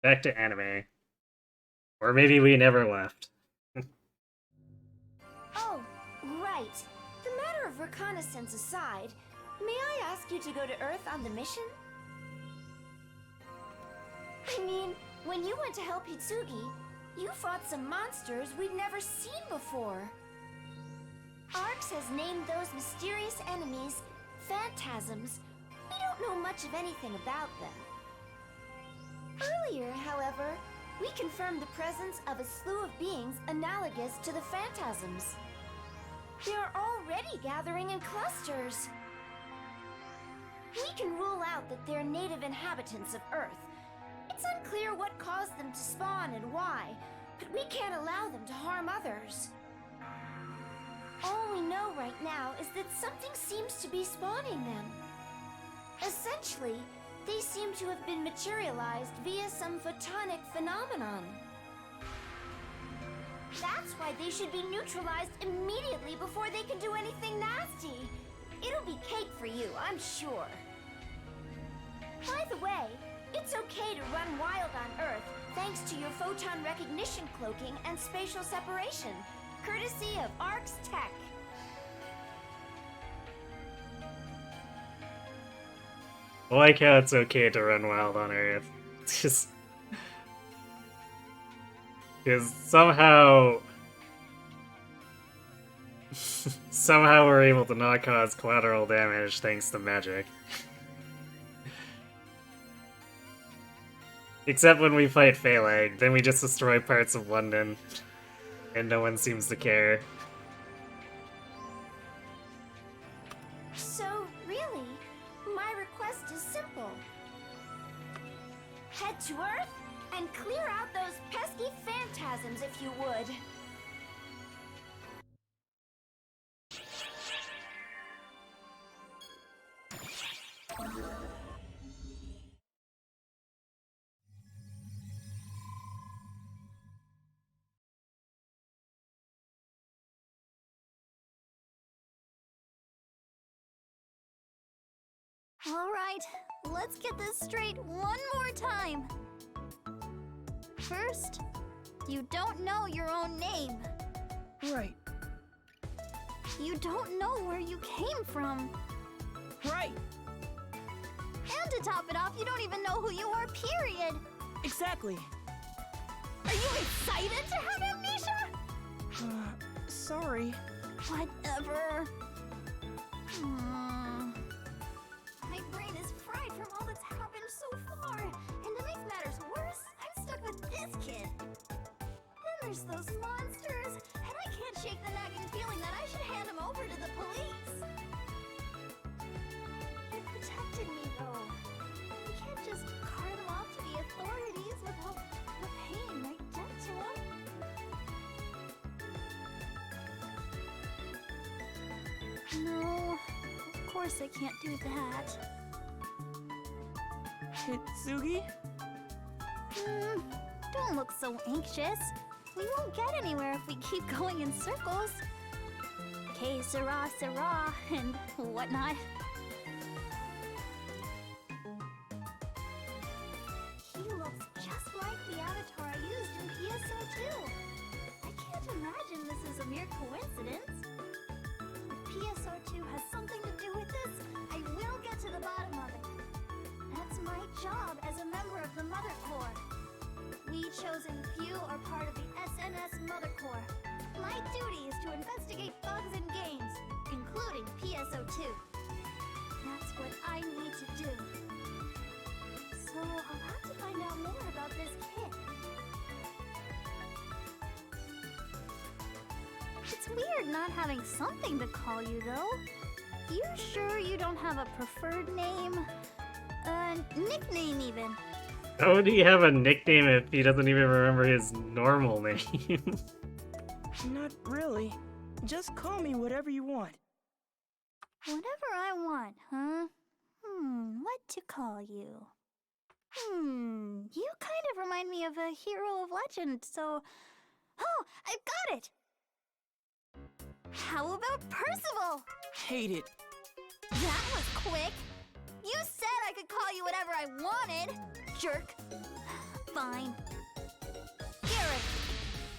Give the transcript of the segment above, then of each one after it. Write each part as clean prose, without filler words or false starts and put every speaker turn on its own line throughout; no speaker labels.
back to anime. Or maybe we never left.
Oh, right. The matter of reconnaissance aside, may I ask you to go to Earth on the mission? I mean, when you went to help Hitsugi, you fought some monsters we'd never seen before. Arx has named those mysterious enemies phantasms. We don't know much of anything about them. Earlier, however, we confirmed the presence of a slew of beings analogous to the phantasms. They are already gathering in clusters. We can rule out that they're native inhabitants of Earth. It's unclear what caused them to spawn and why, but we can't allow them to harm others. All we know right now is that something seems to be spawning them. Essentially, they seem to have been materialized via some photonic phenomenon. That's why they should be neutralized immediately before they can do anything nasty. It'll be cake for you, I'm sure. By the way, it's okay to run wild on Earth thanks to your photon recognition cloaking and spatial separation, courtesy of Arx Tech.
I like how it's okay to run wild on Earth. It's just... because somehow... somehow we're able to not cause collateral damage thanks to magic. Except when we fight Phalanx, then we just destroy parts of London. And no one seems to care.
So, really, my request is simple. Head to Earth and clear out those pesky phantasms if you would.
All right, let's get this straight one more time. First, you don't know your own name.
Right.
You don't know where you came from.
Right.
And to top it off, you don't even know who you are, period.
Exactly.
Are you excited to have amnesia?
Sorry.
Whatever. My brain is fried from all that's happened so far. And to make matters worse, I'm stuck with this kid. Then there's those monsters, and I can't shake the nagging feeling that I should hand him over to the police. They protected me, though. We can't just cart him off to the authorities without the pain right dead to him. No, of course I can't do that.
Hitsugi?
Don't look so anxious. We won't get anywhere if we keep going in circles. Que sera, sera, and whatnot. He looks just like the avatar I used in PSO2. I can't imagine this is a mere coincidence. If PSO2 has something to do with this, I will get to the bottom of it. That's my job as a member of the Mother Corps. We chosen few are part of the SNS Mother Corps. My duty is to investigate bugs in games, including PSO2. That's what I need to do. So I'll have to find out more about this kid. It's weird not having something to call you, though. You sure you don't have a preferred name? Nickname, even.
How would he have a nickname if he doesn't even remember his normal name?
Not really. Just call me whatever you want.
Whatever I want, huh? What to call you? You kind of remind me of a hero of legend, so... Oh, I've got it! How about Percival?
Hate it.
That was quick! You said I could call you whatever I wanted, jerk! fine. Garrett,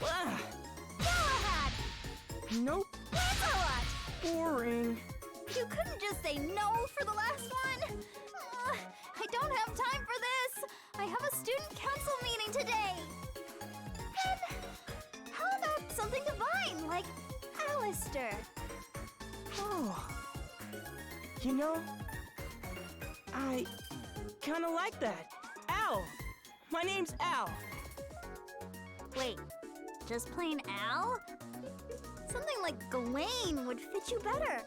Ah,
Galahad,
nope,
Lancelot!
boring.
You couldn't just say no for the last one? I don't have time for this. I have a student council meeting today. Then, how about something divine, like Alistair?
Oh, you know, I kinda like that. Al! My name's Al.
Wait, just plain Al? Something like Gawain would fit you better.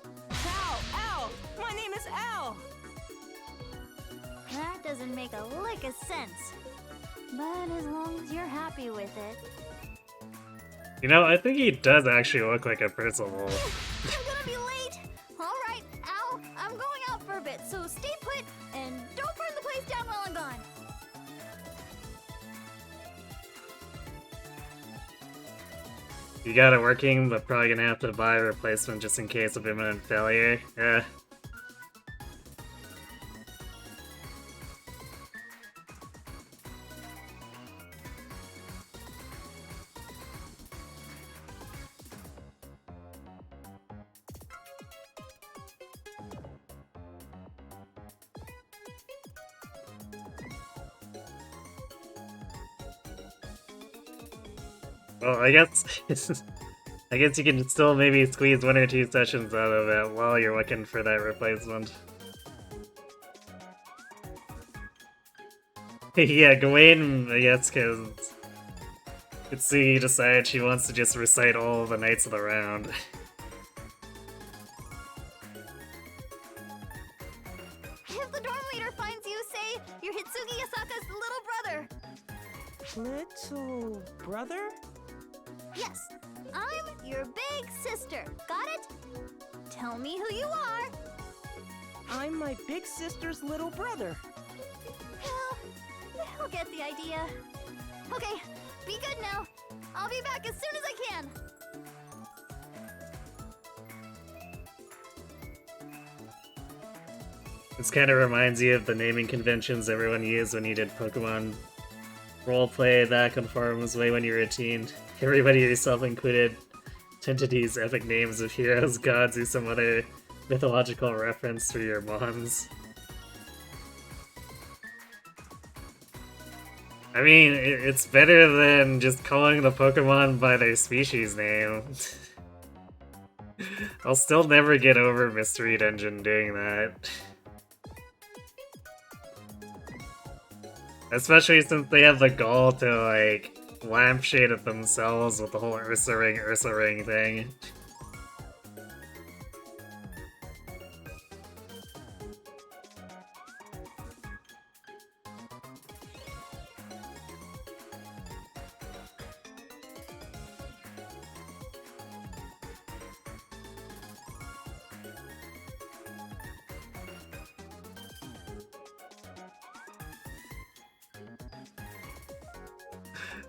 Al! My name is Al!
That doesn't make a lick of sense. But as long as you're happy with it.
You know, I think he does actually look like a Percival.
I'm gonna be late! Alright, Al, I'm going out for a bit, so stay put and don't burn the place down while I'm gone.
You got it working, but probably gonna have to buy a replacement just in case of imminent failure. Yeah. Well, I guess I guess you can still maybe squeeze 1 or 2 sessions out of it while you're looking for that replacement. Yeah, Gawain, I guess, because Itsuki decided she wants to just recite all of the Knights of the Round.
If the dorm leader finds you, say you're Hitsugi Yasaka's little brother.
Little brother?
Yes, I'm your big sister. Got it? Tell me who you are.
I'm my big sister's little brother.
Well, I'll get the idea. Okay, be good now. I'll be back as soon as I can.
This kind of reminds you of the naming conventions everyone used when you did Pokemon roleplay back on forums way when you were a teen. Everybody, yourself included, tended to use epic names of heroes, gods, or some other mythological reference for your mons. I mean, it's better than just calling the Pokemon by their species name. I'll still never get over Mystery Dungeon doing that. Especially since they have the gall to, like, lampshade it themselves with the whole Ursa Ring thing.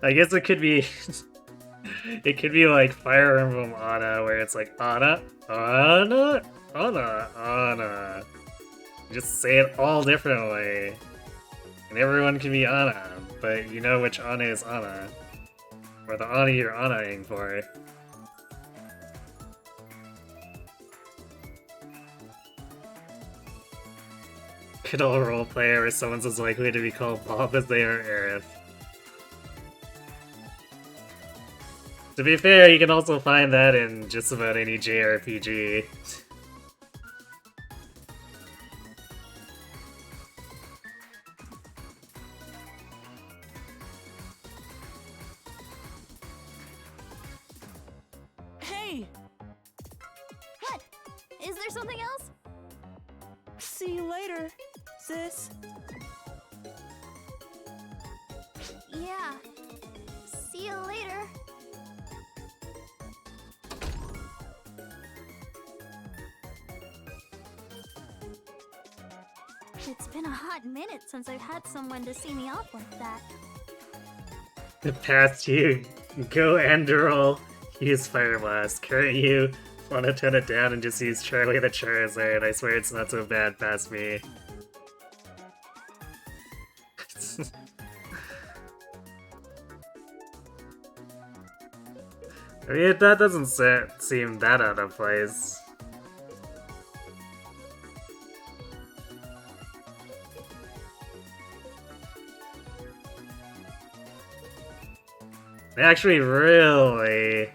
I guess it could be it could be like Fire Emblem Ana, where it's like Ana, Ana, Ana, Ana. Just say it all differently. And everyone can be Ana, but you know which Ana is Ana. Or the Ana you're Ana-ing for. Good old roleplay where someone's as likely to be called Bob as they are Aerith. To be fair, you can also find that in just about any JRPG.
Hey!
What? Is there something else?
See you later, sis.
Yeah. See you later. It's been a hot minute since I've had someone to see me off like that.
Past you, go Enderal, use Fire Blast. Current you, wanna tone it down and just use Charlie the Charizard. I swear it's not so bad past me. I mean, that doesn't seem that out of place. Actually, really...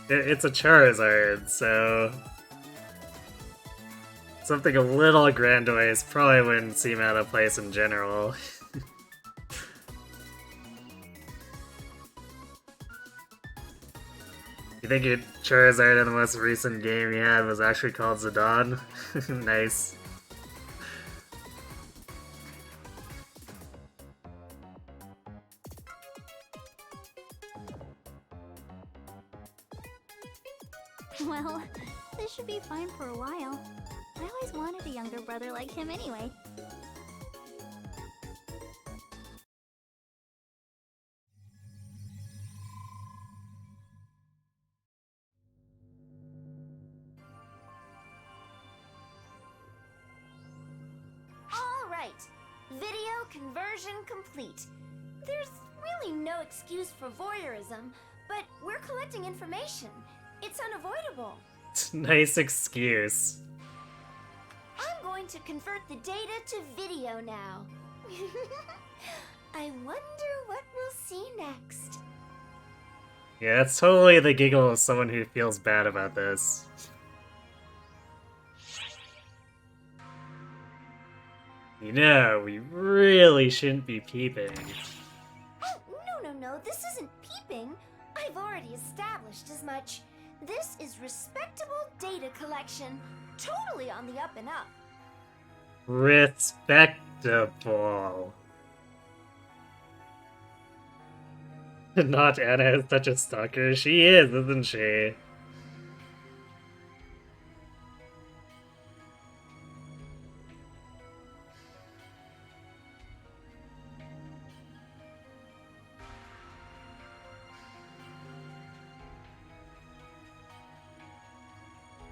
It's a Charizard, so... something a little grandiose probably wouldn't seem out of place in general. You think your Charizard in the most recent game you had was actually called Zidane? Nice.
Well, this should be fine for a while. I always wanted a younger brother like him anyway.
All right, video conversion complete. There's really no excuse for voyeurism, but we're collecting information. It's unavoidable.
Nice excuse.
I'm going to convert the data to video now. I wonder what we'll see next.
Yeah, it's totally the giggle of someone who feels bad about this. You know, we really shouldn't be peeping.
Oh, no, this isn't peeping. I've already established as much. This is respectable data collection, totally on the up and up.
Respectable. Not Anna is such a stalker. She is, isn't she?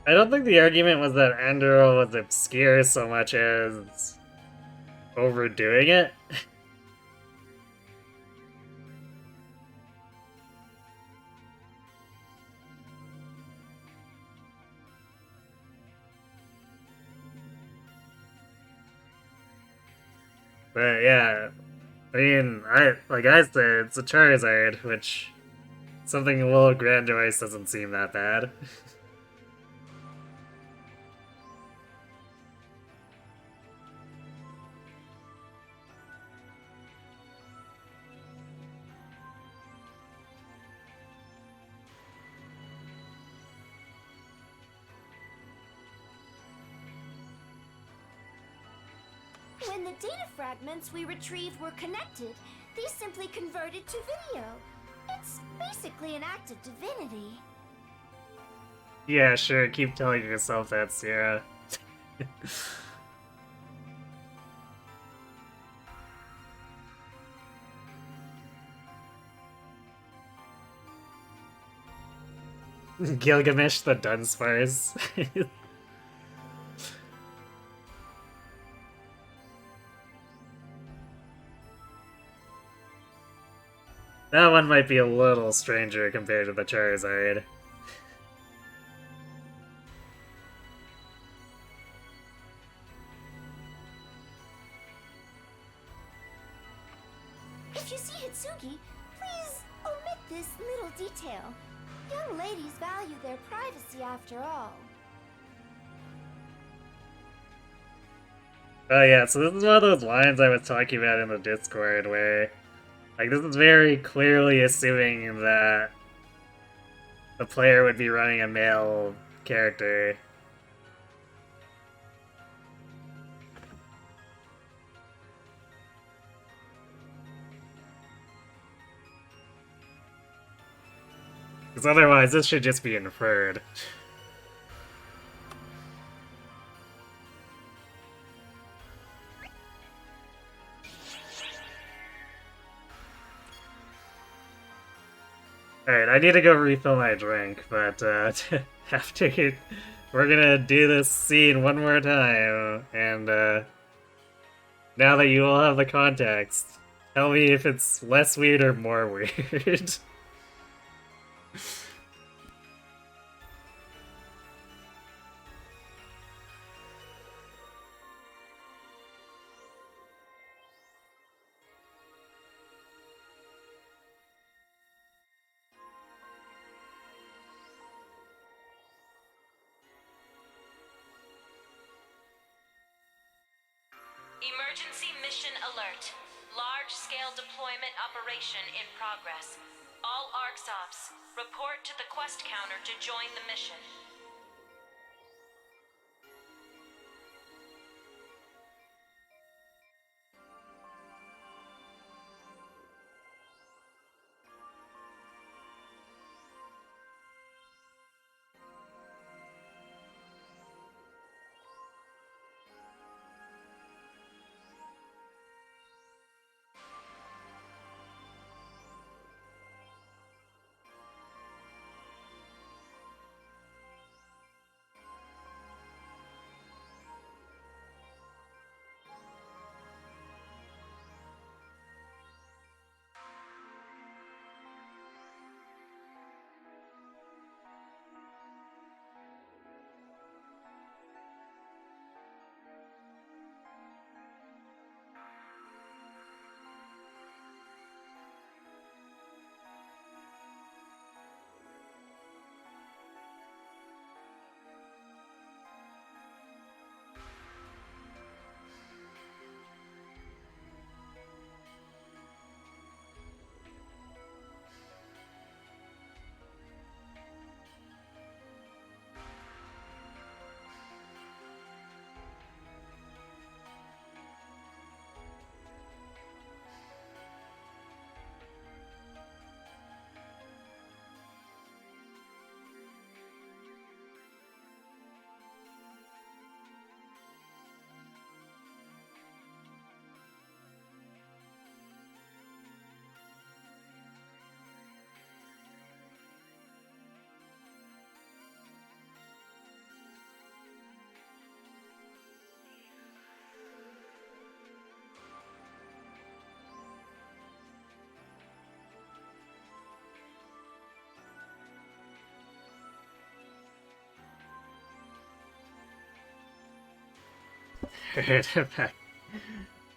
I don't think the argument was that Andoril was obscure so much as overdoing it. But yeah, I mean, like I said, it's a Charizard, which something a little grandiose doesn't seem that bad.
When the data fragments we retrieved were connected, these simply converted to video. It's basically an act of divinity.
Yeah, sure, keep telling yourself that, Sierra. Gilgamesh the Dunsparce. That one might be a little stranger compared to the Charizard.
If you see Hitsugi, please omit this little detail. Young ladies value their privacy after all.
Oh yeah, so this is one of those lines I was talking about in the Discord where, like, this is very clearly assuming that the player would be running a male character. Because otherwise, this should just be inferred. Alright, I need to go refill my drink, but after we're gonna do this scene one more time, and now that you all have the context, Tell me if it's less weird or more weird.
Emergency mission alert. Large-scale deployment operation in progress. All ARCSOPs, report to the quest counter to join the mission.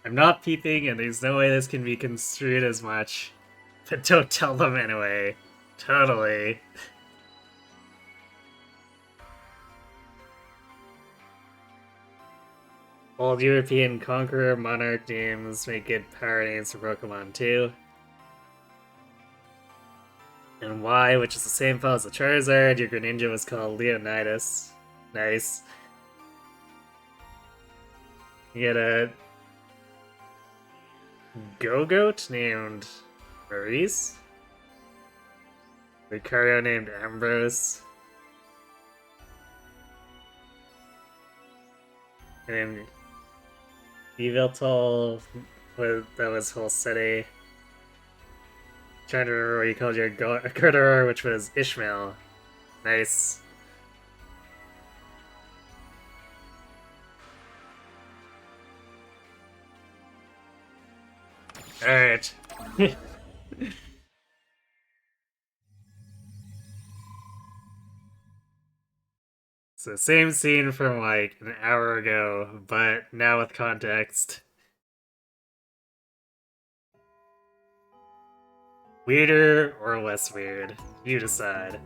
I'm not peeping, and there's no way this can be construed as much. But don't tell them anyway. Totally. Old European Conqueror Monarch names make good power names for Pokemon too. And Y, which is the same file as the Charizard, your Greninja was called Leonidas. Nice. You get a Go-Goat named Maurice. Lucario named Ambrose. And Yveltal, that was whole city. Trying to remember what you called your Gurdurr, which was Ishmael. Nice. Alright. It's the same scene from like an hour ago, but now with context. Weirder or less weird? You decide.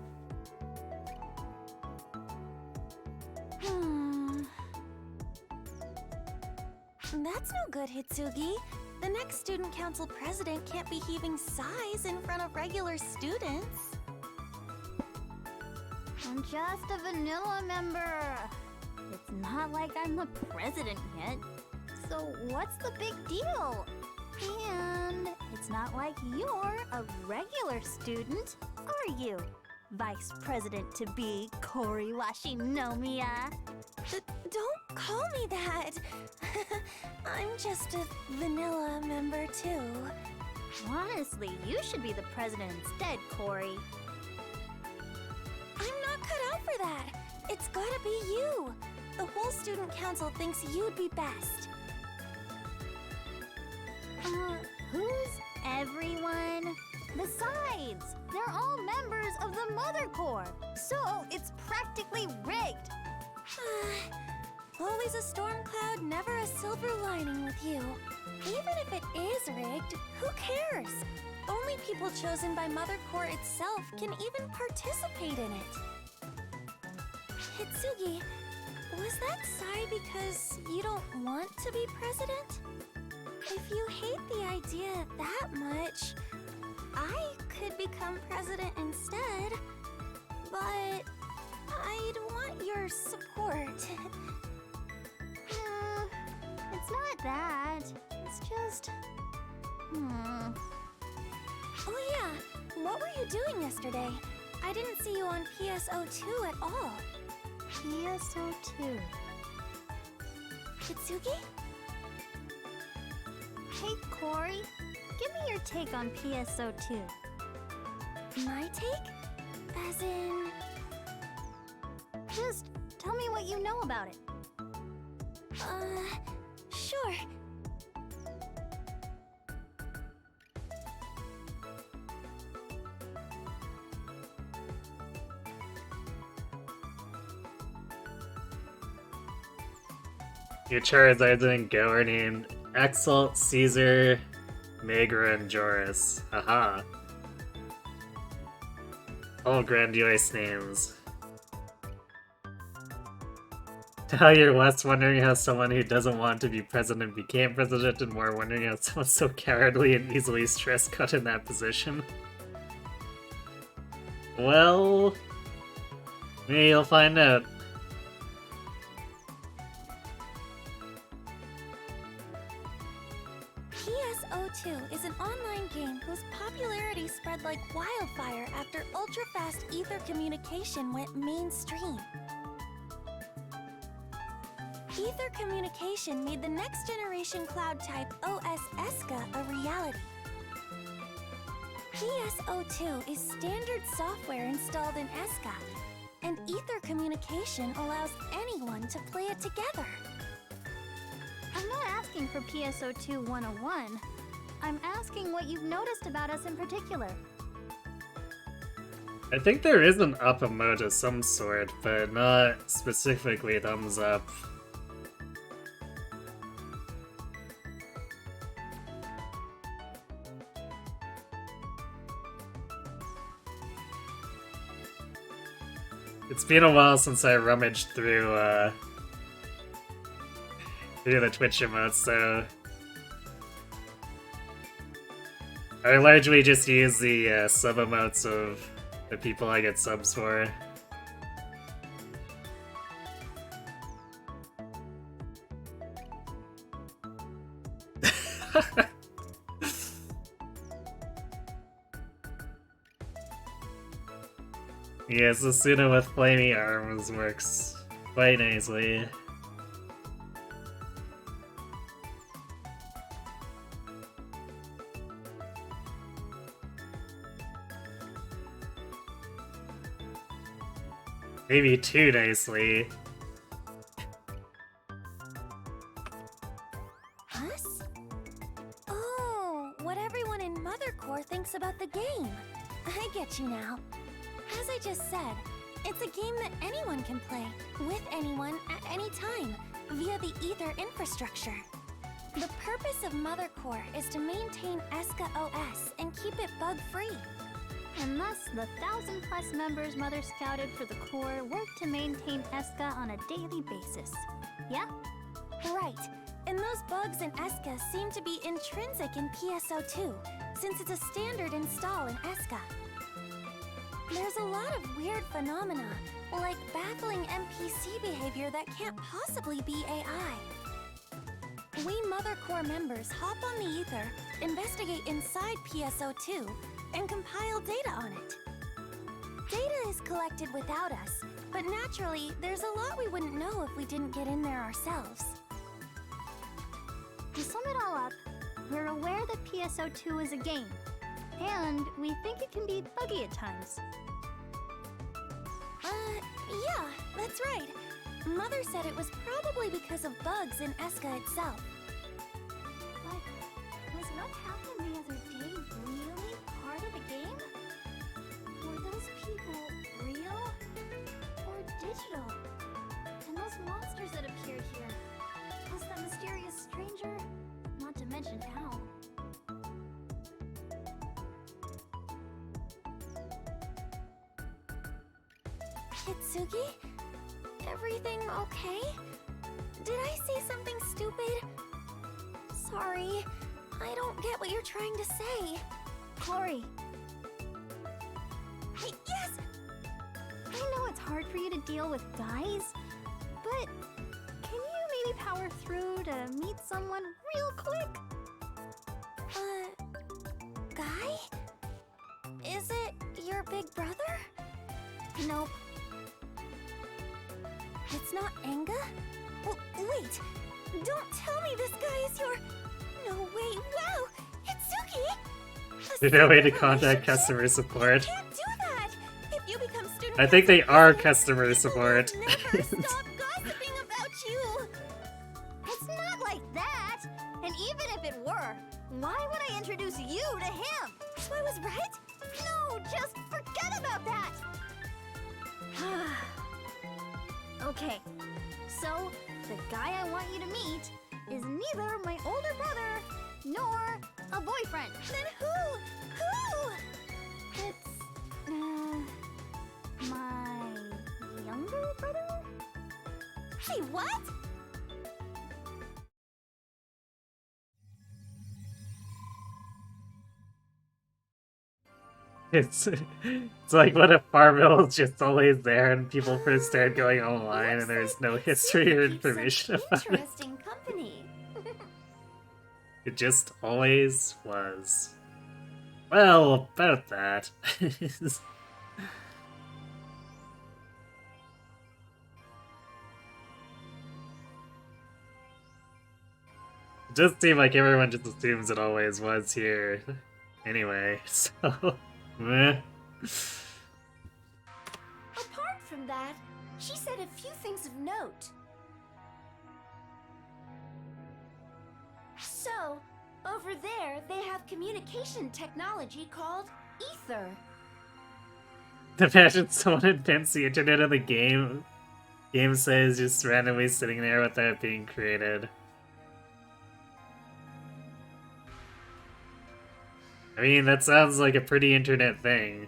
That's no good, Hitsugi. The next student council president can't be heaving sighs in front of regular students.
I'm just a vanilla member. It's not like I'm the president yet. So what's the big deal? And it's not like you're a regular student, are you? Vice President to be Kori Washinomiya.
Don't call me that. I'm just a vanilla member too.
Honestly, you should be the president instead, Kori.
I'm not cut out for that. It's gotta be you. The whole student council thinks you'd be best.
Who's
So, it's practically rigged.
Always a storm cloud, never a silver lining with you. Even if it is rigged, who cares? Only people chosen by Mother Core itself can even participate in it. Hitsugi, was that sigh because you don't want to be president? If you hate the idea that much, I could become president instead. But I'd want your support.
It's not that. It's just...
Oh yeah, what were you doing yesterday? I didn't see you on PSO2 at all.
PSO2.
Hitsugi?
Hey, Corey. Give me your take on PSO2.
My take? As in...
Just tell me what you know about it.
Sure.
Your Charizards didn't go are named Exalt, Caesar, Megra, and Joris. Haha. All grandiose names. Now you're less wondering how someone who doesn't want to be president became president and more wondering how someone so cowardly and easily stressed got in that position. Well, maybe you'll find out.
PSO2 is an online game whose popularity spread like wildfire after ultra-fast ether communication went mainstream. Ether communication made the next generation cloud type OS Eska a reality. PSO2 is standard software installed in Eska, and ether communication allows anyone to play it together.
I'm not asking for PSO2 101. I'm asking what you've noticed about us in particular.
I think there is an up emote of some sort, but not specifically thumbs up. It's been a while since I rummaged through the Twitch emotes, so I largely just use the sub emotes of the people I get subs for. Yes, the Suna with flamey arms works quite nicely. Maybe too nicely.
Us? Oh, what everyone in Mother Core thinks about the game. I get you now. As I just said, it's a game that anyone can play, with anyone, at any time, via the Ether infrastructure. The purpose of Mother Core is to maintain Eska OS and keep it bug-free.
And thus, the 1,000+ members Mother scouted for the core work to maintain Eska on a daily basis. Yeah?
Right, and those bugs in Eska seem to be intrinsic in PSO2, since it's a standard install in Eska. There's a lot of weird phenomena, like baffling NPC behavior that can't possibly be AI. We Mother Core members hop on the Ether, investigate inside PSO2, and compile data on it. Data is collected without us, but naturally, there's a lot we wouldn't know if we didn't get in there ourselves.
To sum it all up, we're aware that PSO2 is a game, and we think it can be buggy at times.
Yeah, that's right. Mother said it was probably because of bugs in Eska itself.
But was what happened the other day really part of the game? Were those people real? Hitsugi? Everything okay? Did I say something stupid? Sorry, I don't get what you're trying to say. Corey. Hey, yes! I know it's hard for you to deal with guys, but can you maybe power through to meet someone real quick? Guy? Is it your big brother? Nope. It's not Enga? Wait! Don't tell me this guy is your... No way! Wow! Hitsugi!
There's no way to contact customer support.
You can't do that! If you become student
I think they are
president,
customer
people
support.
will never stop gossiping about you! It's not like that! And even if it were, why would I introduce you to him? So I was right? No, just forget about that! Okay, so the guy I want you to meet is neither my older brother nor a boyfriend. Then who? It's my younger brother? Hey, what?
It's like when a Farmville is just always there and people first start going online and there's no history or information about it.
Interesting company.
It just always was. Well, about that. It does seem like everyone just assumes it always was here. Anyway, so... meh.
Apart from that, she said a few things of note. So, over there, they have communication technology called Ether.
Imagine someone invents the internet of the game. Game says just randomly sitting there without being created. I mean, that sounds like a pretty internet thing.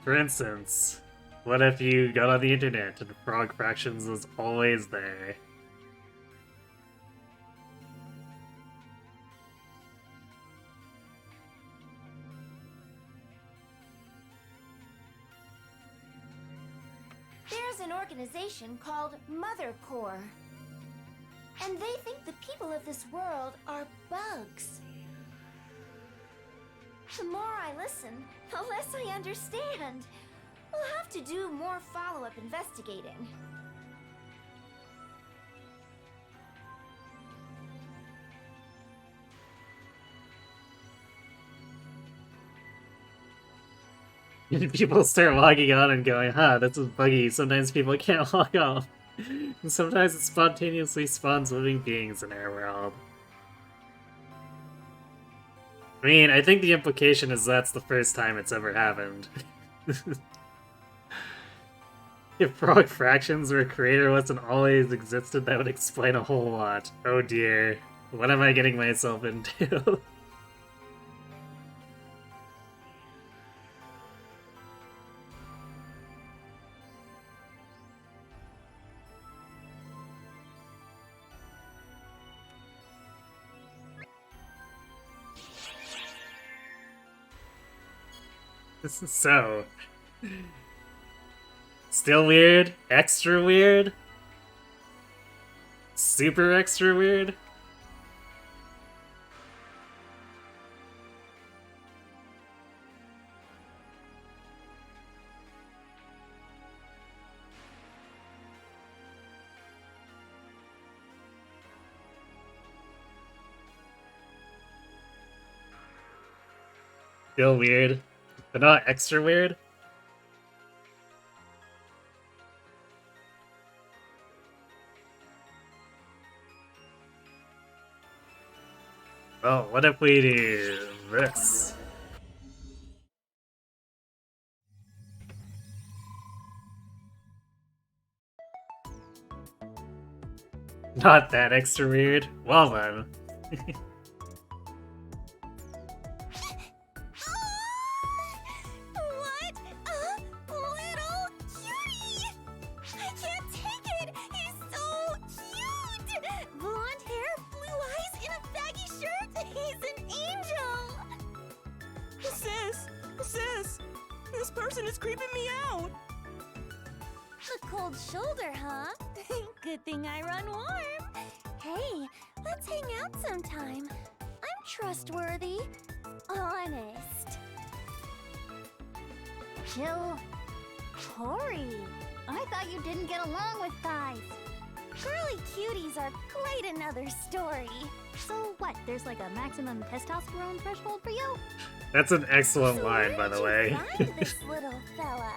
For instance, what if you got on the internet and Frog Fractions was always there?
There's an organization called Mother Corps. And they think the people of this world are bugs. The more I listen, the less I understand. We'll have to do more follow-up investigating.
People start logging on and going, huh, this is buggy. Sometimes people can't log off. And sometimes it spontaneously spawns living beings in our world. I mean, I think the implication is that's the first time it's ever happened. If Frog Fractions were a creator wasn't always existed, that would explain a whole lot. Oh dear. What am I getting myself into? This is so... Still weird? Extra weird? Super extra weird? Still weird, but not extra weird? Well, what if we do this? Not that extra weird. Well then.
What a little cutie! I can't take it! He's so cute! Blonde hair, blue eyes, in a baggy shirt! He's an angel!
Sis! This person is creeping me out!
The cold shoulder, huh? Good thing I run warm. Hey, let's hang out sometime. I'm trustworthy. Honest. Chill. Cory, I thought you didn't get along with guys. Girly cuties are quite another story. So what, there's like a maximum testosterone threshold for you?
That's an excellent
So
line, by the
where did
way.
you find this little fella?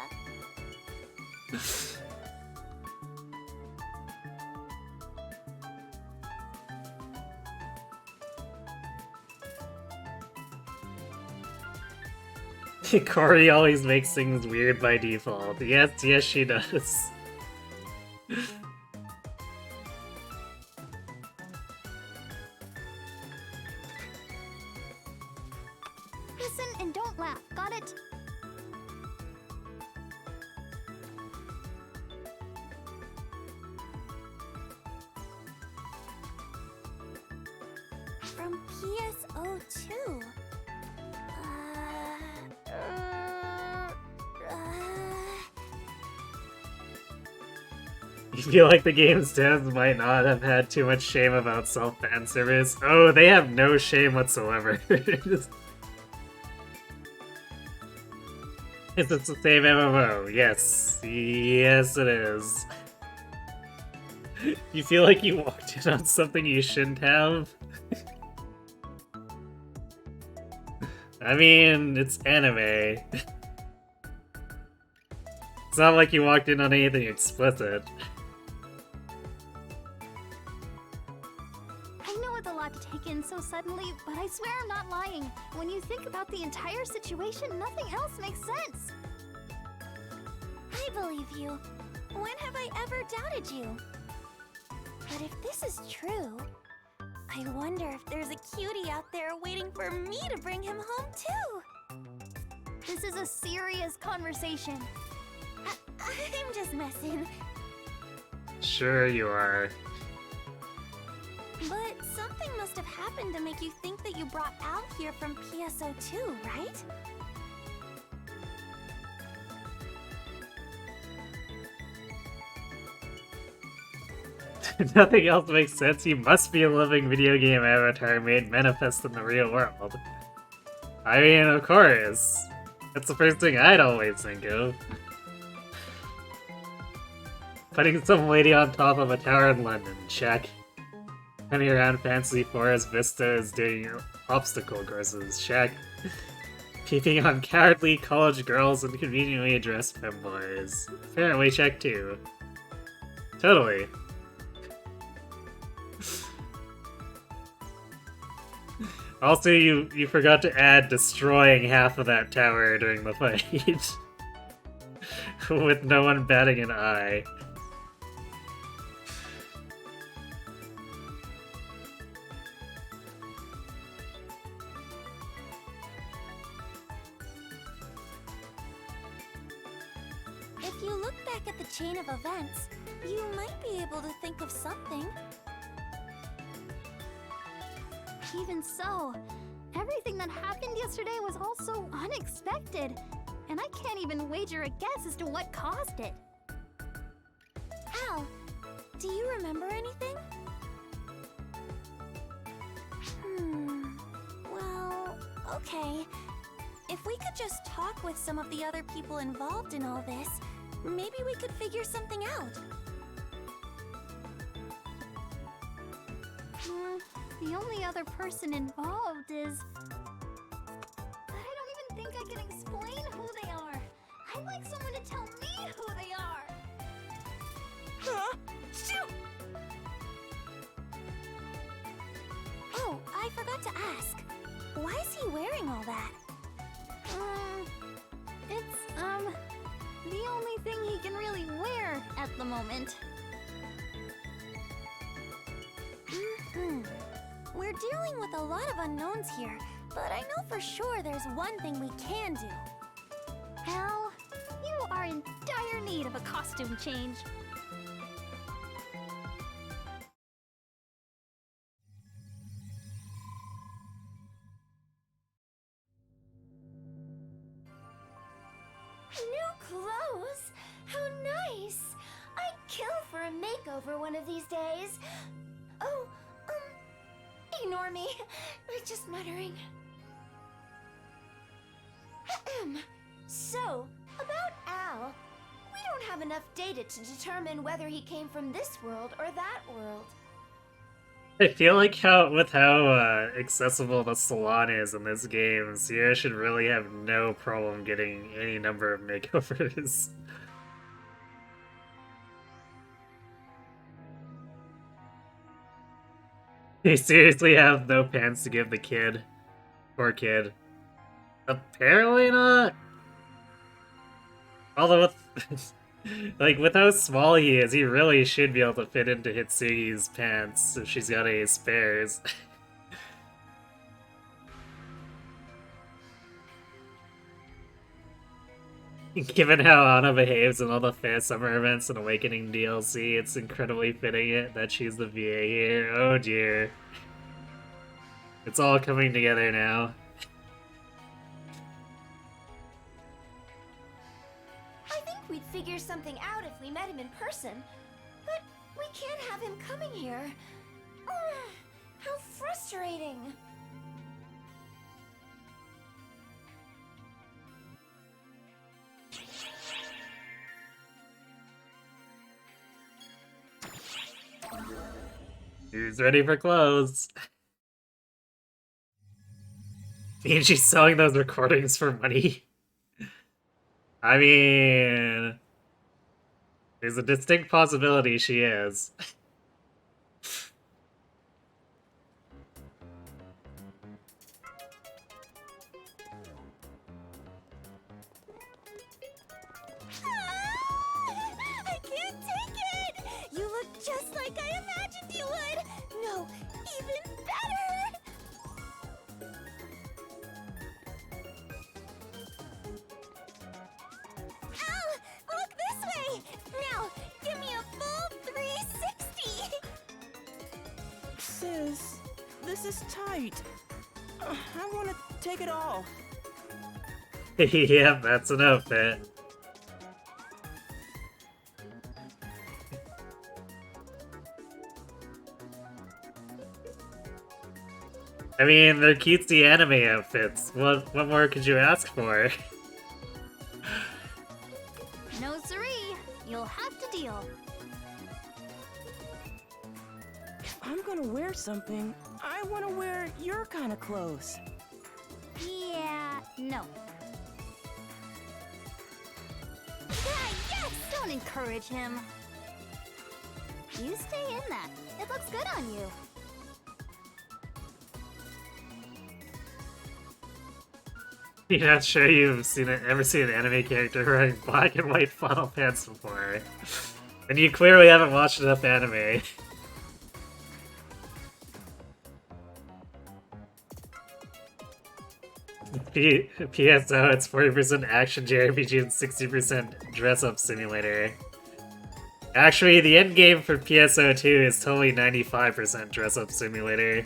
Cory always makes things weird by default. Yes, she does.
Listen and don't laugh, got it? From PSO2.
You feel like the game's devs might not have had too much shame about self-fan service? Oh, they have no shame whatsoever. It's the same MMO. Yes. Yes, it is. You feel like you walked in on something you shouldn't have? I mean, it's anime. It's not like you walked in on anything explicit.
I know it's a lot to take in so suddenly, but I swear I'm not lying. When you think about the entire situation, nothing else makes sense. I believe you. When have I ever doubted you? But if this is true, I wonder if there's a cutie out there waiting for me to bring him home too. This is a serious conversation. I'm just messing.
Sure you are.
But something must have happened to make you think that you brought Al here from PSO2, right?
Nothing else makes sense. He must be a living video game avatar made manifest in the real world. I mean, of course. That's the first thing I'd always think of. Putting some lady on top of a tower in London, check. Running around Fantasy Forest Vistas doing obstacle courses, check. Peeping on cowardly college girls and conveniently addressed femboys. Apparently check too. Totally. Also, you forgot to add destroying half of that tower during the fight. With no one batting an eye.
If you look back at the chain of events, you might be able to think of something. Even so, everything that happened yesterday was all so unexpected, and I can't even wager a guess as to what caused it. Al, do you remember anything? Well, okay. If we could just talk with some of the other people involved in all this, maybe we could figure something out. The only other person involved is... I don't even think I can explain who they are. I'd like someone to tell me who they are.
Huh? Shoot!
Oh, I forgot to ask. Why is he wearing all that? It's, the only thing he can really wear at the moment. We're dealing with a lot of unknowns here, but I know for sure there's one thing we can do.
Hal, you are in dire need of a costume change.
New clothes? How nice! I'd kill for a makeover one of these days. Oh, ignore me. I'm just muttering. Ahem. So, about Al. We don't have enough data to determine whether he came from this world or that world.
I feel like how accessible the salon is in this game, Sierra should really have no problem getting any number of makeovers. You seriously have no pants to give the kid? Poor kid. Apparently not. Although with like with how small he is, he really should be able to fit into Hitsugi's pants if she's got any spares. Given how Anna behaves in all the Fair Summer events and Awakening DLC, it's incredibly fitting it that she's the VA here. Oh dear. It's all coming together now.
I think we'd figure something out if we met him in person. But we can't have him coming here. Ugh, how frustrating.
Who's ready for clothes? And she's selling those recordings for money. I mean, there's a distinct possibility she is.
I can't take it! You look just like I imagined you would! No, even better! Al, look this way! Now, give me a full 360!
Sis, this is tight. I want to take it off.
Yep, that's an outfit. I mean, they're cutesy anime outfits. What more could you ask for?
No siree, you'll have to deal.
If I'm gonna wear something, I want to wear your kind of clothes.
Yeah, no.
Yeah, yes!
Don't encourage him. You stay in that. It looks good on you.
You're not sure you've ever seen an anime character wearing black and white flannel pants before. And you clearly haven't watched enough anime. PSO, it's 40% action JRPG and 60% dress-up simulator. Actually, the end game for PSO 2 is totally 95% dress-up simulator.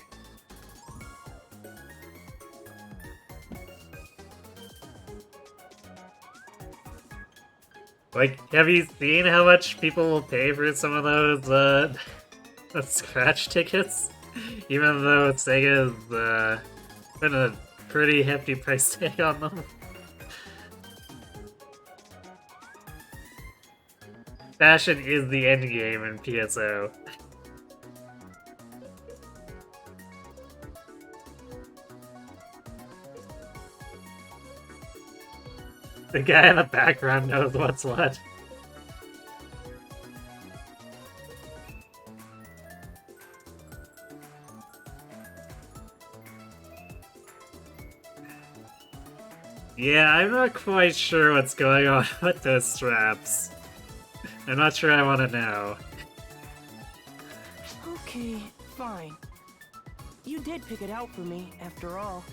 Like, have you seen how much people will pay for some of those, scratch tickets? Even though Sega's, put a pretty hefty price tag on them. Fashion is the end game in PSO. The guy in the background knows what's what. Yeah, I'm not quite sure what's going on with those straps. I'm not sure I want to know.
Okay, fine. You did pick it out for me, after all.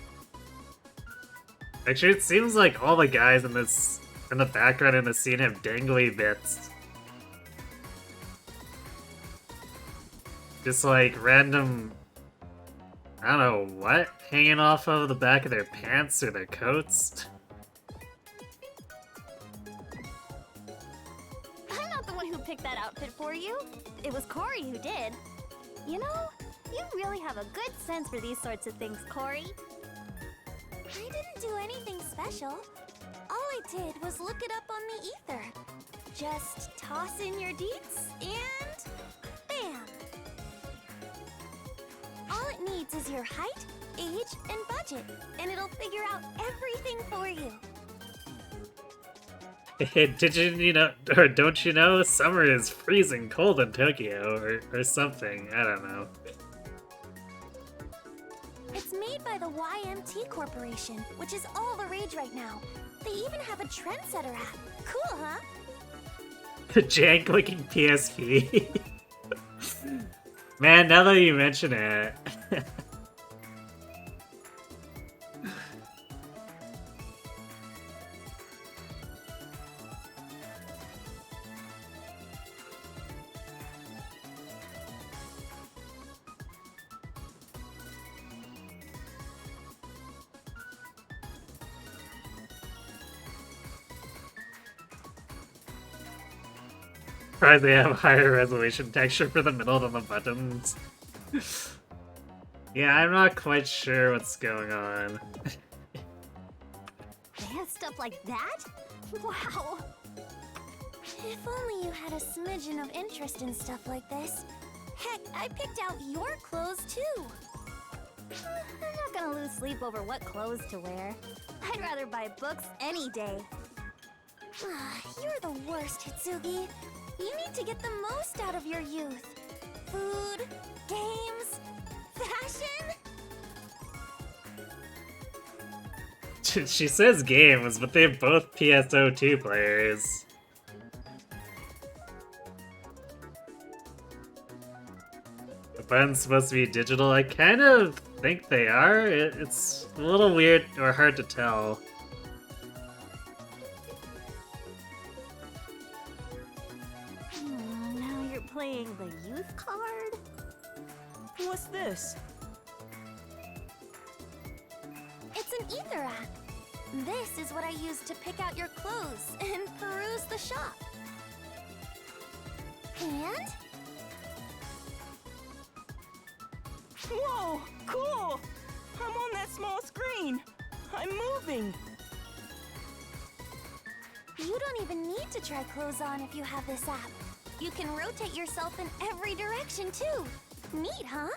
Actually, it seems like all the guys in the background in the scene have dangly bits. Just like random, I don't know what, hanging off of the back of their pants or their coats.
I'm not the one who picked that outfit for you. It was Corey who did. You know, you really have a good sense for these sorts of things, Corey.
I didn't do anything special. All I did was look it up on the ether. Just toss in your deets and bam! All it needs is your height, age, and budget, and it'll figure out everything for you.
Did you know, or don't you know, summer is freezing cold in Tokyo, or something, I don't know.
It's made by the YMT Corporation, which is all the rage right now. They even have a trendsetter app. Cool, huh?
Jank-looking PSP. Man, now that you mention it. Surprised they have higher resolution texture for the middle than the buttons. Yeah, I'm not quite sure what's going on.
They have stuff like that? Wow.
If only you had a smidgen of interest in stuff like this. Heck, I picked out your clothes too.
I'm not gonna lose sleep over what clothes to wear. I'd rather buy books any day.
You're the worst, Hitsugi. You need to get the most out of your youth. Food, games, fashion.
She says games, but they're both PSO2 players. The button's supposed to be digital. I kind of think they are. It's a little weird or hard to tell.
Now you're playing the youth card?
What's this?
It's an ether app. This is what I use to pick out your clothes and peruse the shop. And?
Whoa, cool! I'm on that small screen. I'm moving.
You don't even need to try clothes on if you have this app. You can rotate yourself in every direction too. Neat, huh?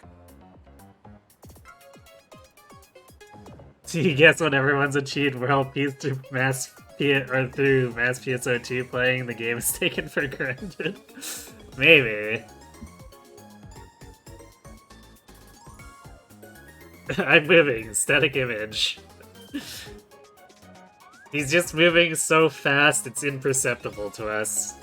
Do you guess what everyone's achieved world peace through mass PSO2 playing? The game is taken for granted. Maybe. I'm moving. Static image. He's just moving so fast it's imperceptible to us.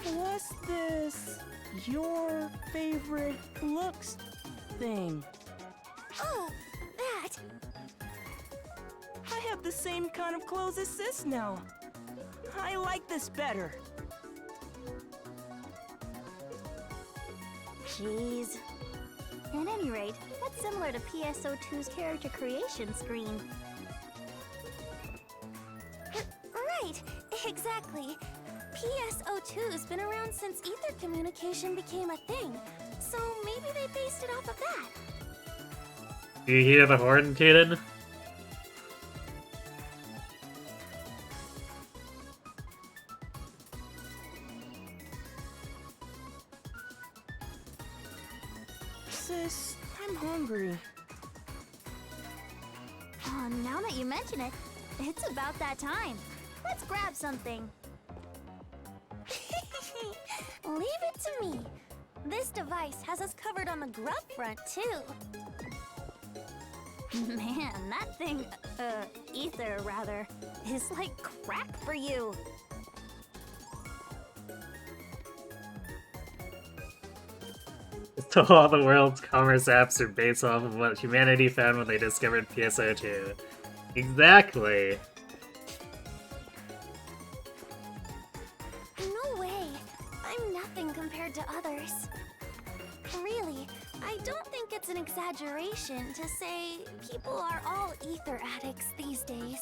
What's this? Your favorite looks thing?
Oh, that.
I have the same kind of clothes as Sis now. I like this better.
Jeez. At any rate, that's similar to PSO2's character creation screen.
Right, exactly. PSO2's been around since ether communication became a thing, so maybe they based it off of that.
Do you hear the horn, Kaden?
Sis, I'm hungry.
Oh, now that you mention it, it's about that time. Let's grab something.
Leave it to me. This device has us covered on the grub front, too.
Man, that thing, ether rather, is like crack for you.
So all the world's commerce apps are based off of what humanity found when they discovered PSO2. Exactly.
No way. I'm nothing compared to others. Really, I don't think it's an exaggeration to say people are all ether addicts these days.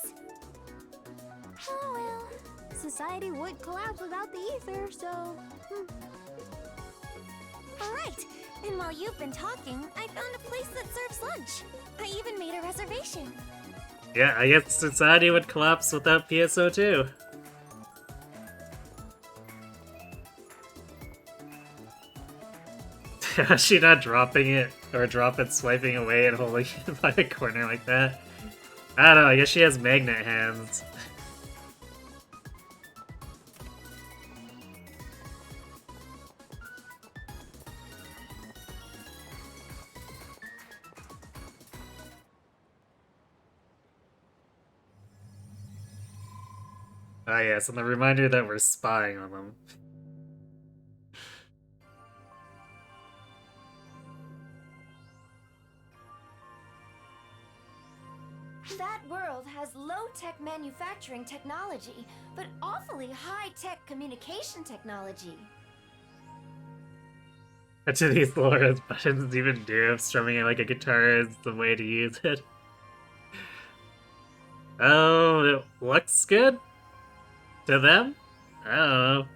Oh well, society would collapse without the ether, so... Alright, and while you've been talking, I found a place that serves lunch. I even made a reservation.
Yeah, I guess society would collapse without PSO2. Is she not dropping it, or swiping away and holding it by a corner like that? I don't know, I guess she has magnet hands. Ah yes, and the reminder that we're spying on them.
That world has low-tech manufacturing technology, but awfully high-tech communication technology.
What do these Laura's buttons even do if strumming it like a guitar is the way to use it? Oh, it looks good? To them? I don't know.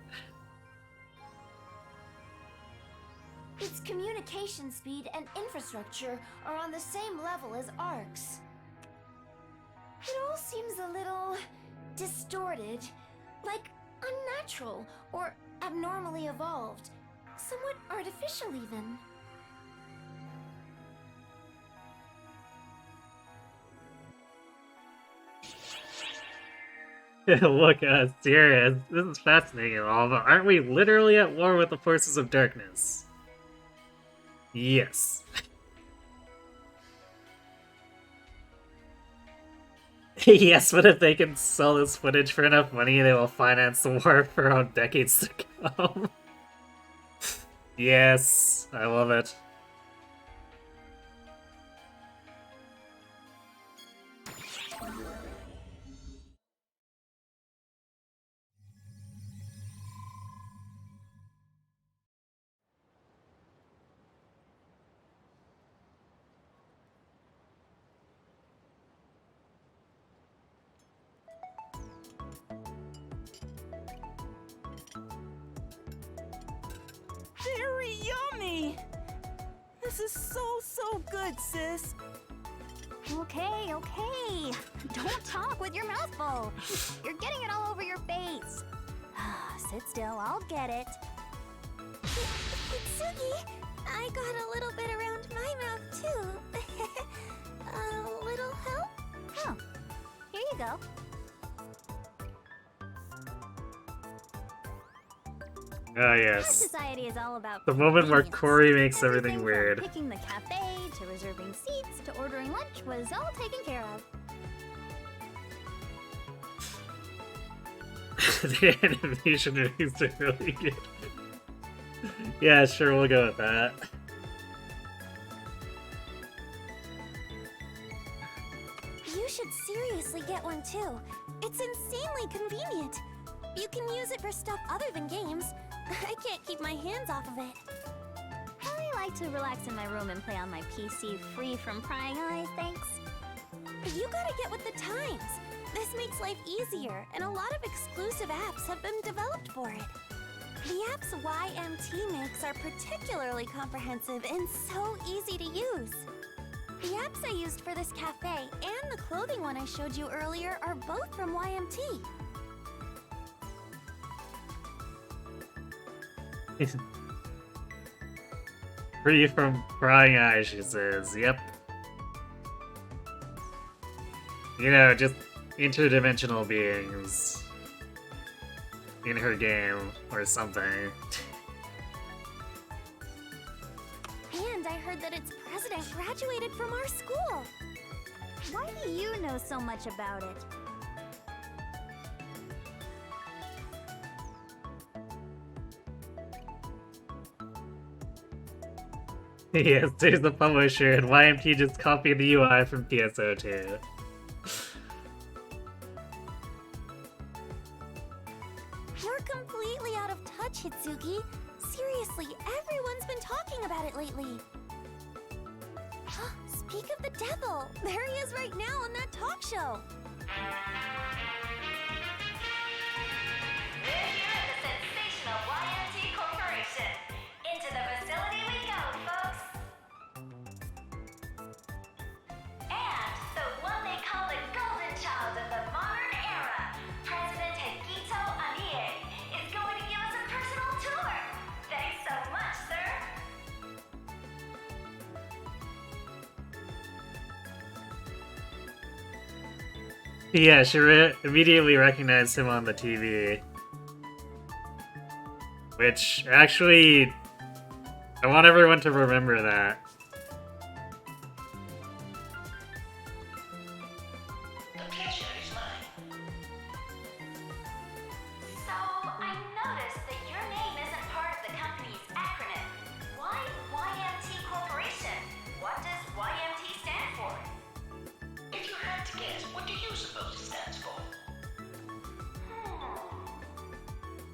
Its communication speed and infrastructure are on the same level as ARC's. It all seems a little distorted, like unnatural or abnormally evolved, somewhat artificial even.
Look, serious. This is fascinating and all, but aren't we literally at war with the forces of darkness? Yes. Yes, but if they can sell this footage for enough money, they will finance the war for decades to come. Yes, I love it.
Very yummy! This is so good, sis.
Okay. Don't talk with your mouth full. You're getting it all over your face. Sit still, I'll get it.
Itsugi, I got a little bit around my mouth too. A little help?
Oh, here you go.
Ah,
Our
yes.
society is all about
The moment where
convenience.
Corey makes everything
from
weird.
Picking the cafe to reserving seats to ordering lunch was all taken care of.
The animation is really good. Yeah, sure, we'll go with that.
You should seriously get one too. It's insanely convenient. You can use it for stuff other than games. I can't keep my hands off of it.
I like to relax in my room and play on my PC free from prying eyes, thanks.
You gotta get with the times. This makes life easier, and a lot of exclusive apps have been developed for it. The apps YMT makes are particularly comprehensive and so easy to use. The apps I used for this cafe and the clothing one I showed you earlier are both from YMT.
Free from prying eyes, she says. Yep. You know, just interdimensional beings in her game or something.
And I heard that its president graduated from our school.
Why do you know so much about it?
Yes, there's the publisher, and YMT just copied the UI from PSO2.
You're completely out of touch, Hitsugi. Seriously, everyone's been talking about it lately. Speak of the devil! There he is right now on that talk show!
We're here at the sensational YMT Corporation. Into the facility we go, folks. And the one they call the golden child of the modern era, President Higito Anie, is going to give us a personal tour. Thanks so much, sir.
Yeah, she immediately recognized him on the TV. Which, actually, I want everyone to remember that.
The pleasure is mine.
So, I noticed that your name isn't part of the company's acronym. Why YMT Corporation? What does YMT stand for?
If you had to guess, what do you suppose it stands for?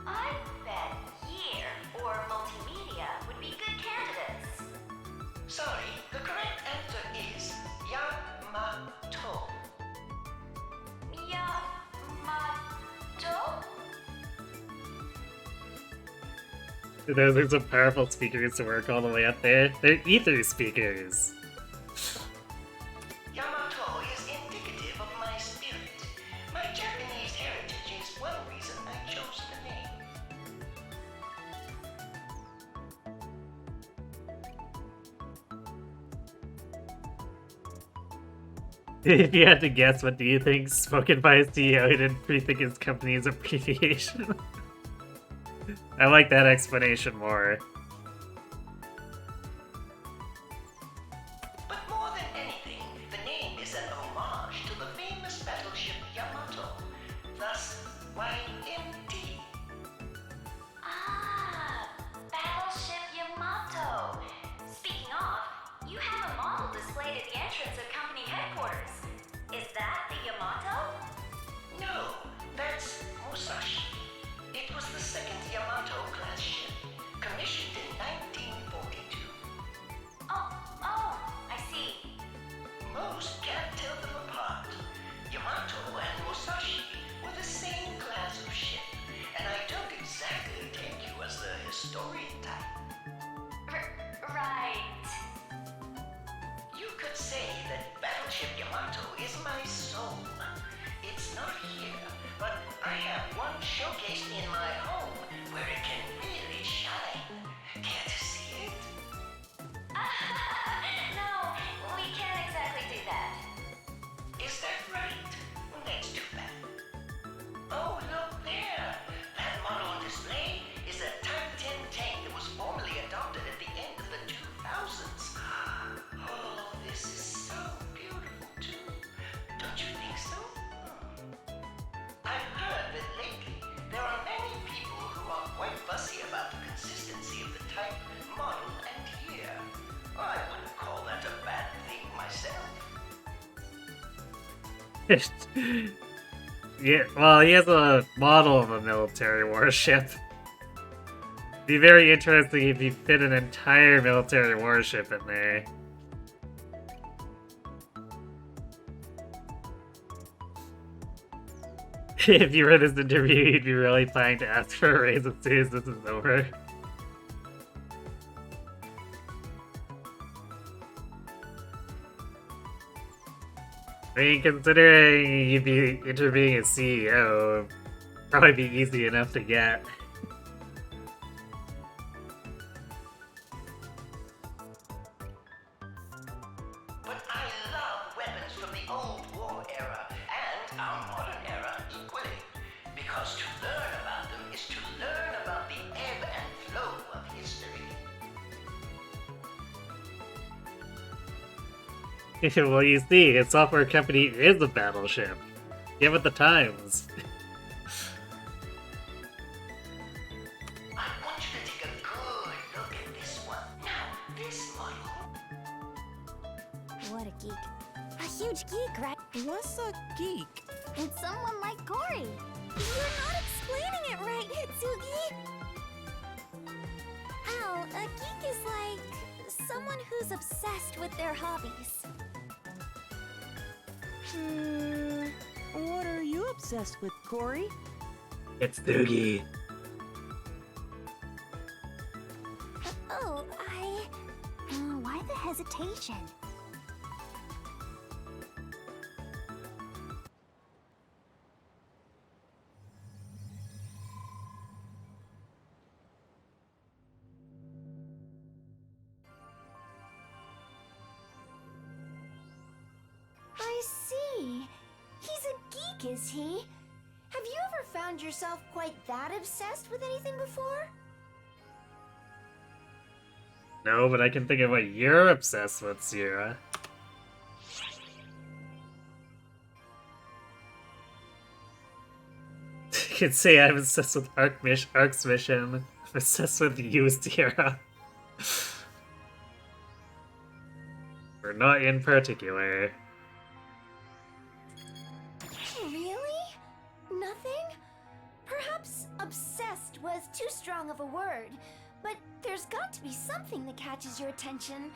I bet year or multimedia would be good candidates.
Sorry, the correct answer is Yamato.
Yamato?
Those are some powerful speakers to work all the way up there. They're ether speakers.
Yamato is indicative of my spirit. My Japanese heritage is one reason I chose the name.
If you had to guess, what do you think? Spoken by a CEO who didn't rethink his company's abbreviation. I like that explanation more.
But more than anything, the name is an homage to the famous battleship Yamato. Thus, YMT.
Ah, Battleship Yamato. Speaking of, you have a model displayed at the entrance of company headquarters. Is that the Yamato?
No, that's Musashi. It was the second Yamato class ship, commissioned in 1942.
Oh, I see.
Most can't tell them apart. Yamato and Musashi were the same class of ship, and I don't exactly take you as the historian type.
Right.
You could say that Battleship Yamato is my soul. It's not here, but I have one showcased in my home where it can really shine. Care to see it?
No, we can't exactly do that.
Is that right? That's too bad. Oh, look there! That model on display is a Type 10 tank that was formally adopted at the end of the 2000s. Oh, this is so beautiful, too. Don't you think so? I've heard that lately there are many people who are quite fussy about the consistency of the type, model, and year. I wouldn't call that a bad thing myself.
Yeah, well, he has a model of a military warship. Be very interesting if you fit an entire military warship in there. If you were this interview, you'd be really planning to ask for a raise as soon as this is over. I mean, considering you'd be interviewing a CEO, it'd probably be easy enough to get.
But I love weapons from the old war era and our modern era equally. Because to learn about them is to learn about the ebb and flow of history.
Well, you see, a software company is a battleship. Get with the times.
I want you to take a good look at this one. Now, this model
huge geek, right?
What's a geek?
It's someone like Cory.
You're not explaining it right, Hitsugi! Al, a geek is like someone who's obsessed with their hobbies.
What are you obsessed with, Cory?
It's Doogie.
Oh,
Why the hesitation?
I see. He's a geek, is he? Have you ever found yourself quite that obsessed with anything before?
No, but I can think of what you're obsessed with, Sierra. You could say I'm obsessed with Ark's mission. I'm obsessed with you, Sierra. Or not in particular.
Really? Nothing? Perhaps obsessed was too strong of a word, but there's got to be something that catches your attention,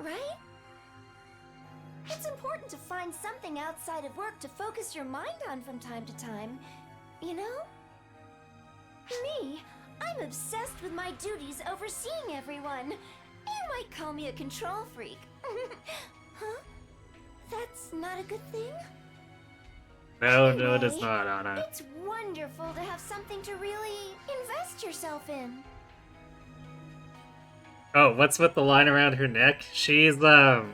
right? It's important to find something outside of work to focus your mind on from time to time, you know? Me, I'm obsessed with my duties overseeing everyone. You might call me a control freak. Huh? That's not a good thing?
No, no, it is
Anyway,
not, Anna.
It's wonderful to have something to really invest yourself in.
Oh, what's with the line around her neck? She's the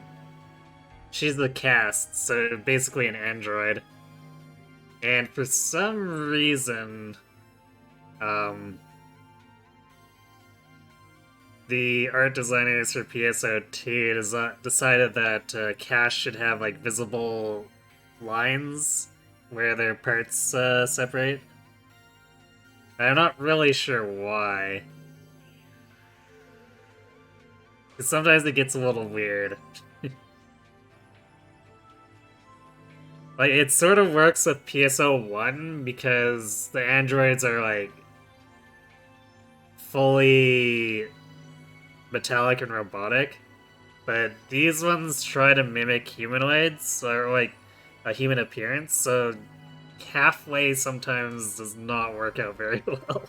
cast, so basically an android. And for some reason, the art designers for PSO2 decided that casts should have like visible lines where their parts separate. I'm not really sure why. 'Cause sometimes it gets a little weird. Like, it sort of works with PSO1 because the androids are, like, fully metallic and robotic, but these ones try to mimic humanoids, or, like, a human appearance, so halfway sometimes does not work out very well.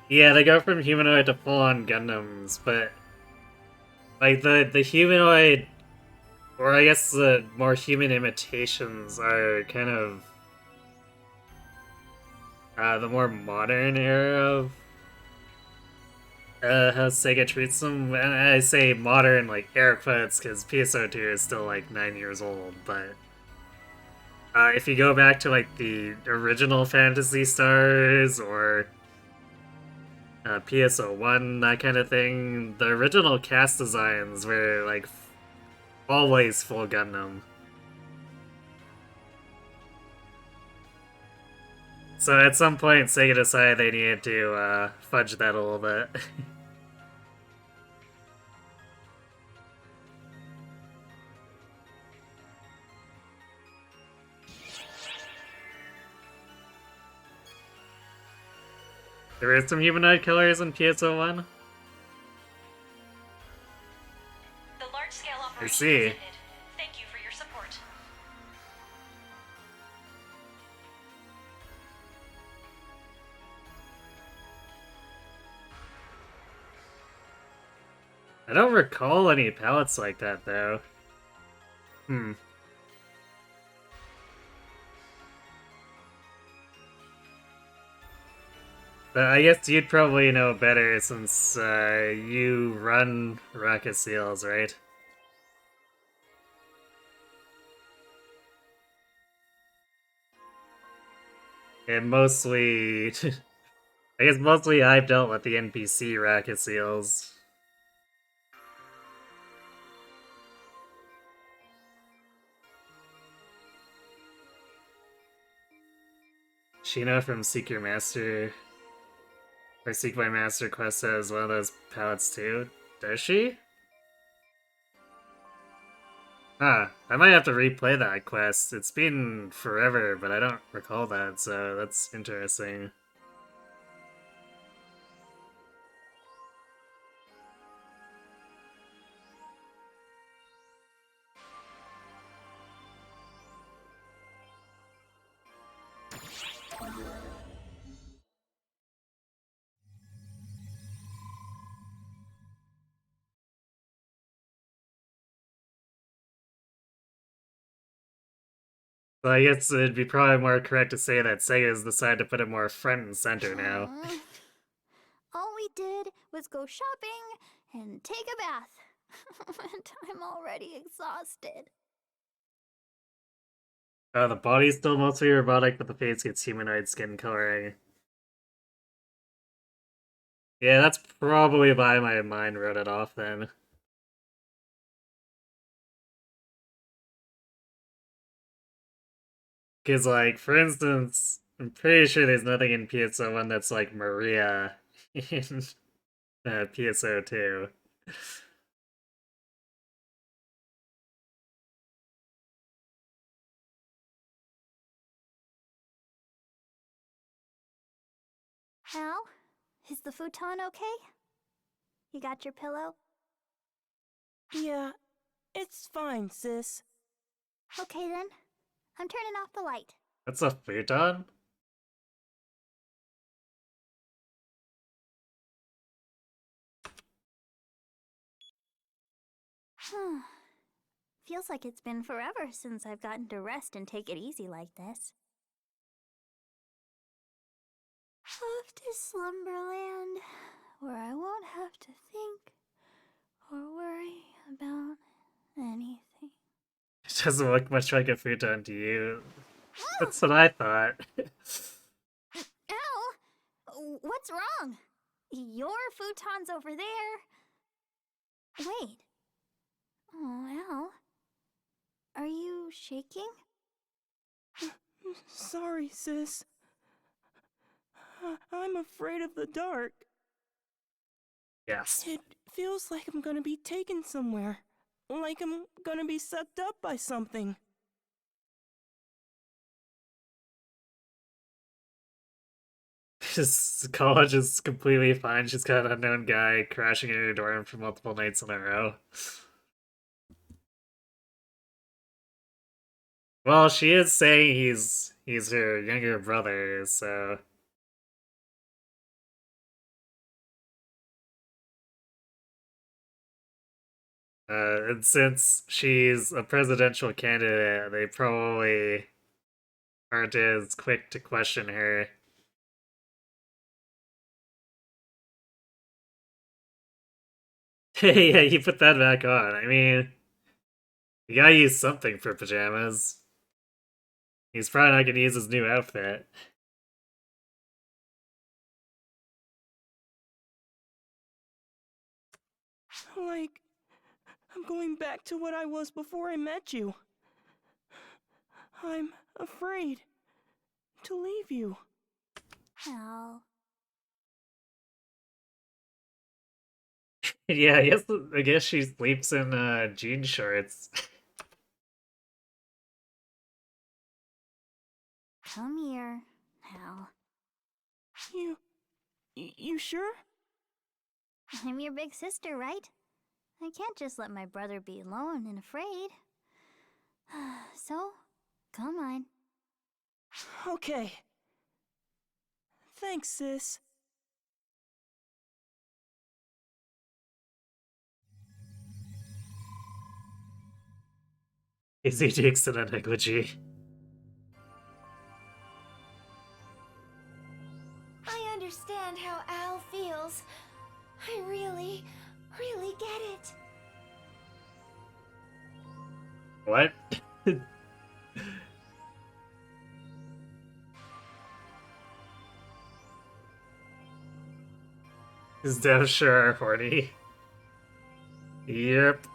Yeah, they go from humanoid to full-on Gundams, but like the humanoid, or I guess the more human imitations are kind of the more modern era of how Sega treats them. And I say modern like air quotes because PSO2 is still like 9 years old, but if you go back to like the original Fantasy Stars or PSO1, that kind of thing, the original cast designs were like always full Gundam. So at some point, Sega decided they needed to fudge that a little bit. There is some humanoid killers in PSO1.
The large-scale operation
see.
has ended. Thank you for your support.
I don't recall any palettes like that, though. But I guess you'd probably know better since you run Rocket Seals, right? And mostly... I guess mostly I've dealt with the NPC Rocket Seals. Sheena from Seek Your Master, or Seek My Master Quest has one of those palettes too. Does she? Huh, I might have to replay that quest. It's been forever, but I don't recall that, so that's interesting. So I guess it'd be probably more correct to say that Sega's decided to put it more front and center now.
All we did was go shopping and take a bath. And I'm already exhausted.
The body's still mostly robotic, but the face gets humanoid skin coloring. Yeah, that's probably why my mind wrote it off then. Because, like, for instance, I'm pretty sure there's nothing in PSO1 that's like Maria in PSO2.
Al, is the futon okay? You got your pillow?
Yeah, it's fine, sis.
Okay then. I'm turning off the light.
That's a futon?
Feels like it's been forever since I've gotten to rest and take it easy like this. Off to Slumberland, where I won't have to think or worry about anything.
It doesn't look much like a futon to you. That's what I thought.
Al! What's wrong? Your futon's over there. Wait. Oh, Al. Are you shaking?
Sorry, sis. I'm afraid of the dark.
Yes.
It feels like I'm gonna be taken somewhere. Like I'm gonna be sucked up by something.
His college is completely fine. She's got an unknown guy crashing in her dorm for multiple nights in a row. Well, she is saying he's her younger brother, so and since she's a presidential candidate, they probably aren't as quick to question her. Yeah, you put that back on. I mean, you gotta use something for pajamas. He's probably not gonna use his new outfit.
Like, I'm going back to what I was before I met you. I'm afraid to leave you.
Al.
Yeah, I guess she sleeps in jean shorts.
Come here, Al.
You sure?
I'm your big sister, right? I can't just let my brother be alone and afraid. So, come on.
Okay. Thanks, sis.
Easy Jinx and Aniguchi.
I understand how Al feels. I really, really get it.
What? Is Dev sure horny? Yep.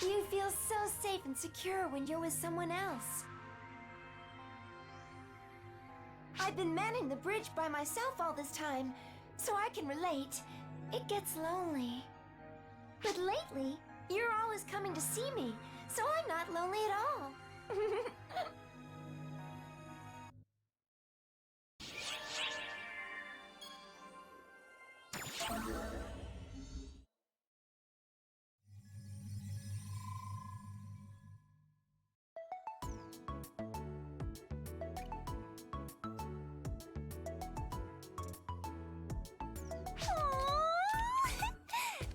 You feel so safe and secure when you're with someone else. I've been manning the bridge by myself all this time, so I can relate. It gets lonely. But lately, you're always coming to see me, so I'm not lonely at all.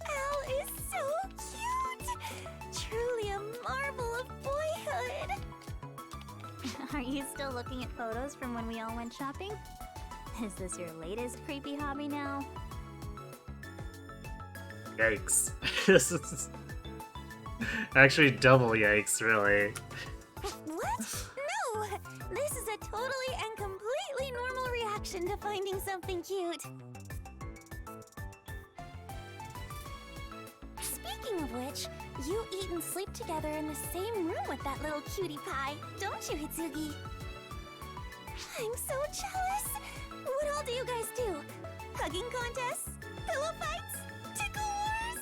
Al is so cute! Truly a marvel of boyhood!
Are you still looking at photos from when we all went shopping? Is this your latest creepy hobby now?
Yikes. This is actually double yikes, really.
What? No! This is a totally and completely normal reaction to finding something cute. Speaking of which, you eat and sleep together in the same room with that little cutie pie, don't you, Hitsugi? I'm so jealous! What all do you guys do? Hugging contests? Pillow fights? Tickle wars?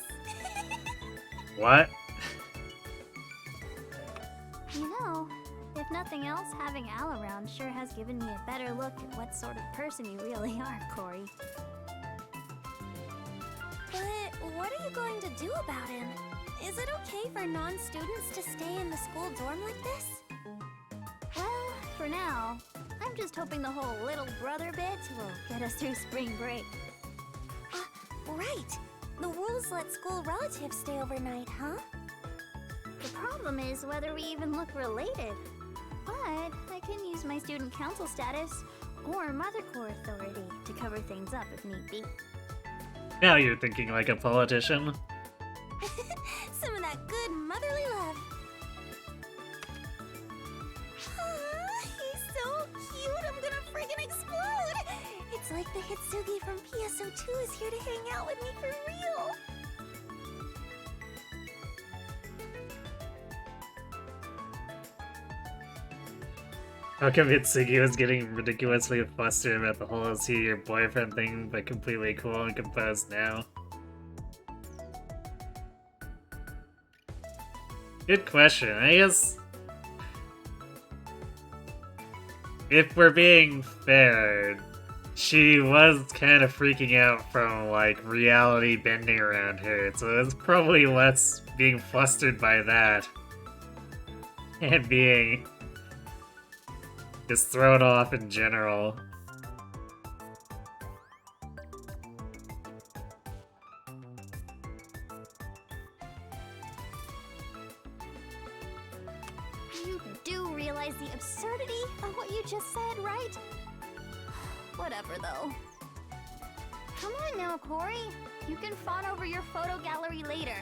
What?
You know, if nothing else, having Al around sure has given me a better look at what sort of person you really are, Corey.
But what are you going to do about him? Is it okay for non-students to stay in the school dorm like this?
Well, for now, I'm just hoping the whole little brother bit will get us through spring break.
Right. The rules let school relatives stay overnight, huh?
The problem is whether we even look related. But I can use my student council status or Mother Corps authority to cover things up if need be.
Now you're thinking like a politician.
Some of that good motherly love. Aw, he's so cute, I'm gonna friggin' explode! It's like the Hitsugi from PSO2 is here to hang out with me for real!
How come Hitsugi was getting ridiculously flustered about the whole "is he your boyfriend" thing, but completely cool and composed now? Good question. I guess if we're being fair, she was kind of freaking out from like reality bending around her, so it's probably less being flustered by that and being just thrown off in general.
You do realize the absurdity of what you just said, right? Whatever, though. Come on now, Corey. You can fawn over your photo gallery later.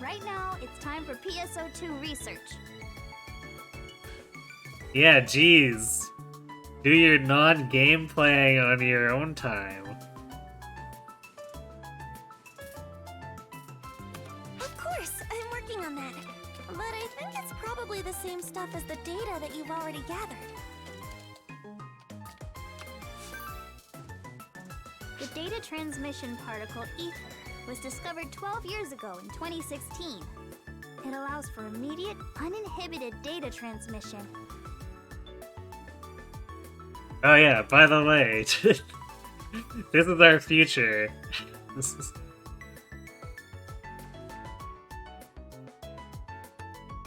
Right now, it's time for PSO2 research.
Yeah, geez. Do your non-game playing on your own time.
Of course, I'm working on that. But I think it's probably the same stuff as the data that you've already gathered.
The data transmission particle ether was discovered 12 years ago in 2016. It allows for immediate, uninhibited data transmission.
Oh yeah, by the way, this is our future. This is...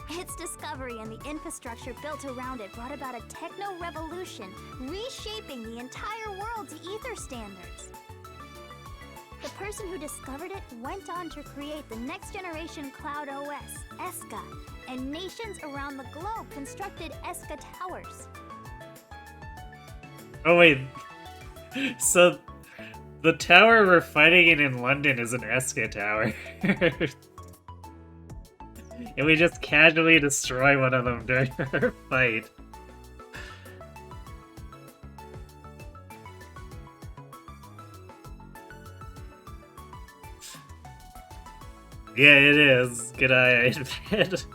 Its discovery and the infrastructure built around it brought about a techno-revolution, reshaping the entire world to ether standards. The person who discovered it went on to create the next-generation Cloud OS, ESCA, and nations around the globe constructed ESCA towers.
Oh wait, so the tower we're fighting in London is an ESCA tower. And we just casually destroy one of them during our fight. Yeah, it is. Good eye, I admit.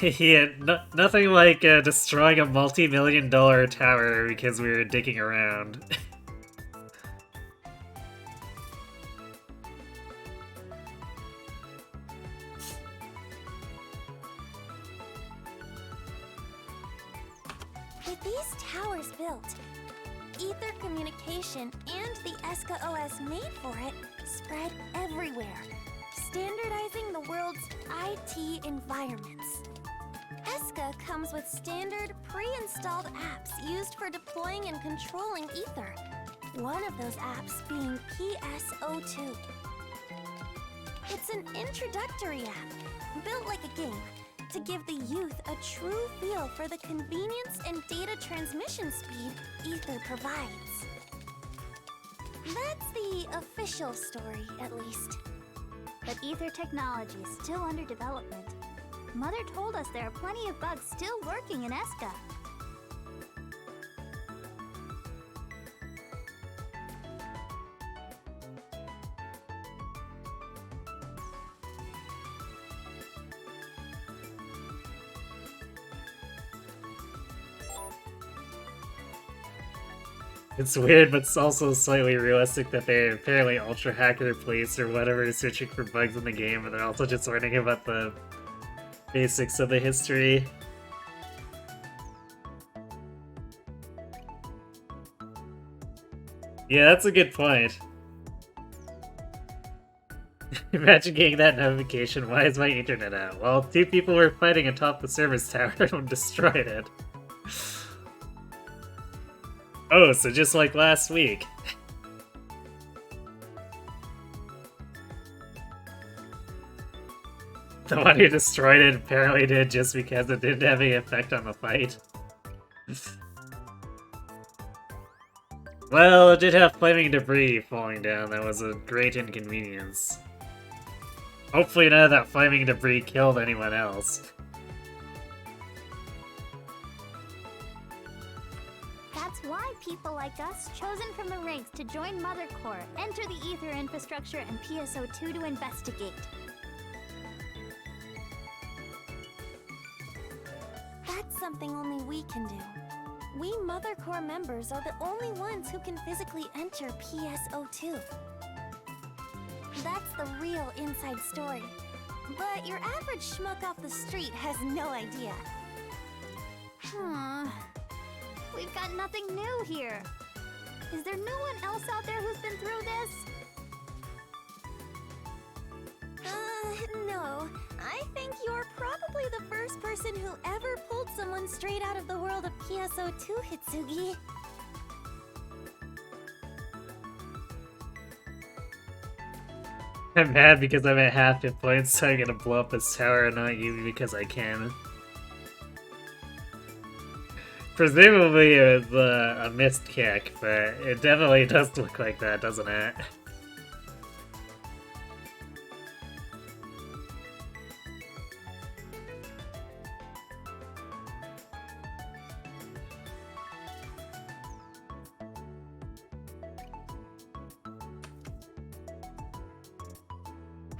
Yeah, nothing like destroying a multi-million-dollar tower because we were digging around.
With these towers built, ether communication and the ESCA OS made for it spread everywhere, standardizing the world's IT environments. ESCA comes with standard pre-installed apps used for deploying and controlling ether. One of those apps being PSO2. It's an introductory app, built like a game, to give the youth a true feel for the convenience and data transmission speed ether provides. That's the official story, at least.
But ether technology is still under development. Mother told us there are plenty of bugs still lurking in ESCA.
It's weird, but it's also slightly realistic that they're apparently ultra hacker police or whatever searching for bugs in the game, but they're also just learning about the basics of the history. Yeah, that's a good point. Imagine getting that notification, why is my internet out? Well, 2 people were fighting atop the service tower and destroyed it. Oh, so just like last week. The one who destroyed it apparently did just because it didn't have any effect on the fight. Well, it did have flaming debris falling down. That was a great inconvenience. Hopefully none of that flaming debris killed anyone else.
That's why people like us, chosen from the ranks to join Mother Corps, enter the ether infrastructure and PSO2 to investigate.
That's something only we can do. We Mother Corps members are the only ones who can physically enter PSO2. That's the real inside story. But your average schmuck off the street has no idea.
We've got nothing new here. Is there no one else out there who's been through this?
No. I think you're probably the first person who ever pulled someone straight out of the world of PSO2, Hitsugi.
I'm mad because I'm at half hit points, so I'm gonna blow up this tower and not you because I can. Presumably it was a missed kick, but it definitely does look like that, doesn't it?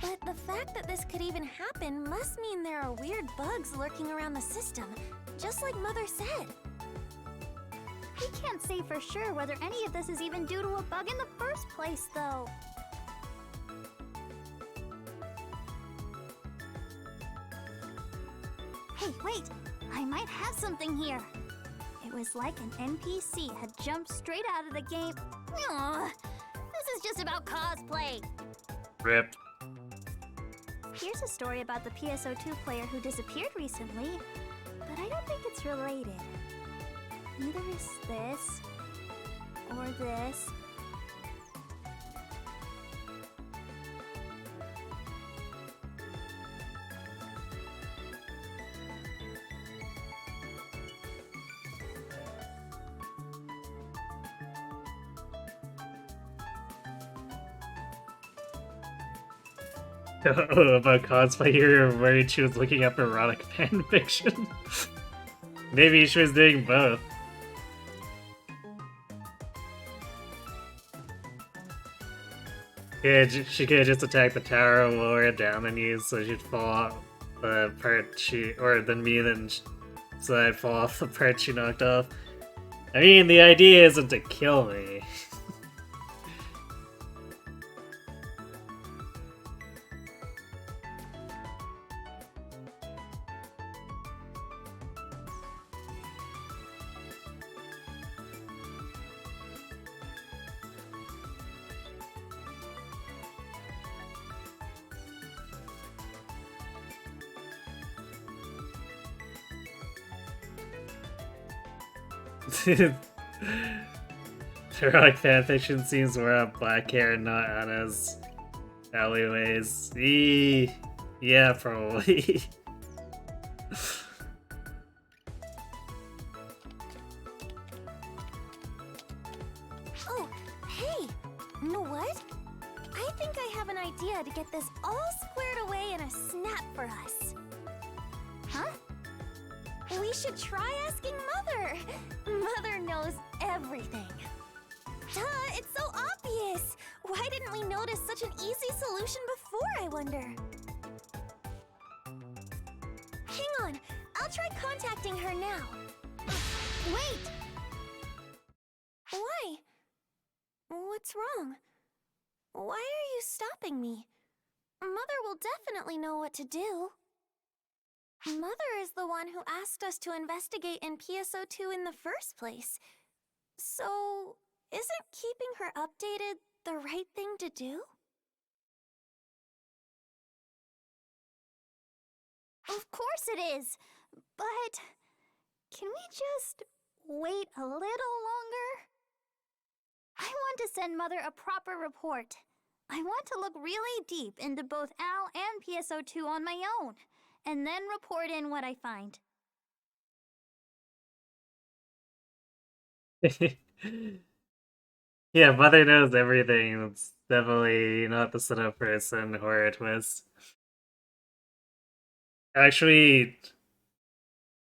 But the fact that this could even happen must mean there are weird bugs lurking around the system, just like Mother said.
We can't say for sure whether any of this is even due to a bug in the first place, though. Hey, wait! I might have something here. It was like an NPC had jumped straight out of the game. Aw, this is just about cosplay.
Rip.
Here's a story about the PSO2 player who disappeared recently, but I don't think it's related. Neither is this, or this.
About cosplay here where she was looking up erotic fan fiction. Maybe she was doing both. Yeah, she could have just attacked the tower and lower it down and used so she'd fall the part she, or than me, so I'd fall off the part she knocked off. I mean, the idea isn't to kill me. Heroic fanfiction scenes where I have black hair, not Anna's alleyways. Yeah, probably.
Oh, hey! You know what? I think I have an idea to get this all squared away in a snap for us. Huh? We should try asking Mother. Mother knows everything. Duh, it's so obvious. Why didn't we notice such an easy solution before, I wonder? Hang on, I'll try contacting her now. Wait! Why? What's wrong? Why are you stopping me? Mother will definitely know what to do. Mother is the one who asked us to investigate in PSO2 in the first place. So, isn't keeping her updated the right thing to do?
Of course it is! But can we just wait a little longer? I want to send Mother a proper report. I want to look really deep into both Al and PSO2 on my own, and then report in what I find.
Yeah, Mother knows everything. It's definitely not the setup for a sudden horror twist. Actually,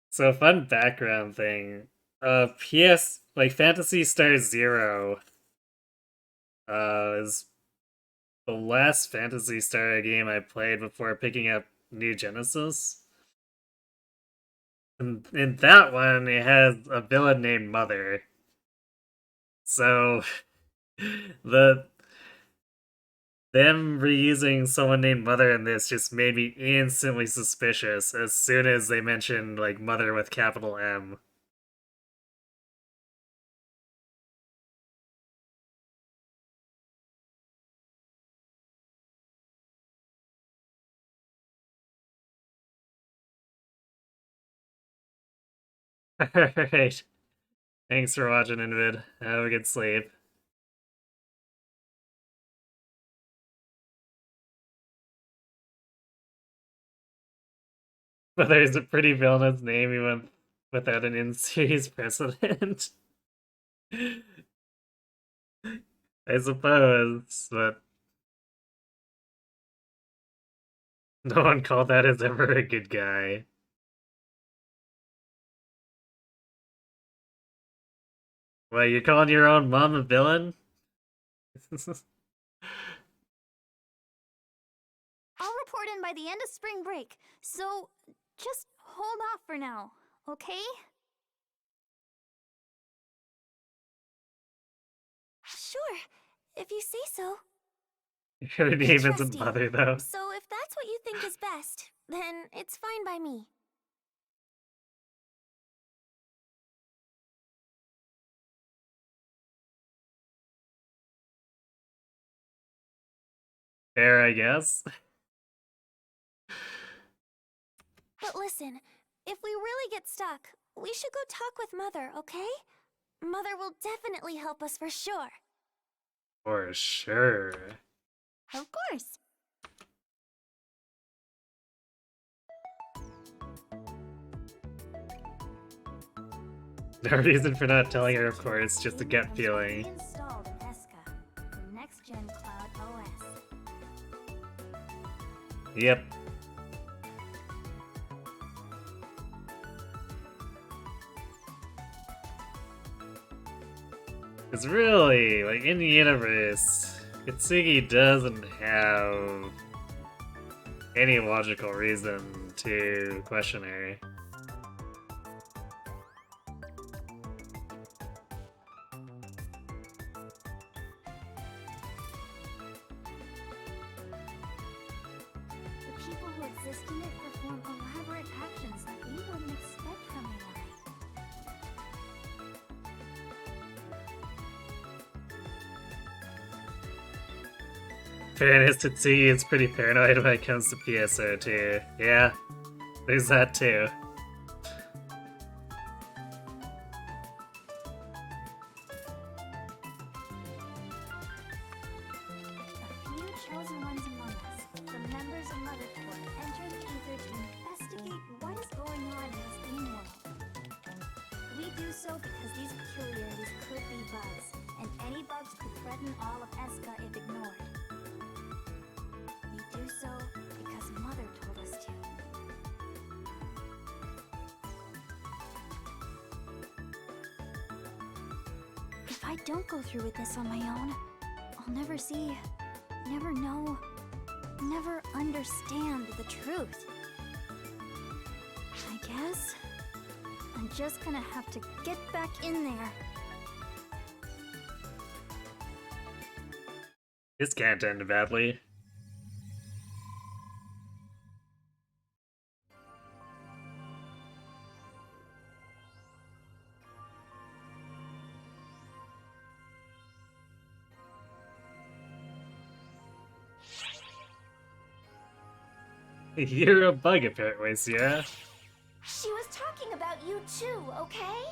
so fun background thing. Like Phantasy Star Zero is the last Phantasy Star game I played before picking up New Genesis. And in that one, it has a villain named Mother. So the them reusing someone named Mother in this just made me instantly suspicious as soon as they mentioned like Mother with capital M. Alright. Thanks for watching, Invid. Have a good sleep. Mother is a pretty villainous name even without an in-series precedent. I suppose, but no one called that as ever a good guy. What, you calling your own mom a villain?
I'll report in by the end of spring break, so just hold off for now, okay?
Sure, if you say so.
Her name isn't
Trust you.
Mother, though.
So if that's what you think is best, then it's fine by me.
Fair, I guess.
But listen, if we really get stuck, we should go talk with Mother, okay? Mother will definitely help us for sure.
For sure.
Of course.
No reason for not telling her, of course, just a gut feeling.
Installed in Eska, the next-gen cloud OS.
Yep. Because really, like, in the universe, Kitsugi doesn't have any logical reason to question her.
The people who exist in it perform elaborate actions that we wouldn't expect from anyone.
Fairness, Tetsuya is pretty paranoid when it comes to PSO too. Yeah, there's that too.
A few chosen ones among us, the members of Mother Court, enter the ether to investigate what is going on in this game world. We do so because these peculiarities could be bugs, and any bugs could threaten all of Eska if ignored. We do so because Mother told us to. If I don't go through with this on my own, I'll never see, never know, never understand the truth. I guess I'm just gonna have to get back in there.
This can't end badly. You're a bug, apparently, Sierra.
She was talking about you too, okay?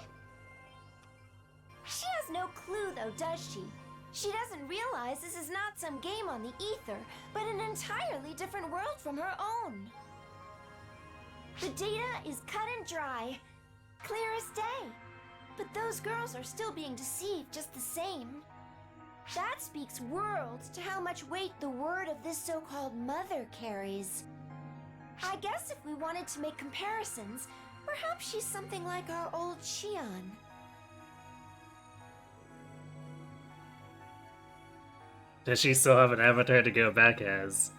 She has no clue though, does she? She doesn't realize this is not some game on the ether, but an entirely different world from her own. The data is cut and dry, clear as day. But those girls are still being deceived just the same. That speaks worlds to how much weight the word of this so-called mother carries. I guess if we wanted to make comparisons, perhaps she's something like our old Shion.
Does she still have an avatar to go back as?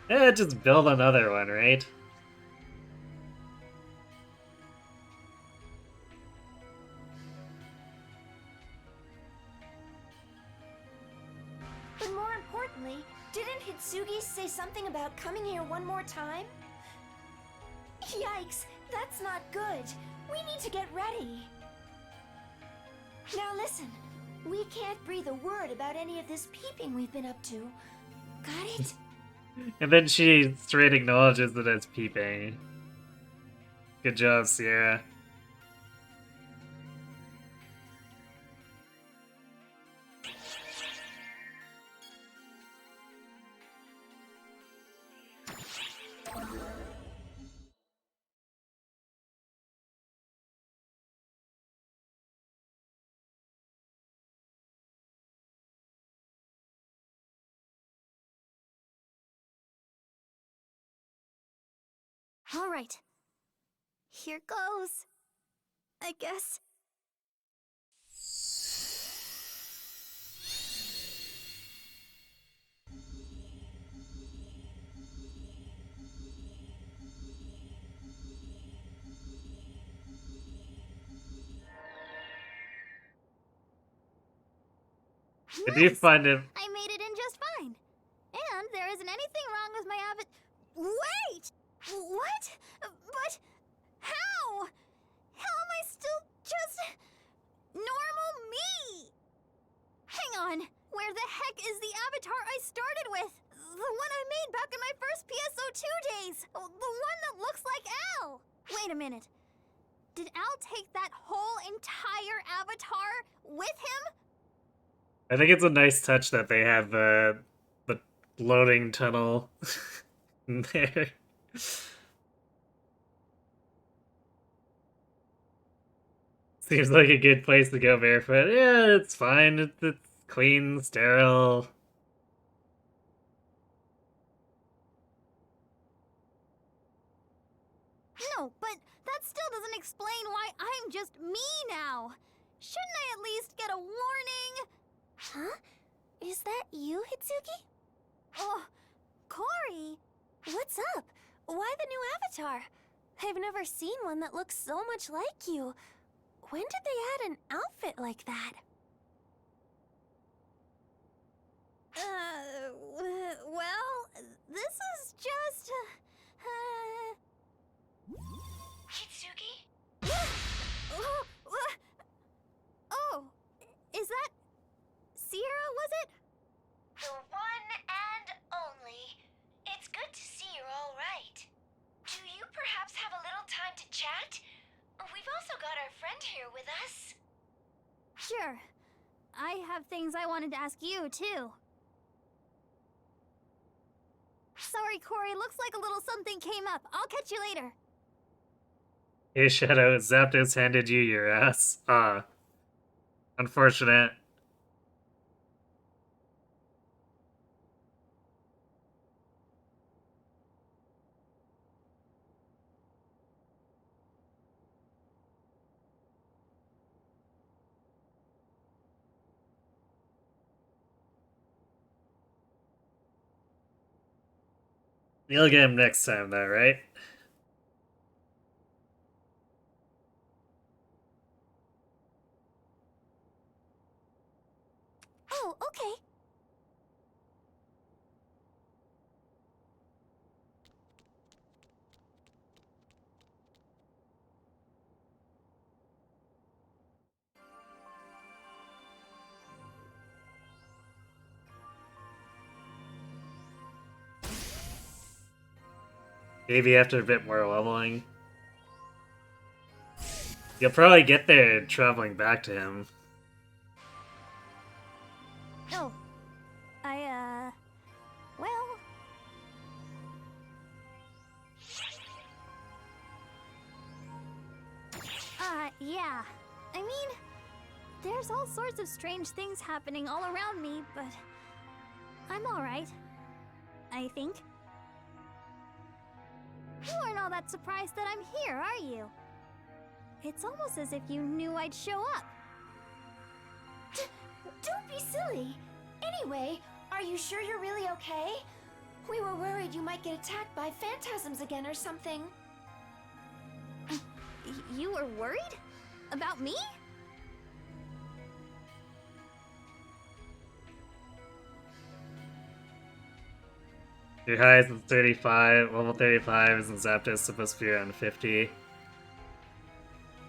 Eh, just build another one, right?
But more importantly, didn't Hitsugi say something about coming here one more time? Yikes, that's not good. We need to get ready. Now listen, we can't breathe a word about any of this peeping we've been up to. Got it?
And then she straight acknowledges that it's peeping. Good job, Sierra.
All right. Here goes. I guess.
I do find it.
I made it in just fine. And there isn't anything wrong with my Wait! What? But how? How am I still just normal me? Hang on. Where the heck is the avatar I started with? The one I made back in my first PSO2 days. The one that looks like Al. Wait a minute. Did Al take that whole entire avatar with him?
I think it's a nice touch that they have the loading tunnel in there. Seems like a good place to go barefoot. Yeah, it's fine. It's clean, sterile.
No, but that still doesn't explain why I'm just me now. Shouldn't I at least get a warning? Huh? Is that you, Hitsugi? Oh, Cory. What's up?
Why the new avatar? I've never seen one that looks so much like you. When did they add an outfit like that? Well, this is just...
Kitsugi?
Oh, is that... Sierra, was it?
The one and only. It's good to see you're all right. Do you perhaps have a little time to chat? We've also got our friend here with us.
Sure. I have things I wanted to ask you, too. Sorry, Corey. Looks like a little something came up. I'll catch you later.
Hey Shadow, Zapdos handed you your ass. Unfortunate. You'll get him next time though, right?
Oh, okay.
Maybe after a bit more leveling. You'll probably get there traveling back to him.
Oh. Well... yeah. I mean, there's all sorts of strange things happening all around me, but... I'm alright. I think. You aren't all that surprised that I'm here, are you? It's almost as if you knew I'd show up.
Don't be silly. Anyway, are you sure you're really okay? We were worried you might get attacked by phantasms again or something.
You were worried? About me?
Your highest is 35, level 35 is in Zapdos supposed to be around 50.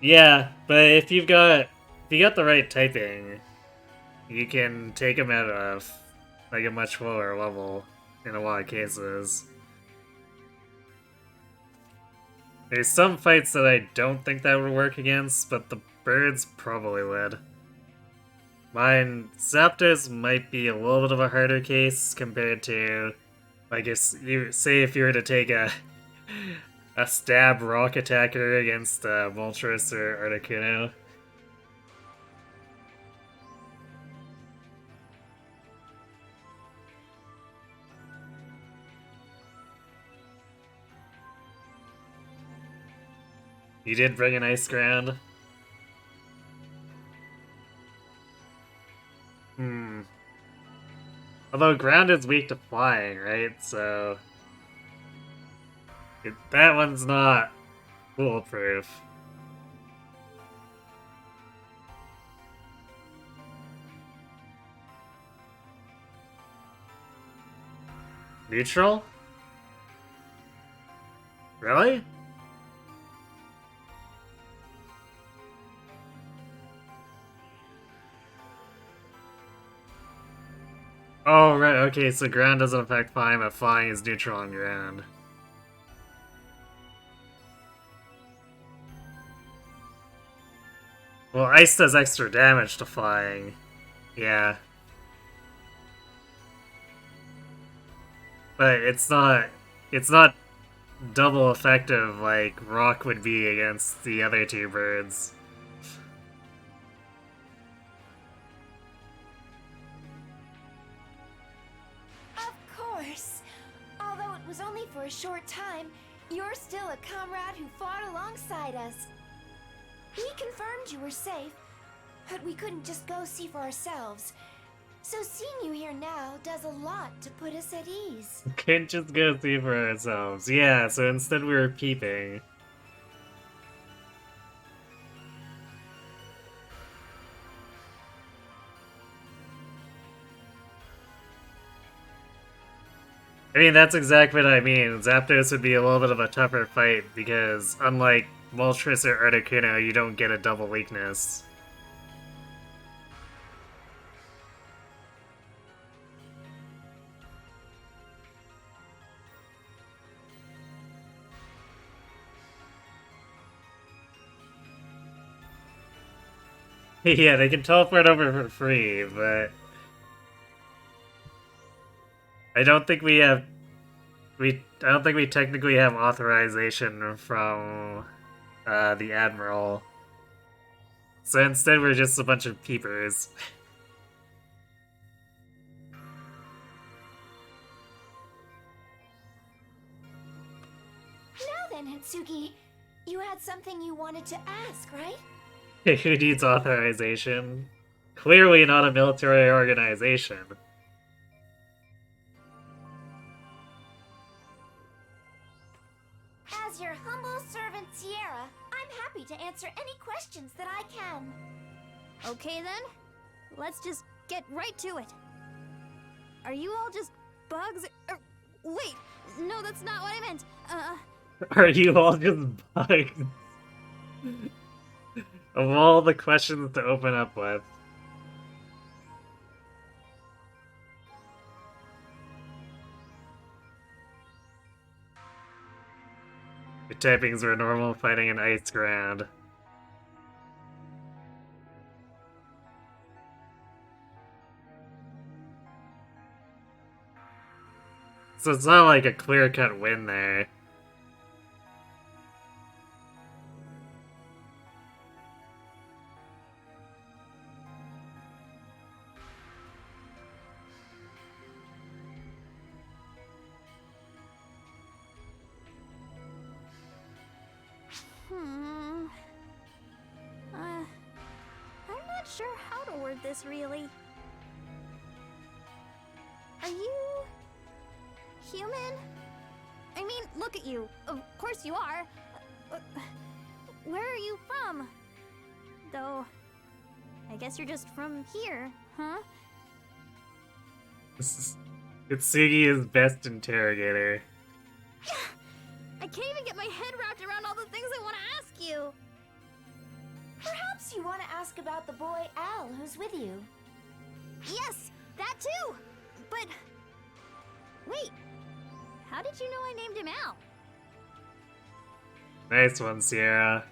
Yeah, but if you got the right typing, you can take him at like a much lower level in a lot of cases. There's some fights that I don't think that would work against, but the birds probably would. Zapdos might be a little bit of a harder case compared to, like, if you were to take a stab rock attacker against Moltres or Articuno. You did bring an ice ground. Although ground is weak to flying, right? So that one's not foolproof. Neutral? Really? Oh, right, okay, so ground doesn't affect flying, but flying is neutral on ground. Well, ice does extra damage to flying. Yeah. But it's not double effective like rock would be against the other two birds.
Of course. Although it was only for a short time, you're still a comrade who fought alongside us. We confirmed you were safe, but we couldn't just go see for ourselves. So seeing you here now does a lot to put us at ease.
Couldn't just go see for ourselves. Yeah, so instead we were peeping. I mean, that's exactly what I mean. Zapdos would be a little bit of a tougher fight because, unlike Moltres or Articuno, you don't get a double weakness. Yeah, they can teleport over for free, but I don't think we have I don't think we technically have authorization from the Admiral. So instead we're just a bunch of peepers.
Now then, Hitsugi, you had something you wanted to ask, right?
Who needs authorization? Clearly not a military organization.
As your humble servant, Sierra, I'm happy to answer any questions that I can.
Okay then, let's just get right to it. Are you all just bugs? Wait, no, that's not what I meant.
Are you all just bugs? Of all the questions to open up with. The typings were normal fighting an ice ground. So it's not like a clear-cut win there.
I'm not sure how to word this really. Are you human? I mean, look at you. Of course you are. Where are you from? Though, I guess you're just from here, huh?
Itsugi is best interrogator.
I can't even get my head wrapped around all the things I want to ask you.
Perhaps you want to ask about the boy Al who's with you.
Yes, that too. But wait, how did you know I named him Al?
Nice one, Sierra.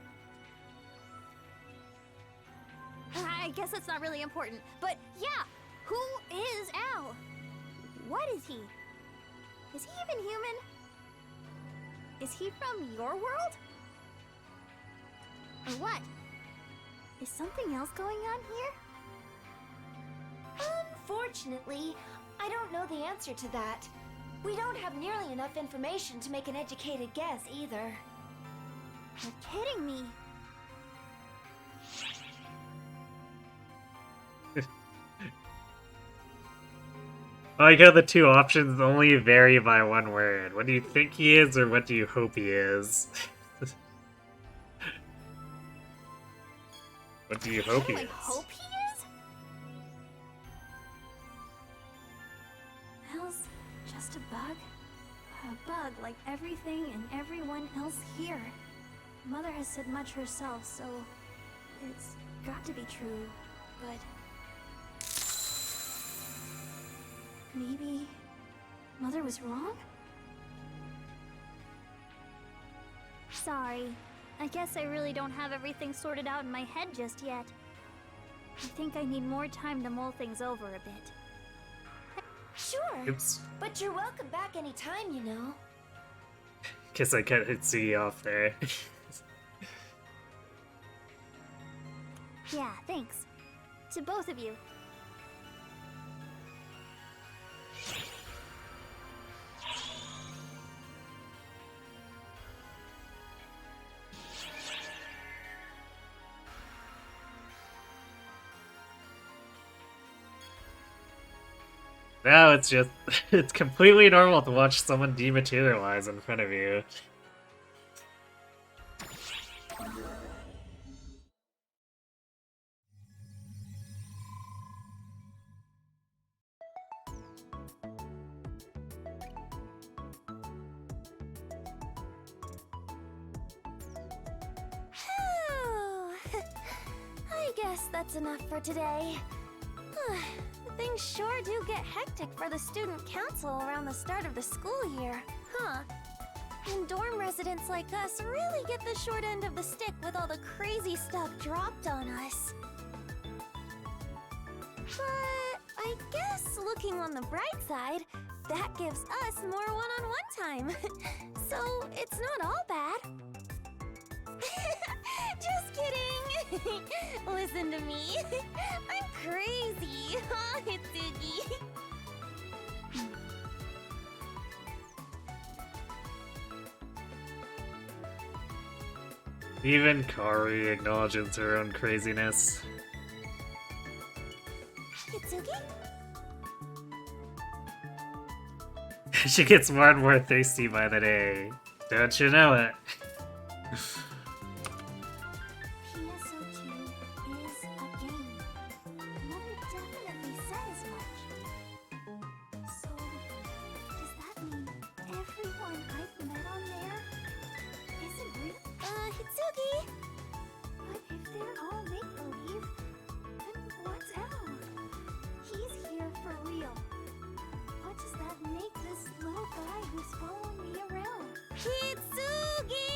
I guess that's not really important. But yeah, who is Al? What is he? Is he even human? Is he from your world? Or what? Is something else going on here?
Unfortunately, I don't know the answer to that. We don't have nearly enough information to make an educated guess either.
You're kidding me.
I like how the two options only vary by one word. What do you think he is, or what do you hope he is? What do you hope he
What do
is?
I hope he is? Al's just a bug? A bug like everything and everyone else here. Mother has said much herself, so it's got to be true, but maybe Mother was wrong? Sorry. I guess I really don't have everything sorted out in my head just yet. I think I need more time to mull things over a bit.
Sure,
Oops.
but you're welcome back anytime, you know.
Guess I cut Hitsugi off there.
Yeah, thanks. To both of you.
Now it's just, it's completely normal to watch someone dematerialize in front of you.
I guess that's enough for today. Things sure do get hectic for the student council around the start of the school year, huh? And dorm residents like us really get the short end of the stick with all the crazy stuff dropped on us. But I guess looking on the bright side, that gives us more one-on-one time. So it's not all bad. Just kidding! Listen to me. I'm crazy, huh, Hitsugi?
Even Kari acknowledges her own craziness.
Hitsugi?
She gets more and more thirsty by the day. Don't you know it?
PSO2 is a game. Mother definitely said as much. So, does that mean everyone I've met on there isn't real?
Hitsugi?
But if they're all make-believe, then what's L? He's here for real. What does that make this little guy who's following me around?
Hitsugi!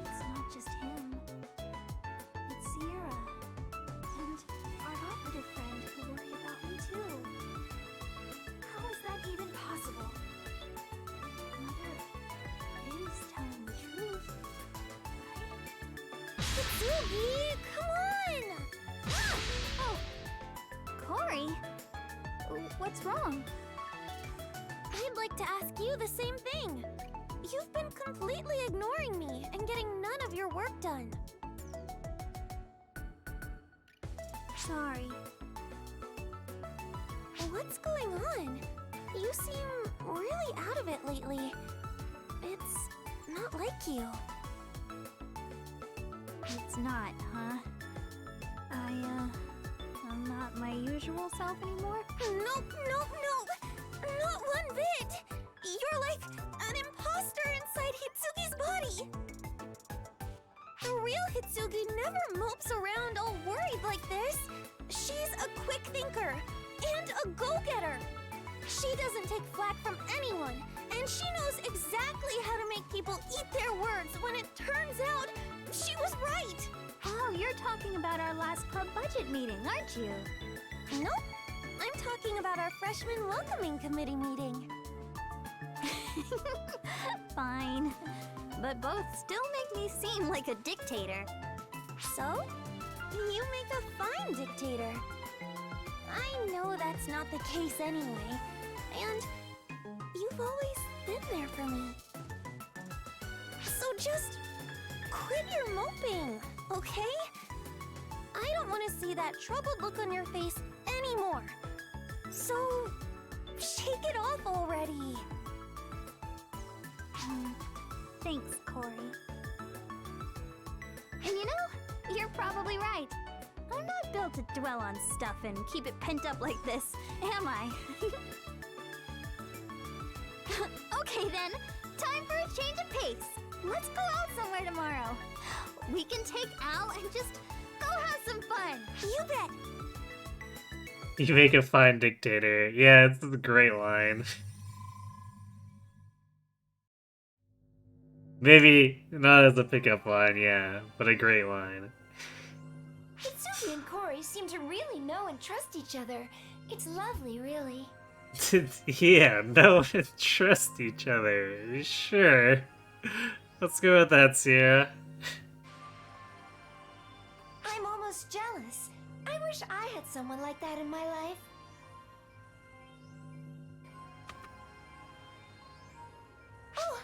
It's not just him. It's Sierra. And our operative friend who worry about me too. How is that even possible? Mother is telling the truth, right?
Hitsugi, come on!
Oh, Corey, what's wrong?
I'd like to ask you the same thing. You've been completely ignoring me and getting none of your work done.
Sorry.
What's going on? You seem really out of it lately. It's not like you.
It's not, huh? I'm not my usual self anymore?
Nope, nope, nope! Not one bit! You're like an imposter inside Hitsugi's body! The real Hitsugi never mopes around all worried like this. She's a quick thinker and a go-getter. She doesn't take flack from anyone, and she knows exactly how to make people eat their words when it turns out she was right.
Oh, you're talking about our last club budget meeting, aren't you?
Nope. I'm talking about our freshman welcoming committee meeting.
Fine. But both still make me seem like a dictator.
So? You make a fine dictator. I know that's not the case anyway, and you've always been there for me. So just quit your moping, okay? I don't want to see that troubled look on your face anymore. So, shake it off already.
Thanks, Corey. And you know, you're probably right. I'm not built to dwell on stuff and keep it pent up like this, am I? Okay then, time for a change of pace. Let's go out somewhere tomorrow. We can take Al and just go have some fun.
You bet.
You make a fine dictator. Yeah, it's a great line. Maybe not as a pickup line, yeah, but a great line.
Hitsugi and Corey seem to really know and trust each other. It's lovely, really.
Yeah, know and trust each other. Sure. Let's go with that, Sierra.
I'm almost jealous. I wish I had someone like that in my life. Oh,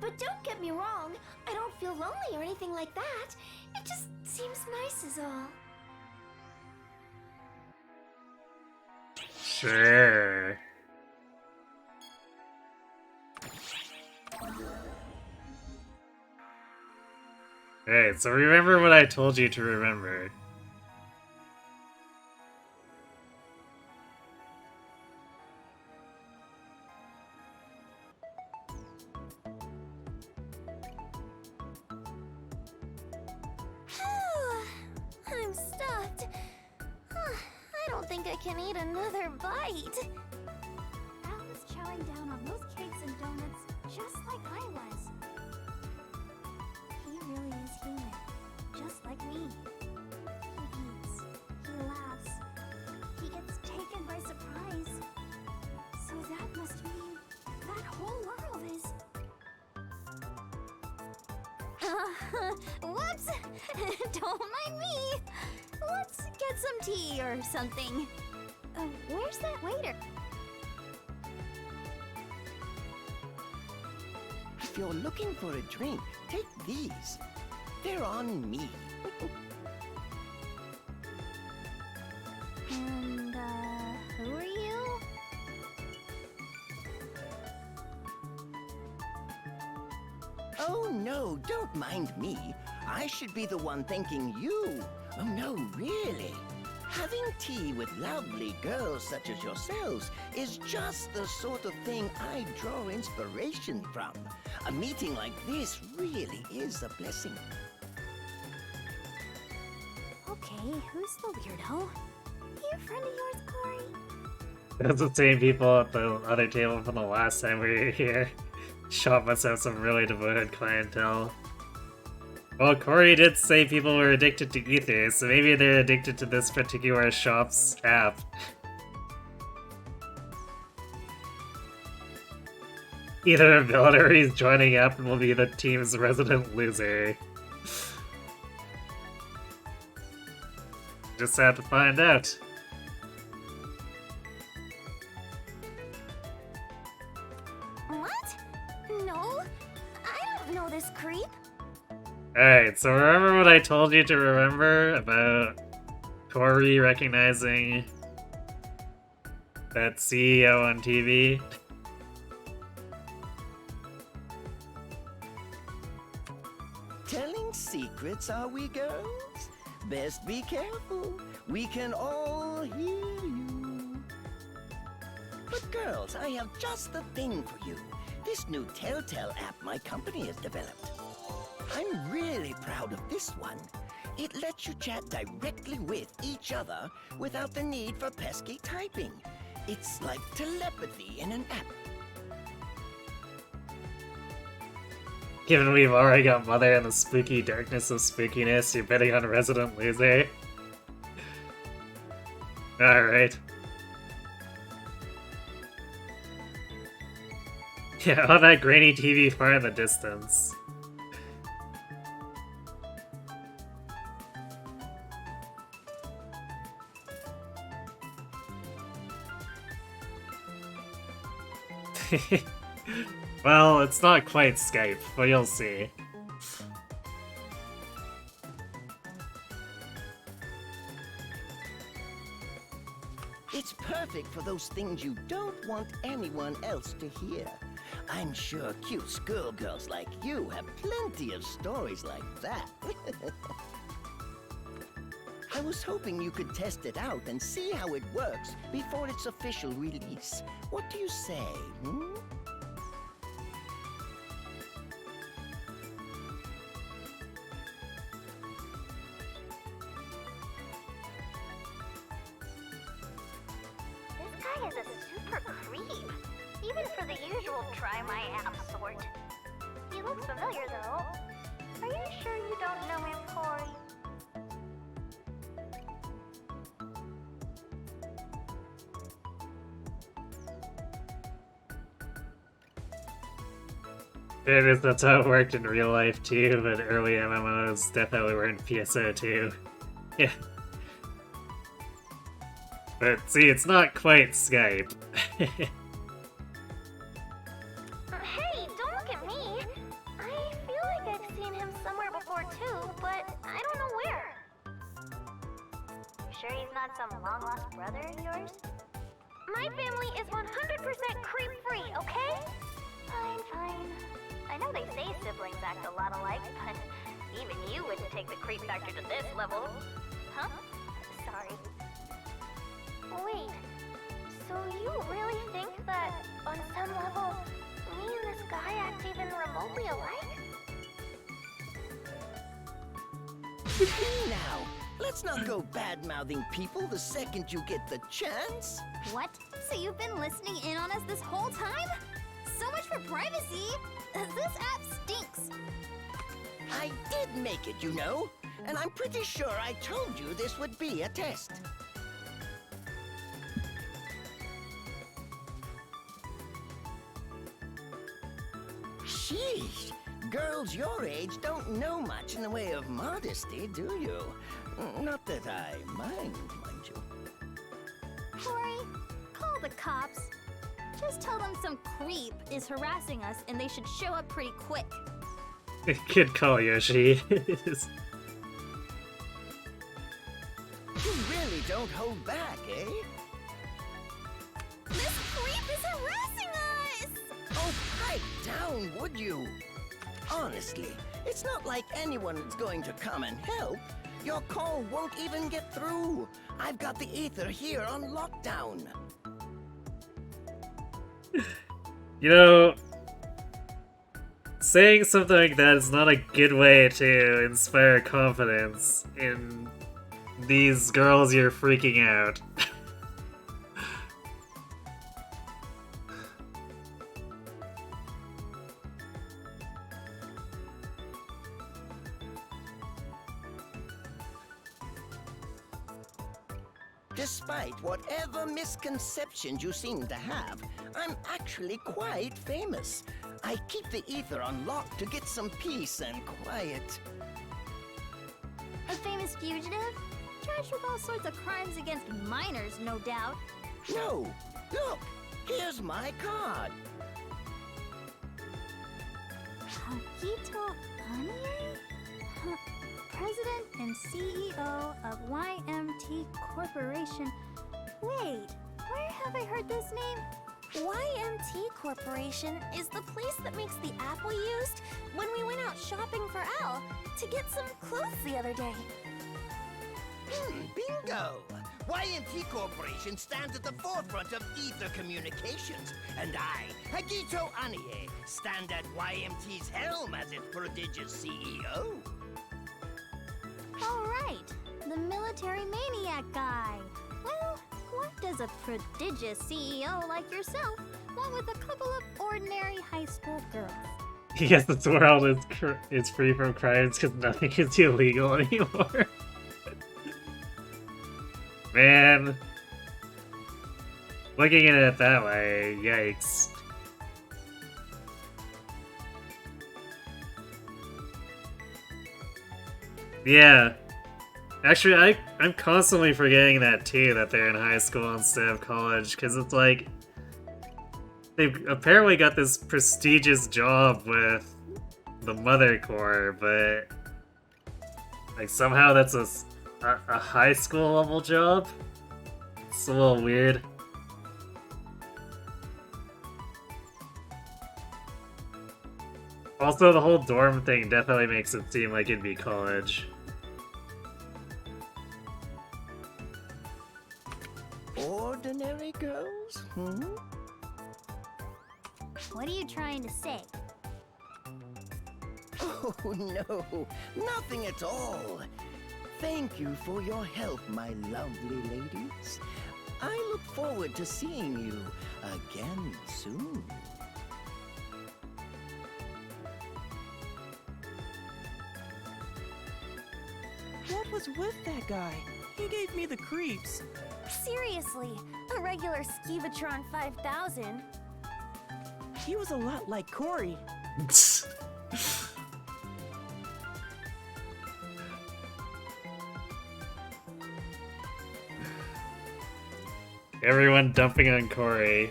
but don't get me wrong. I don't feel lonely or anything like that. It just seems nice is all.
Sure. Alright, so remember what I told you to remember.
I'm stuffed. I don't think I can eat another bite.
Al was chowing down on those cakes and donuts just like I was. He really is human, just like me. He eats, he laughs, he gets taken by surprise. So that must mean that whole world is...
Whoops! Don't mind me. Let's get some tea or something. Where's that waiter?
If you're looking for a drink, take these. They're on me.
And, who are you?
Oh no, don't mind me. I should be the one thanking you. Oh no, really. Having tea with lovely girls such as yourselves is just the sort of thing I draw inspiration from. A meeting like this really is a blessing.
Okay, who's the weirdo?
He a friend of yours, Corey?
That's the same people at the other table from the last time we were here. Shop must have some really devoted clientele. Well, Corey did say people were addicted to ether, so maybe they're addicted to this particular shop's app. Either a builder or he's joining up and will be the team's resident loser. Just have to find out.
What? No, I don't know this creep.
Alright, so remember what I told you to remember about Corey recognizing that CEO on TV?
Telling secrets, are we, girls? Best be careful. We can all hear you. But girls, I have just the thing for you. This new Telltale app my company has developed. I'm really proud of this one. It lets you chat directly with each other without the need for pesky typing. It's like telepathy in an app.
Given we've already got Mother and the spooky darkness of spookiness, you're betting on Resident Loser? Alright. Yeah, on that grainy TV far in the distance. Well, it's not quite Skype, but you'll see.
It's perfect for those things you don't want anyone else to hear. I'm sure cute schoolgirls like you have plenty of stories like that. I was hoping you could test it out and see how it works before its official release. What do you say, hmm?
This guy is a super creep. Even for the usual try my app sort. He looks familiar though. Are you sure you don't know him, Corey?
Fairness, that's how it worked in real life too, but early MMOs definitely weren't PSO2. Yeah. But see, it's not quite Skype.
Hey, don't look at me. I feel like I've seen him somewhere before too, but I don't know where. You sure he's not some long-lost brother of yours?
My family is 100% creep-free, okay? Fine, fine. I know they say siblings act a lot alike, but even you wouldn't take the creep factor to this level. Huh? Sorry.
Wait, so you really think that, on some level, me and this guy act even remotely alike?
Now, let's not go bad-mouthing people the second you get the chance.
What? So you've been listening in on us this whole time? So much for privacy! This app stinks!
I did make it, you know. And I'm pretty sure I told you this would be a test. Sheesh. Girls your age don't know much in the way of modesty, do you? Not that I mind you.
Corey, call the cops. Just tell them some creep is harassing us and they should show up pretty quick.
Good call, Yoshi.
You really don't hold back, eh?
This creep is harassing us!
Oh, pipe down, would you? Honestly, it's not like anyone is going to come and help. Your call won't even get through. I've got the ether here on lockdown.
You know, saying something like that is not a good way to inspire confidence in these girls you're freaking out.
Despite whatever misconceptions you seem to have, I'm actually quite famous. I keep the ether on lock to get some peace and quiet.
A famous fugitive? Charged with all sorts of crimes against minors, no doubt.
No, look, here's my card.
Hagito Anie? President and CEO of YMT Corporation. Wait, where have I heard this name?
YMT Corporation is the place that makes the app we used when we went out shopping for Al to get some clothes the other day.
Bingo! YMT Corporation stands at the forefront of ether communications, and I, Hagito Anie, stand at YMT's helm as its prodigious CEO.
All right, the military maniac guy. Well, what does a prodigious CEO like yourself want with a couple of ordinary high school girls?
Yes, this world is free from crimes because nothing is illegal anymore. Man, looking at it that way, yikes. Yeah. Actually, I'm constantly forgetting that too, that they're in high school instead of college, because it's like, they've apparently got this prestigious job with the Mother Corps, but like somehow that's a high school level job? It's a little weird. Also, the whole dorm thing definitely makes it seem like it'd be college.
Ordinary girls?
What are you trying to say?
Oh, no, nothing at all. Thank you for your help, my lovely ladies. I look forward to seeing you again soon.
What was with that guy? He gave me the creeps.
Seriously, a regular Skivatron 5000.
He was a lot like Corey.
Everyone dumping on Corey.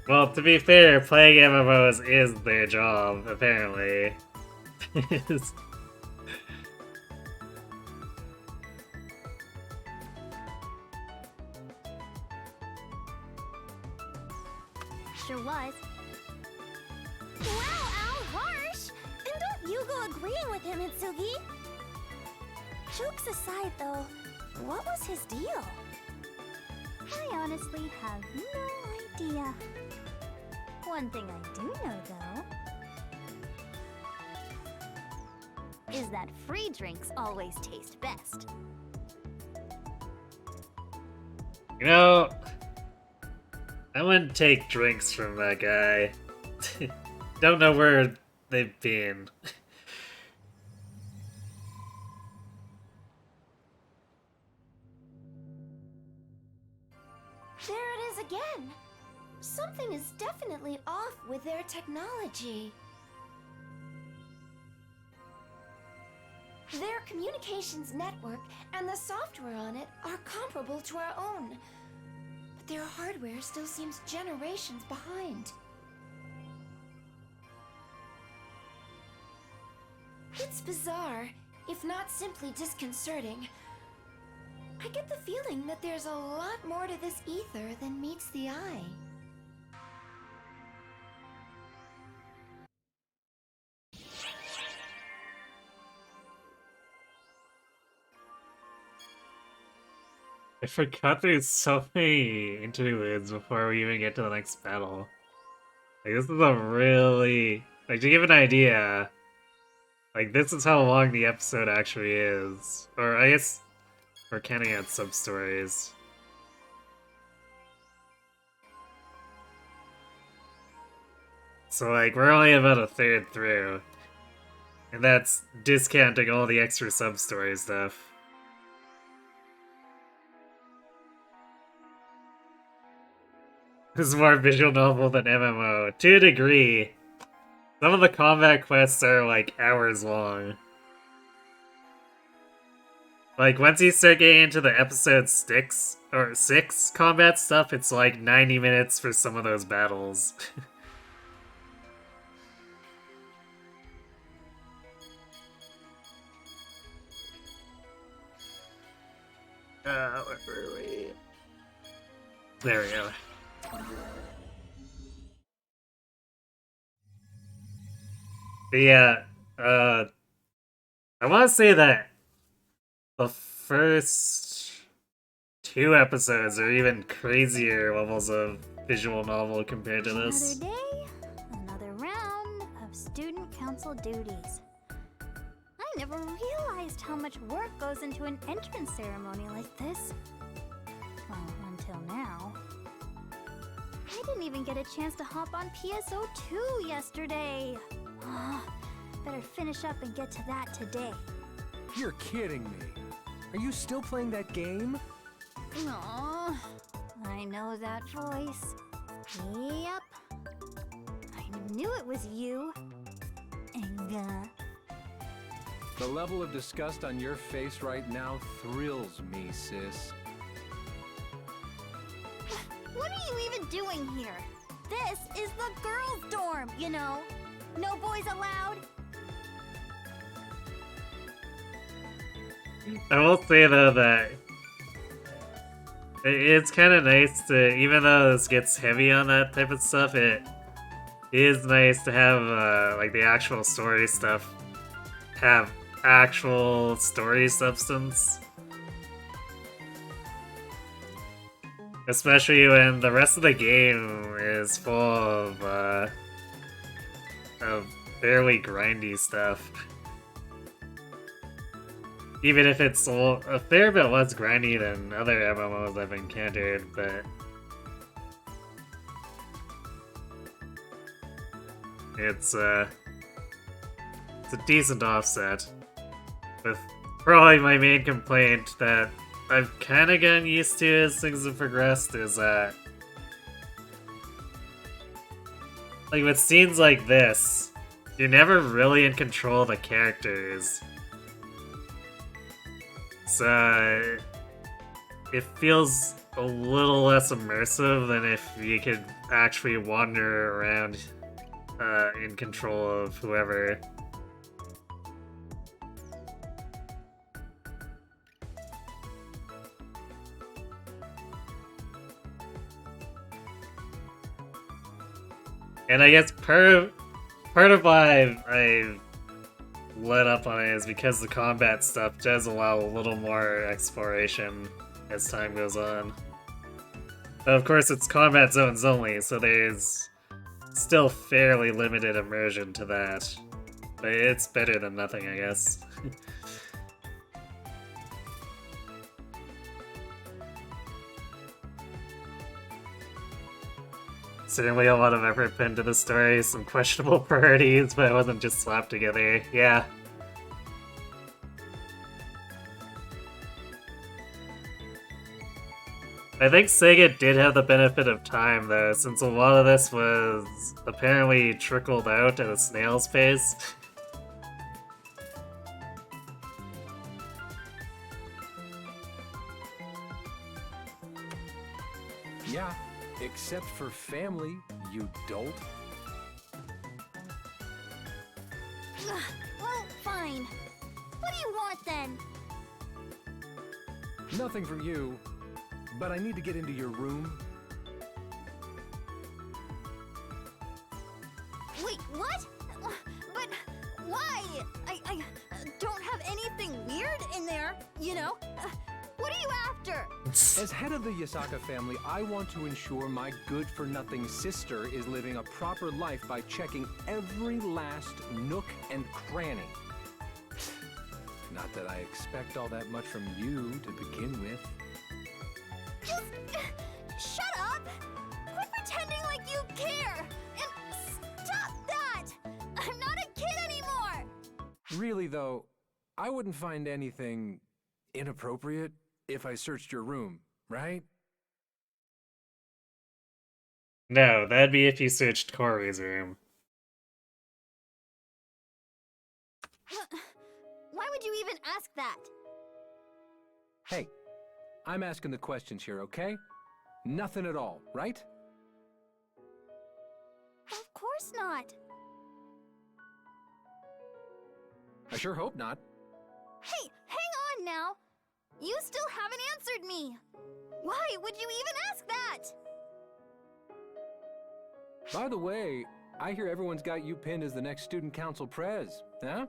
Well, to be fair, playing MMOs is their job, apparently.
Sure was.
Wow, Al, harsh! And don't you go agreeing with him, Hitsugi. Jokes aside, though, what was his deal?
I honestly have no idea. One thing I do know, though, is that free drinks always taste best.
You know, I wouldn't take drinks from that guy. Don't know where they've been.
There it is again! Something is definitely off with their technology. Their communications network and the software on it are comparable to our own. But their hardware still seems generations behind. It's bizarre, if not simply disconcerting. I get the feeling that there's a lot more to this ether than meets the eye.
I forgot there's so many interludes before we even get to the next battle. Like, this is a really... Like, to give an idea, like, this is how long the episode actually is. Or, I guess, we're counting out sub-stories. So, like, we're only about a third through. And that's discounting all the extra sub-story stuff. This is more visual novel than MMO. To a degree. Some of the combat quests are like hours long. Like once you start getting into the episode 6 combat stuff, it's like 90 minutes for some of those battles. Where were we? There we go. But yeah, I want to say that the first 2 episodes are even crazier levels of visual novel compared to this.
Another day, another round of student council duties. I never realized how much work goes into an entrance ceremony like this. Well, until now. I didn't even get a chance to hop on PSO2 yesterday. Better finish up and get to that today.
You're kidding me. Are you still playing that game?
Aww, I know that voice. Yep. I knew it was you.
The level of disgust on your face right now thrills me, sis.
What are you even doing here? This is the girls' dorm, you know. No boys allowed.
I will say though that it's kind of nice to, even though this gets heavy on that type of stuff, it is nice to have like the actual story stuff have actual story substance. Especially when the rest of the game is full of fairly grindy stuff. Even if it's a fair bit less grindy than other MMOs I've encountered, but it's a decent offset. With probably my main complaint that I've kind of gotten used to as things have progressed is that, like with scenes like this, you're never really in control of the characters. So it feels a little less immersive than if you could actually wander around in control of whoever. And I guess part of why I let up on it is because the combat stuff does allow a little more exploration as time goes on. But of course, it's combat zones only, so there's still fairly limited immersion to that. But it's better than nothing, I guess. Certainly a lot of effort put into the story, some questionable priorities, but it wasn't just slapped together. Yeah. I think Sega did have the benefit of time, though, since a lot of this was apparently trickled out at a snail's pace.
Yeah, except for family, you dolt.
Ugh, well, fine. What do you want then?
Nothing from you, but I need to get into your room.
Wait, what? But why? I don't have anything weird in there, you know? What are you after?
As head of the Yasaka family, I want to ensure my good-for-nothing sister is living a proper life by checking every last nook and cranny. Not that I expect all that much from you to begin with.
Just shut up! Quit pretending like you care! And stop that! I'm not a kid anymore!
Really, though, I wouldn't find anything inappropriate if I searched your room, right?
No, that'd be if you searched Corey's room.
Why would you even ask that?
Hey, I'm asking the questions here, okay? Nothing at all, right?
Of course not.
I sure hope not.
Hey, hang on now! You still haven't answered me! Why would you even ask that?
By the way, I hear everyone's got you pinned as the next student council prez, huh?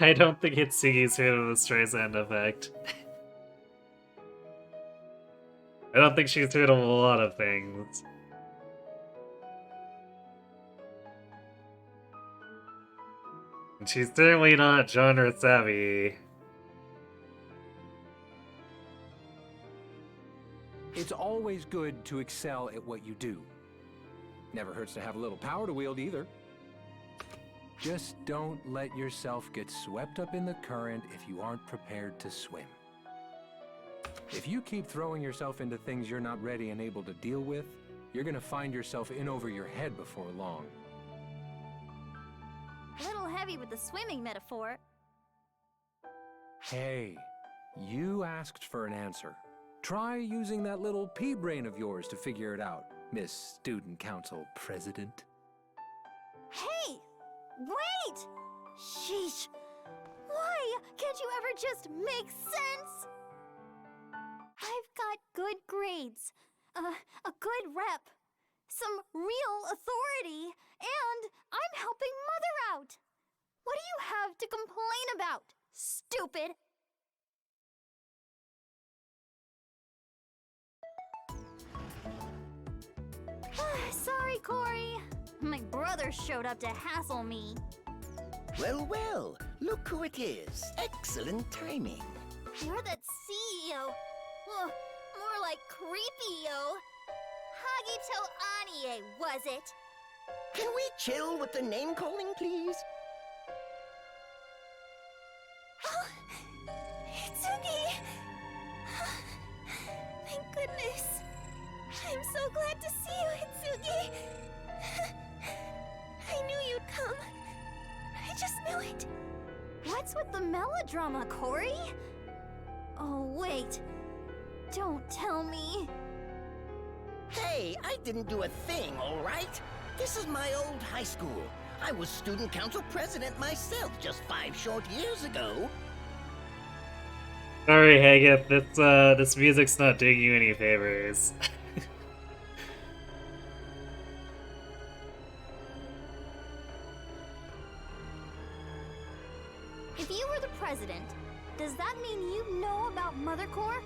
I don't think Hitsugi's heard of the Streisand effect. I don't think she's heard of a lot of things. And she's certainly not genre savvy.
It's always good to excel at what you do. Never hurts to have a little power to wield either. Just don't let yourself get swept up in the current if you aren't prepared to swim. If you keep throwing yourself into things you're not ready and able to deal with, you're gonna find yourself in over your head before long.
A little heavy with the swimming metaphor.
Hey, you asked for an answer. Try using that little pea brain of yours to figure it out, Miss Student Council President.
Hey! Wait! Sheesh! Why can't you ever just make sense? I've got good grades, a good rep, some real authority, and I'm helping Mother out! What do you have to complain about, stupid? Sorry, Corey. My brother showed up to hassle me.
Well, well, look who it is. Excellent timing.
You're that CEO. Ugh, more like creepy-o. Hagito Anie, was it?
Can we chill with the name-calling, please?
Oh, Hitsugi! Thank goodness. I'm so glad to see you, Hitsugi. I knew you'd come. I just knew it. What's with the melodrama, Corey? Oh, wait.
Don't tell me.
Hey, I didn't do a thing, all right? This is my old high school. I was student council president myself just 5 short years ago.
Sorry, Haggith, this music's not doing you any favors.
If you were the president, does that mean you know about Mother Corps?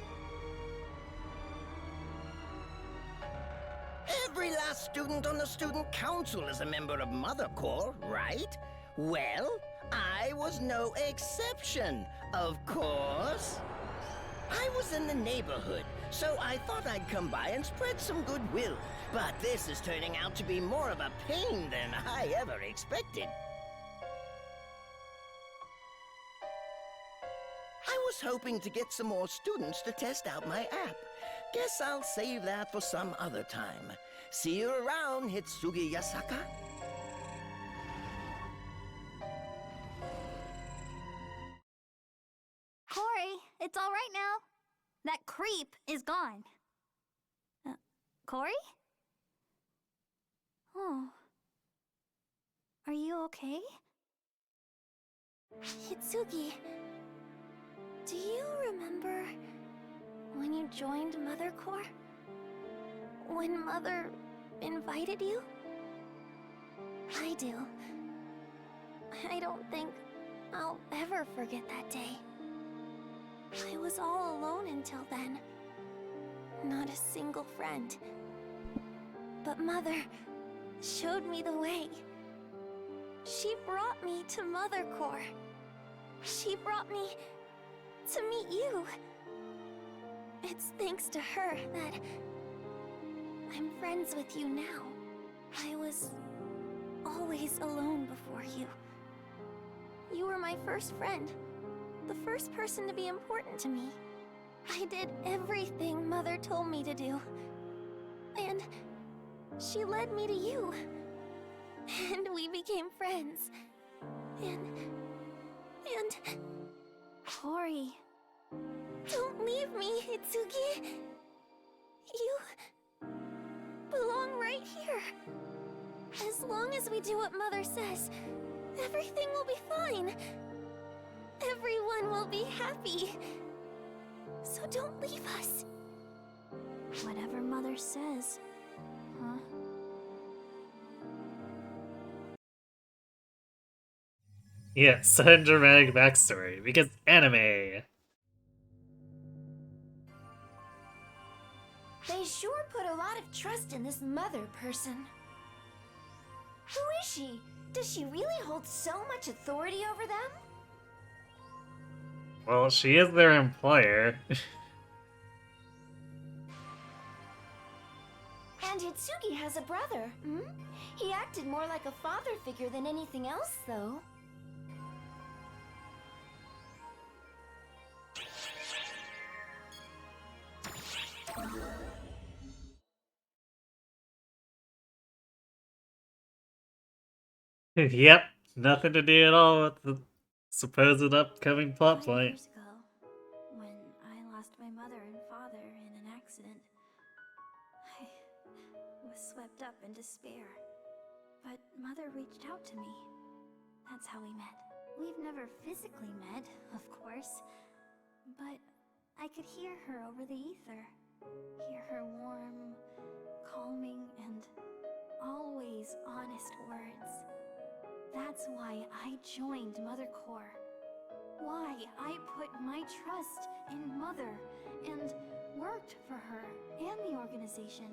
Every last student on the student council is a member of Mother Corps, right? Well, I was no exception, of course. I was in the neighborhood, so I thought I'd come by and spread some goodwill. But this is turning out to be more of a pain than I ever expected. I was hoping to get some more students to test out my app. Guess I'll save that for some other time. See you around, Hitsugi Yasaka.
Corey, it's all right now. That creep is gone. Corey? Oh. Are you okay? Hitsugi, do you remember when you joined Mother Corps? When Mother invited you? I do. I don't think I'll ever forget that day. I was all alone until then. Not a single friend. But Mother showed me the way. She brought me to Mother Corps. She brought me to meet you. It's thanks to her that I'm friends with you now. I was always alone before you. You were my first friend, the first person to be important to me. I did everything Mother told me to do. And she led me to you. And we became friends. And... Corey, don't leave me, Hitsugi. You belong right here. As long as we do what Mother says, everything will be fine. Everyone will be happy. So don't leave us. Whatever Mother says, huh?
Yeah, sudden dramatic backstory, because anime!
They sure put a lot of trust in this Mother person. Who is she? Does she really hold so much authority over them?
Well, she is their employer.
And Hitsugi has a brother, hmm? He acted more like a father figure than anything else, though.
Yep, nothing to do at all with the supposed upcoming plot
5
point.
years ago, when I lost my mother and father in an accident, I was swept up in despair. But Mother reached out to me. That's how we met. We've never physically met, of course, but I could hear her over the ether. Hear her warm, calming, and always honest words. That's why I joined Mother Corps. Why I put my trust in Mother and worked for her and the organization.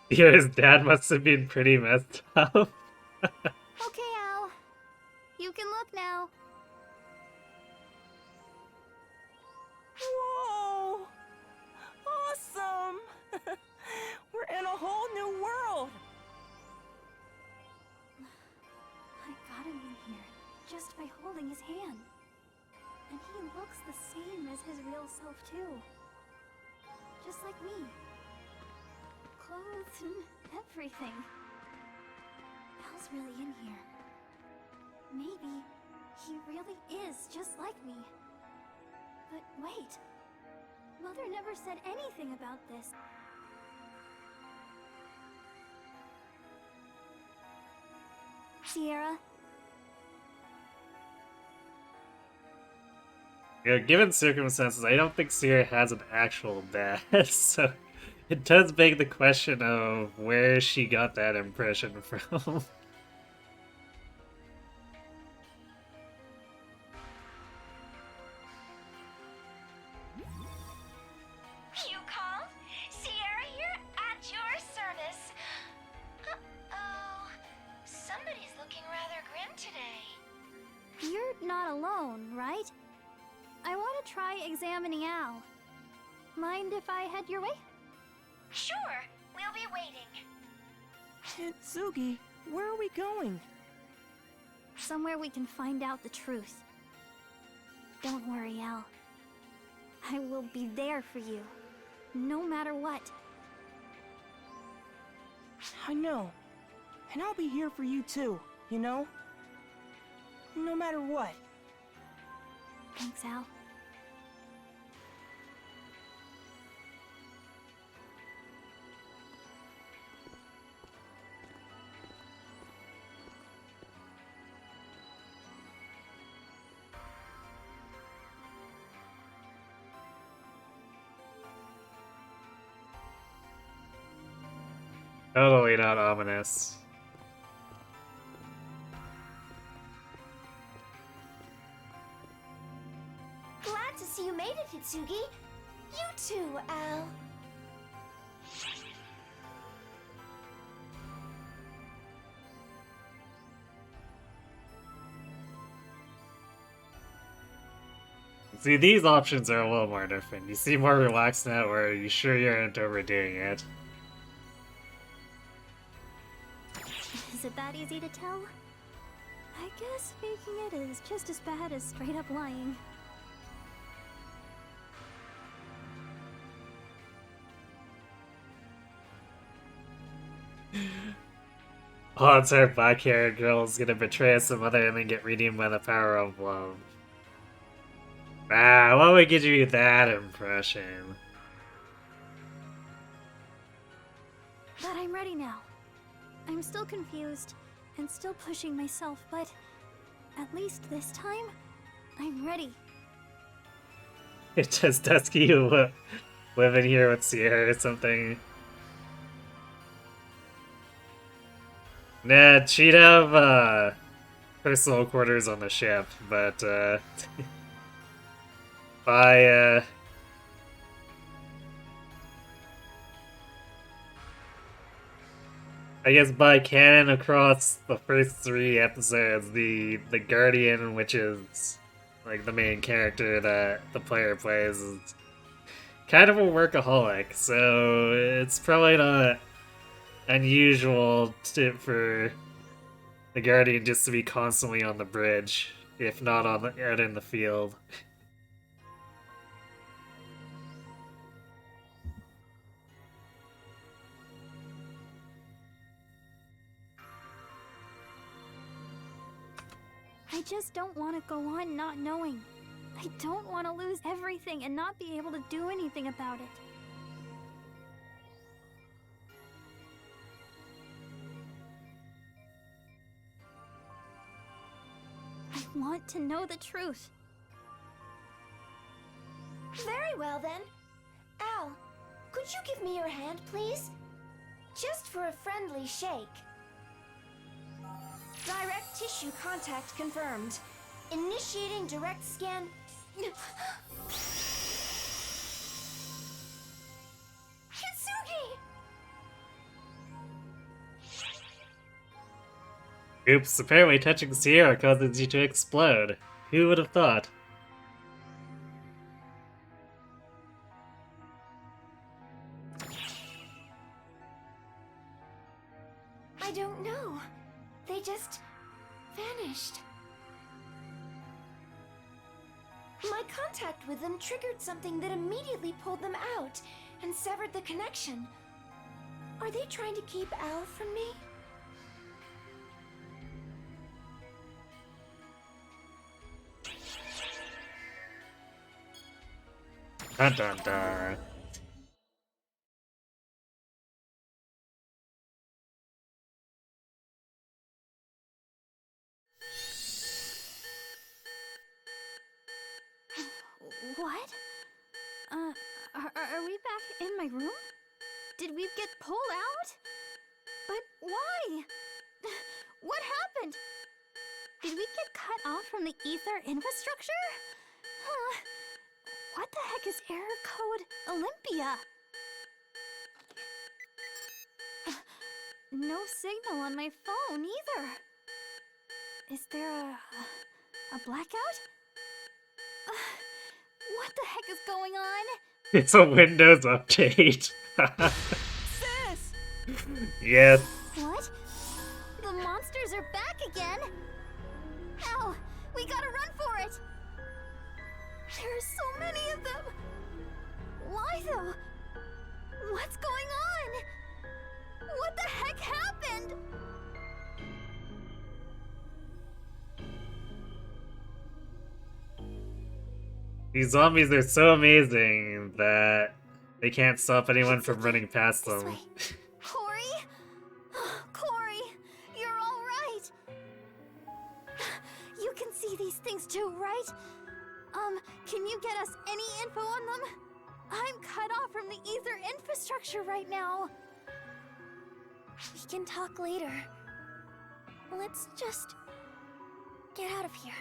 Yeah, his dad must have been pretty messed up.
Okay, Al. You can look now.
Whoa! Awesome! We're in a whole new world!
I got him in here just by holding his hand. And he looks the same as his real self, too. Just like me. Clothes and everything. Al's really in here.
Maybe he really is just like me. But wait. Mother never said anything about this. Sierra?
Yeah, given circumstances, I don't think Sierra has an actual dad, so it does beg the question of where she got that impression from.
You called? Sierra here at your service. Uh-oh. Somebody's looking rather grim today.
You're not alone, right? I want to try examining Al. Mind if I head your way?
Sure, we'll be waiting.
Hitsugi, where are we going?
Somewhere we can find out the truth. Don't worry, Al. I will be there for you, no matter what.
I know. And I'll be here for you too, you know? No matter what.
Thanks, Al.
Totally not ominous.
Glad to see you made it, Hitsugi. You too, Al.
See, these options are a little more different. You seem more relaxed now, or are you sure you aren't overdoing it?
Is it that easy to tell? I guess faking it is just as bad as straight up lying.
Odds are black-haired girl is gonna betray some other and then get redeemed by the power of love. Ah, what would give you that impression?
But I'm ready now. I'm still confused and still pushing myself, but at least this time, I'm ready.
It's just Dusky living here with Sierra or something. Nah, she'd have personal quarters on the ship, but by I guess by canon across the first 3 episodes, the Guardian, which is like the main character that the player plays, is kind of a workaholic, so it's probably not unusual for the Guardian just to be constantly on the bridge, if not on out in the field.
I just don't want to go on not knowing. I don't want to lose everything and not be able to do anything about it. I want to know the truth.
Very well, then. Al, could you give me your hand, please? Just for a friendly shake. Direct tissue contact confirmed. Initiating direct scan. Hitsugi!
Oops, apparently touching Sierra causes you to explode. Who would have thought?
I don't know. They just vanished. My contact with them triggered something that immediately pulled them out and severed the connection. Are they trying to keep Al from me?
Dun dun dun.
What? Are we back in my room? Did we get pulled out? But why? What happened? Did we get cut off from the ether infrastructure? Huh? What the heck is error code Olympia? No signal on my phone either. Is there a blackout? What the heck is going on?
It's a Windows update.
Sis!
Yes.
What? The monsters are back again? Ow! We gotta run for it! There are so many of them! Why though? What's going on? What the heck happened?
These zombies are so amazing that they can't stop anyone from running past
This
them.
way. Corey? Corey, you're all right. You can see these things too, right? Can you get us any info on them? I'm cut off from the ether infrastructure right now.
We can talk later. Let's just get out of here.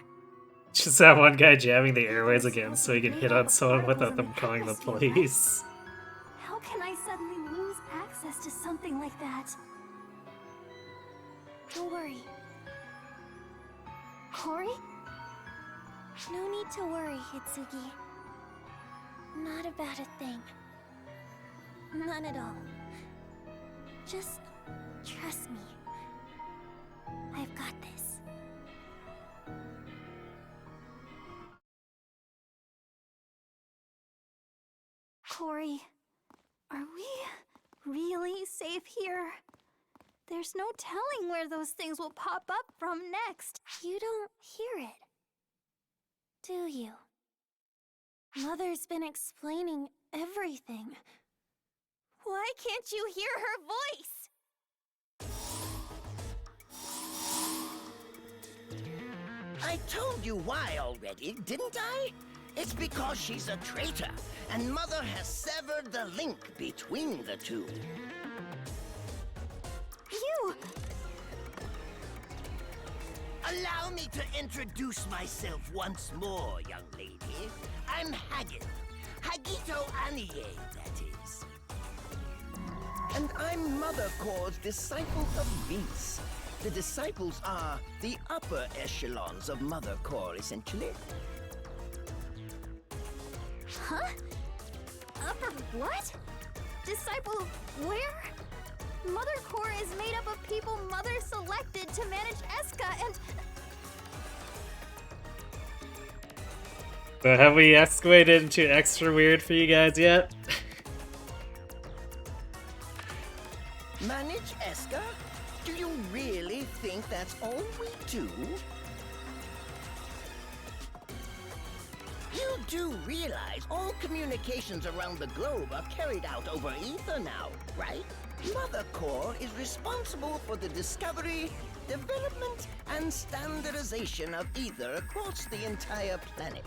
Just that one guy jamming the airways again so he can hit on someone without them calling the police.
How can I suddenly lose access to something like that?
Don't worry.
Corey?
No need to worry, Hitsugi. Not about a thing. None at all. Just trust me. I've got this.
Corey, are we really safe here? There's no telling where those things will pop up from next.
You don't hear it, do you? Mother's been explaining everything.
Why can't you hear her voice?
I told you why already, didn't I? It's because she's a traitor, and Mother has severed the link between the two.
You!
Allow me to introduce myself once more, young lady. I'm Haggith. Hagito Anie, that is. And I'm Mother Core's disciple of Vince. The disciples are the upper echelons of Mother Core, essentially.
Huh? Upper what? Disciple where? Mother Core is made up of people Mother selected to manage Eska and...
So have we escalated into extra weird for you guys yet?
Manage Eska? Do you really think that's all we do? You do realize all communications around the globe are carried out over ether now, right? Mother Core is responsible for the discovery, development, and standardization of ether across the entire planet.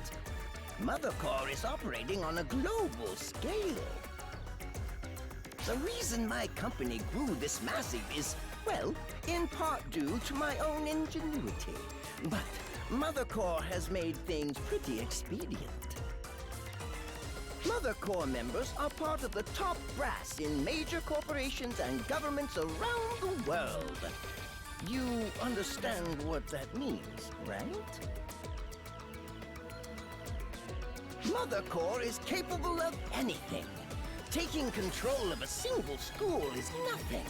Mother Core is operating on a global scale. The reason my company grew this massive is, well, in part due to my own ingenuity. But Mother Core has made things pretty expedient. Mother Core members are part of the top brass in major corporations and governments around the world. You understand what that means, right? Mother Core is capable of anything. Taking control of a single school is nothing.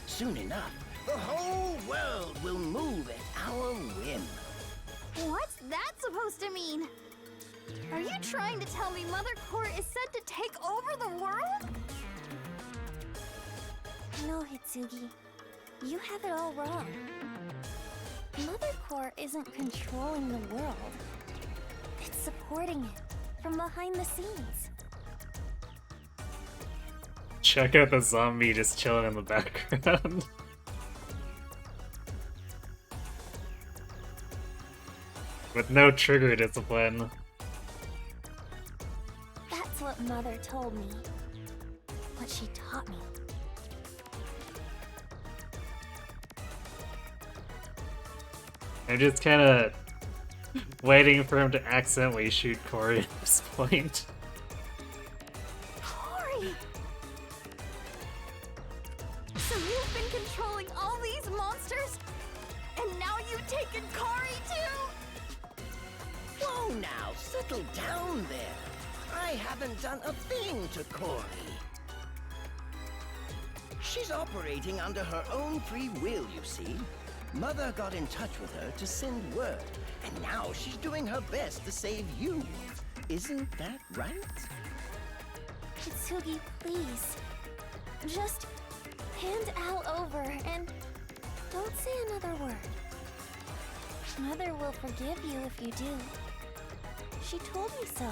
Soon enough, the whole world will move at our whim.
What's that supposed to mean? Are you trying to tell me Mother Core is set to take over the world?
No, Hitsugi. You have it all wrong. Mother Core isn't controlling the world. It's supporting it from behind the scenes.
check out the zombie just chilling in the background. With no trigger discipline.
That's what Mother told me. What she taught me.
I'm just kinda waiting for him to accidentally shoot Corey at this point.
Corey! So you've been controlling all these monsters? And now you've taken Corey too?
Whoa now, settle down there. I haven't done a thing to Corey. She's operating under her own free will, you see. Mother got in touch with her to send word, and now she's doing her best to save you. Isn't that right?
Kitsugi, please. Just hand Al over and don't say another word. Mother will forgive you if you do. She told me so.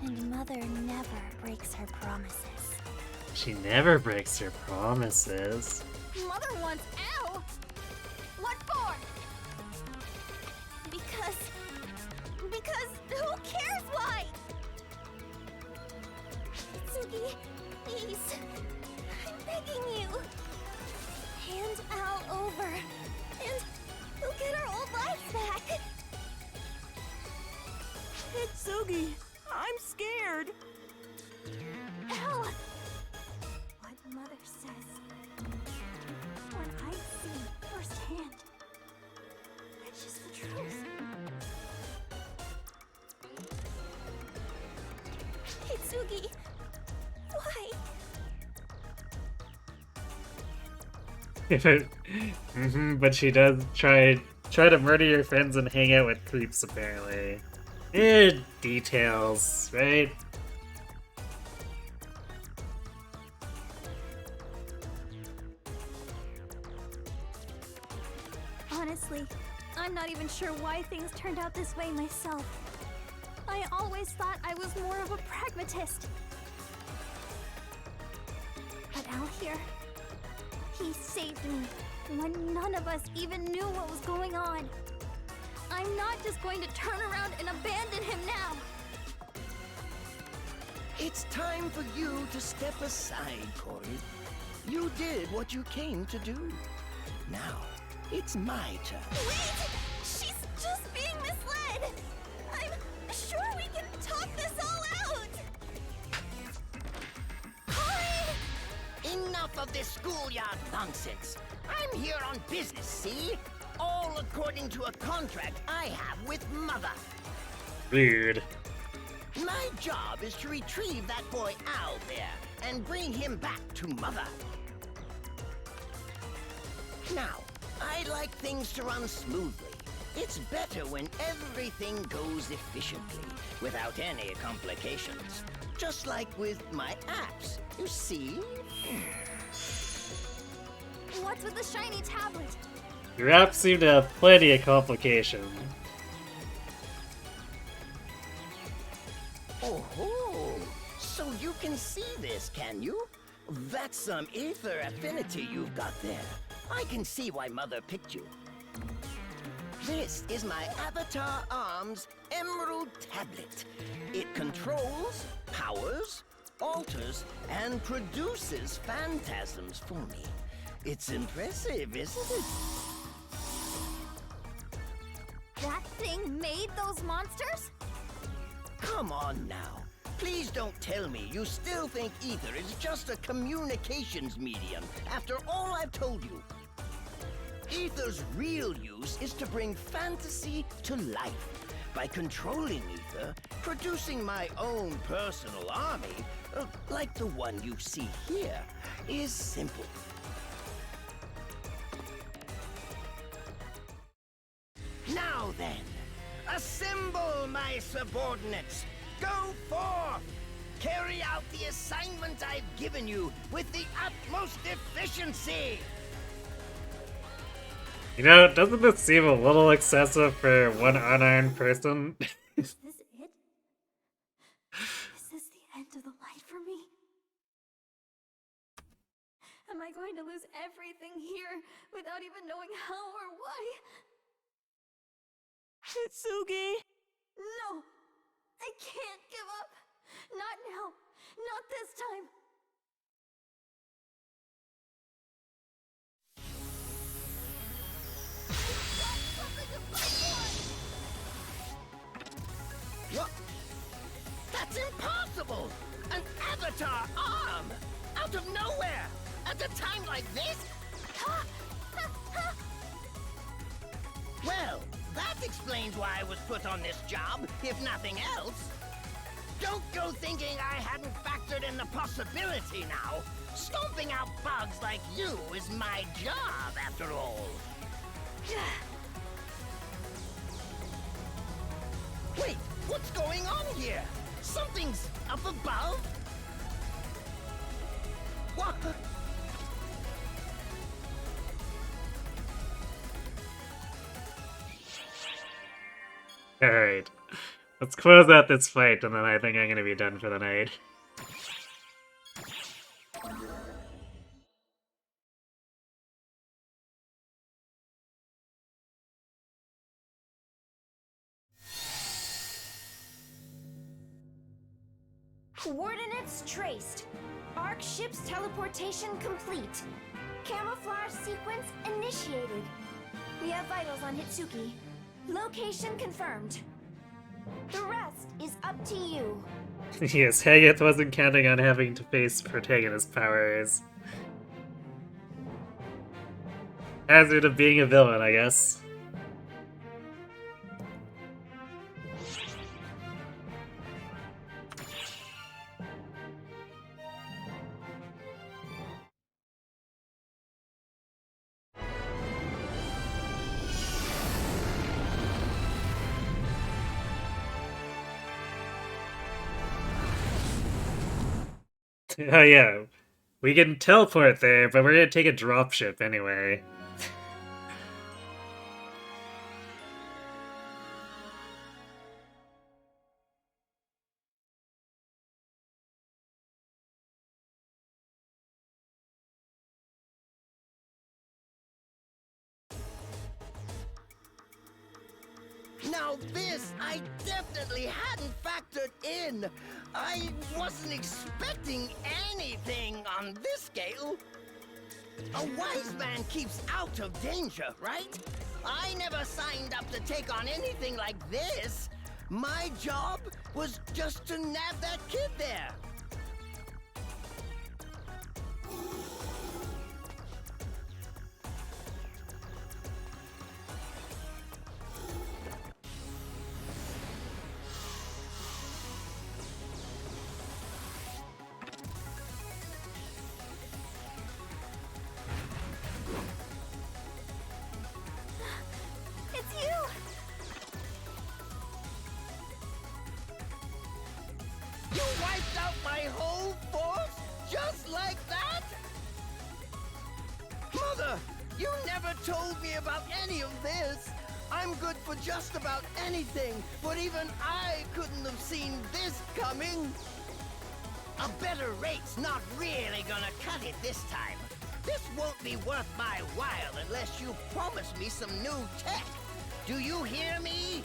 And Mother never breaks her promises.
She never breaks her promises.
Mother wants Al! What for? Because who cares why? Kitsugi, please. I'm begging you. Hand Al over, and we'll get our old lives back.
Kitsugi, I'm scared.
Al!
What Mother says, what I see firsthand, it's just the truth.
Kitsugi, why?
But she does try to murder your friends and hang out with creeps, apparently. Details, right?
Honestly, I'm not even sure why things turned out this way myself. I always thought I was more of a pragmatist. But Al here, he saved me when none of us even knew what was going on. I'm not just going to turn around and abandon him now.
It's time for you to step aside, Corey. You did what you came to do. Now, it's my turn.
Wait! She's just being misled! I'm sure we can talk this all out! Corey!
Enough of this schoolyard nonsense. I'm here on business, see? All according to a contract I have with Mother.
Weird.
My job is to retrieve that boy Al there and bring him back to Mother. Now, I like things to run smoothly. It's better when everything goes efficiently, without any complications. Just like with my apps, you see?
What's with the shiny tablet?
Your apps seem to have plenty of complication.
Oh, so you can see this, can you? That's some ether affinity you've got there. I can see why Mother picked you. This is my Avatar Arms Emerald Tablet. It controls, powers, alters, and produces phantasms for me. It's impressive, isn't it?
That thing made those monsters?
Come on now. Please don't tell me you still think ether is just a communications medium after all I've told you. Ether's real use is to bring fantasy to life. By controlling ether, producing my own personal army, like the one you see here, is simple. Now then, assemble my subordinates. Go forth! Carry out the assignment I've given you with the utmost efficiency!
You know, doesn't this seem a little excessive for one unarmed person?
Is this it? Is this the end of the light for me? I going to lose everything here without even knowing how or why?
Hitsugi!
No! I can't give up! Not now! Not this time! I've got something to fight for!
What? That's impossible! An avatar arm! Out of nowhere! At a time like this? Well, that explains why I was put on this job, if nothing else. Don't go thinking I hadn't factored in the possibility now. Stomping out bugs like you is my job, after all. Wait, what's going on here? Something's up above? What?
Alright. Let's close out this fight, and then I think I'm gonna be done for the night.
Coordinates traced. Arc ship's teleportation complete. Camouflage sequence initiated. We have vitals on Hitsuki. Location confirmed. The rest is up to you.
Yes, Hageth wasn't counting on having to face protagonist powers. Hazard of being a villain, I guess. Oh yeah, we can teleport there, but we're gonna take a dropship anyway.
Now this, I definitely hadn't factored in. I wasn't expecting anything on this scale. A wise man keeps out of danger, right? I never signed up to take on anything like this. My job was just to nab that kid there.
It's you!
You wiped out my whole force just like that? Mother, you never told me about any of this. I'm good for just about anything, but even I couldn't have seen this coming. A better rate's not really gonna cut it this time. This won't be worth my while unless you promise me some new tech. Do you hear me?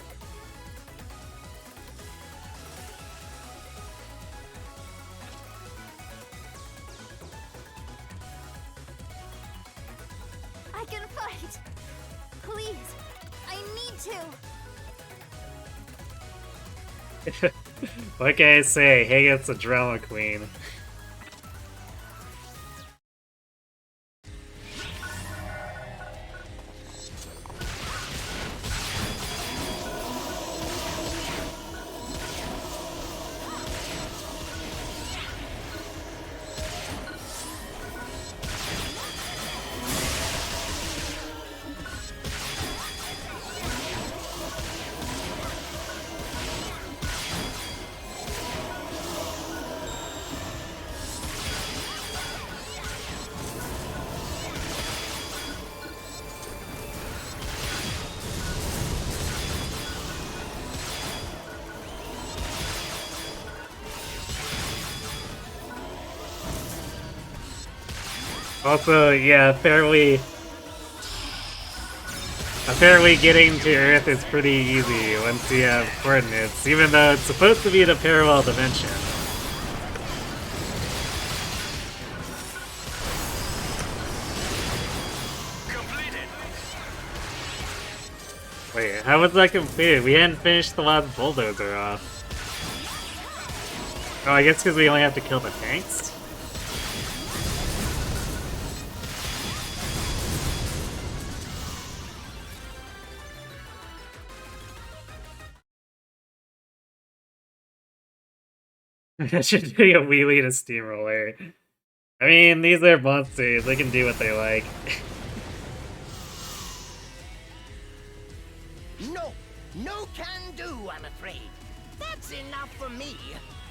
I can fight! Please, I need to!
What can I say? Hageth's a drama queen. Also, yeah, apparently getting to Earth is pretty easy once you have coordinates, even though it's supposed to be in a parallel dimension. Wait, how was that completed? We hadn't finished the last bulldozer off. Oh, I guess because we only have to kill the tanks? That should be a wheelie to steamroller. I mean, these are monsters. They can do what they like.
No, no can do, I'm afraid. That's enough for me.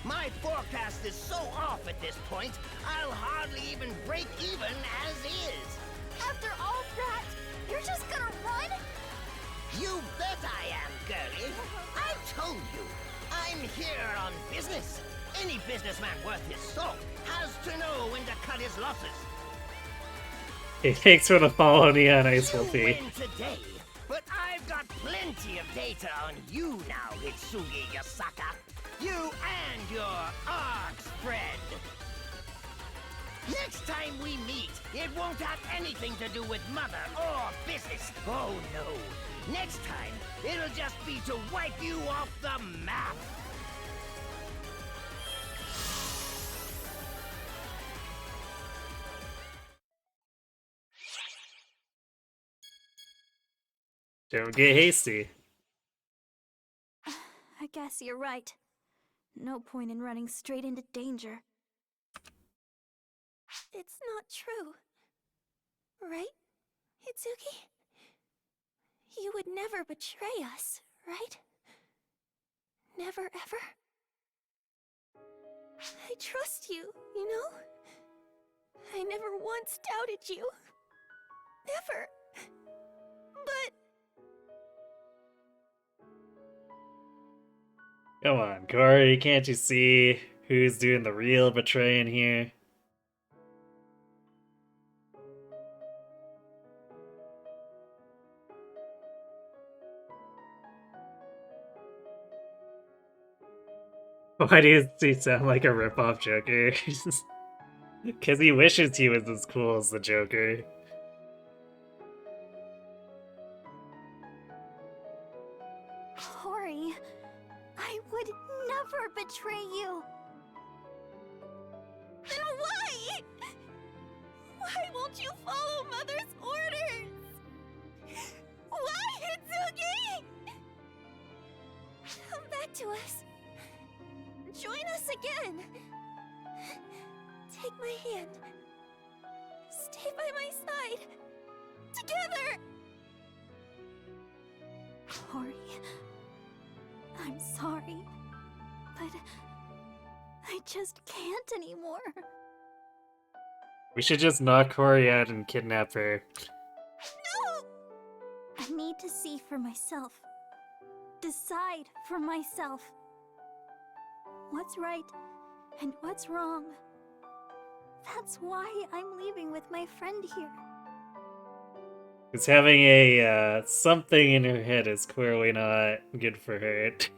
My forecast is so off at this point, I'll hardly even break even as is.
After all that, you're just gonna run?
You bet I am, girlie. I told you, I'm here on business. Any businessman worth his salt has to know when to cut his losses.
Thanks for the follow, Neon Ice
You
Wolfie.
win today, but I've got plenty of data on you now, Hitsugi Yasaka. You and your arch friend. Next time we meet, it won't have anything to do with mother or business. Oh no. Next time, it'll just be to wipe you off the map.
Don't get hasty.
I guess you're right. No point in running straight into danger. It's not true. Right, Hitsugi? You would never betray us, right? Never ever? I trust you, you know? I never once doubted you. Never. But...
Come on, Corey, can't you see who's doing the real betraying here? Why does he sound like a ripoff Joker? Because he wishes he was as cool as the Joker.
Hori, I would never betray you. Then why? Why won't you follow Mother's orders? Why, Hitsugi? Come back to us. Join us again. Take my hand. Stay by my side. Together. Hori, I'm sorry, but I just can't anymore.
We should just knock Corey out and kidnap her.
No! I need to see for myself. Decide for myself. What's right and what's wrong. That's why I'm leaving with my friend here.
Because having a something in her head is clearly not good for her.
Wait,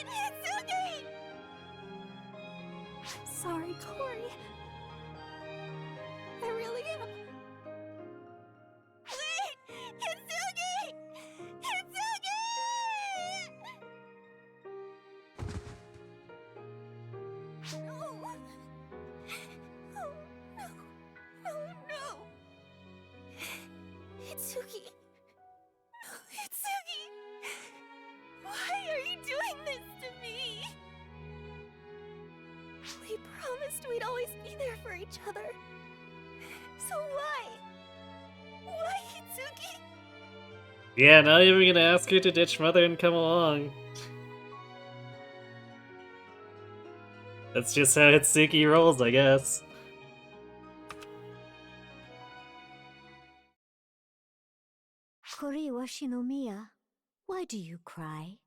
Hitsugi! I'm sorry, Corey. I really am. Wait! Hitsugi! Hitsugi! No! Oh, no. No, no! Hitsugi! Hitsugi! Why are you doing this to me? We promised we'd always be there for each other. So why? Why, Hitsugi?
Yeah, not even gonna ask her to ditch Mother and come along. That's just how Hitsuki rolls, I guess.
Shinomiya, why do you cry?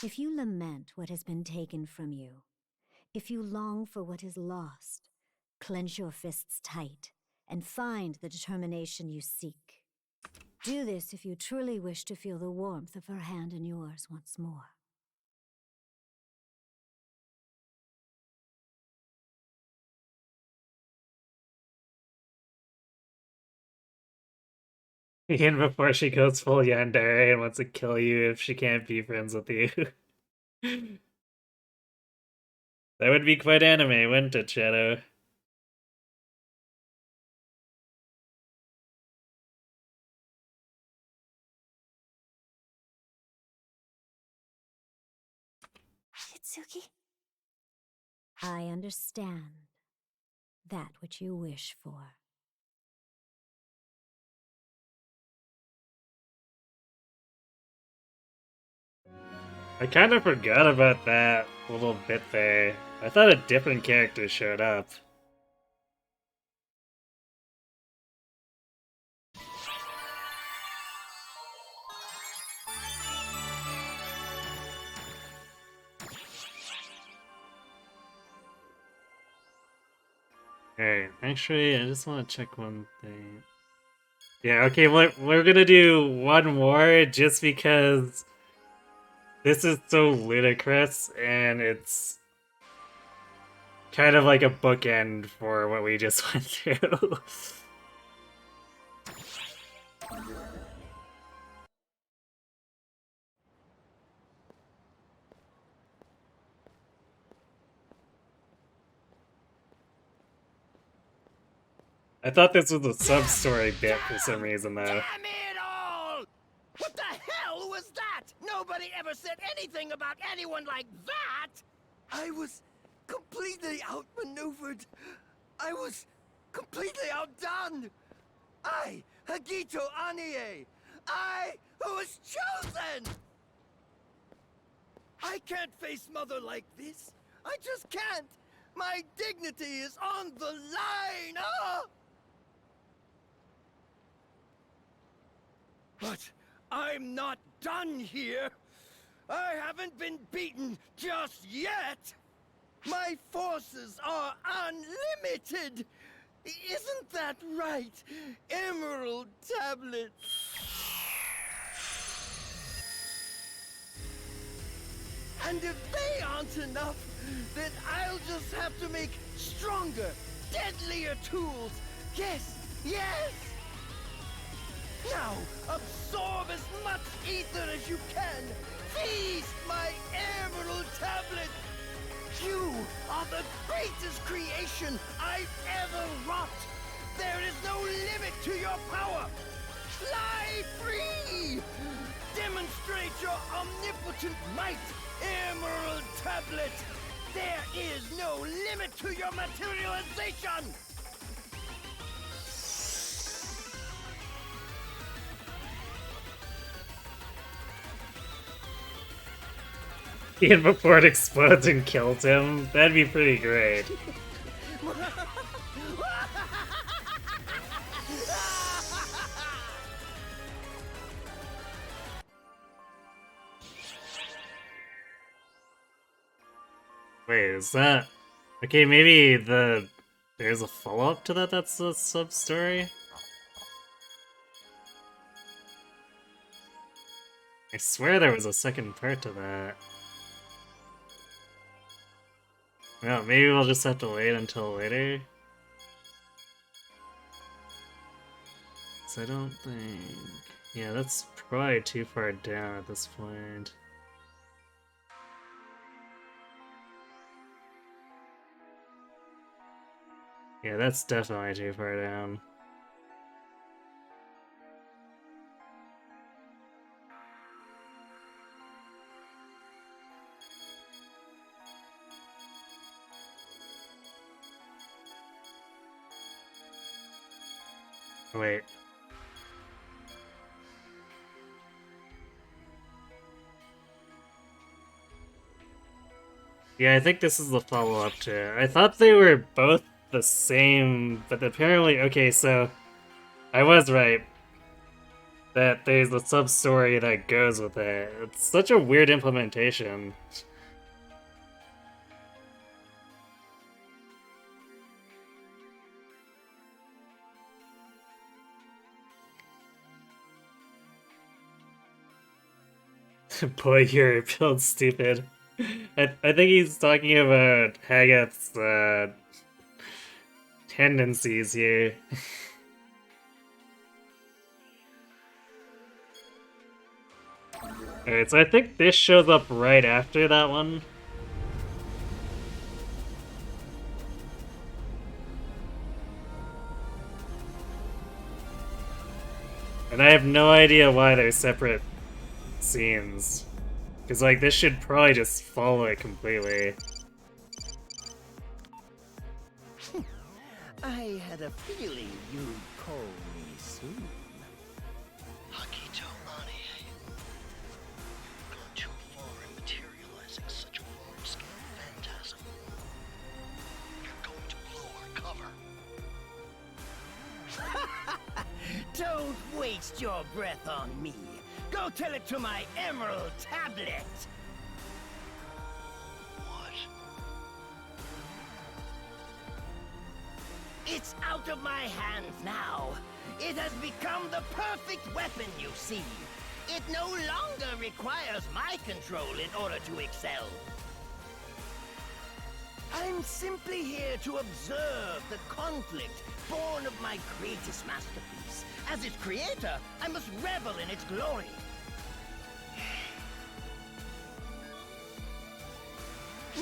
If you lament what has been taken from you, if you long for what is lost, clench your fists tight and find the determination you seek. Do this if you truly wish to feel the warmth of her hand in yours once more.
Even before she goes full yandere and wants to kill you if she can't be friends with you. That would be quite anime, wouldn't it, Shadow?
Shitsuki? I understand that which you wish for.
I kind of forgot about that little bit there. I thought a different character showed up. Alright, actually, I just want to check one thing. Yeah, okay, we're gonna do one more just because this is so ludicrous and it's kind of like a bookend for what we just went through. I thought this was a sub-story bit for some reason, though.
Damn it all! What the hell was that? Nobody ever said anything about anyone like that! I was completely outmaneuvered. I was completely outdone. I, Hagito Anie, I who was chosen! I can't face Mother like this. I just can't. My dignity is on the line. Ah! But I'm not done here. I haven't been beaten just yet. My forces are unlimited. Isn't that right, Emerald Tablet? And if they aren't enough, then I'll just have to make stronger, deadlier tools. Yes, yes! Now, absorb as much ether as you can! Feast my Emerald Tablet! You are the greatest creation I've ever wrought! There is no limit to your power! Fly free! Demonstrate your omnipotent might, Emerald Tablet! There is no limit to your materialization!
Even before it explodes and kills him, that'd be pretty great. Wait, is that... Okay, maybe there's a follow-up to that that's a sub-story? I swear there was a second part to that. Well, maybe we'll just have to wait until later. 'Cause I don't think... Yeah, that's probably too far down at this point. Yeah, that's definitely too far down. Wait. Yeah, I think this is the follow-up to it. I thought they were both the same, but apparently... Okay, so... I was right. that there's a sub-story that goes with it. It's such a weird implementation. Boy, you're built stupid. I think he's talking about Hagath's tendencies here. Alright, so I think this shows up right after that one. And I have no idea why they're separate scenes. Because, like, this should probably just follow it completely.
I had a feeling you'd call me soon.
Akito Mane. Gone too far in materializing such a large-scale phantasm. You're going to blow our cover.
Don't waste your breath on me. Go tell it to my emerald tablet.
What?
It's out of my hands now. It has become the perfect weapon, you see. It no longer requires my control in order to excel. I'm simply here to observe the conflict born of my greatest masterpiece. As its creator, I must revel in its glory.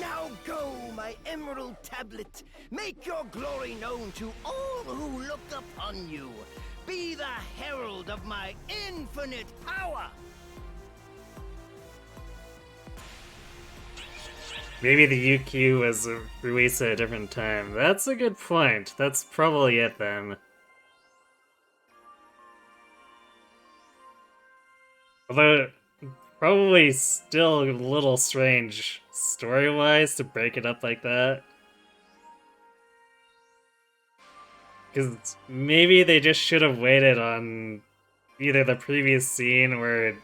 Now go, my emerald tablet. Make your glory known to all who look upon you. Be the herald of my infinite power.
Maybe the UQ was released at a different time. That's a good point. That's probably it then. Although, probably still a little strange story-wise to break it up like that. Because maybe they just should have waited on either the previous scene or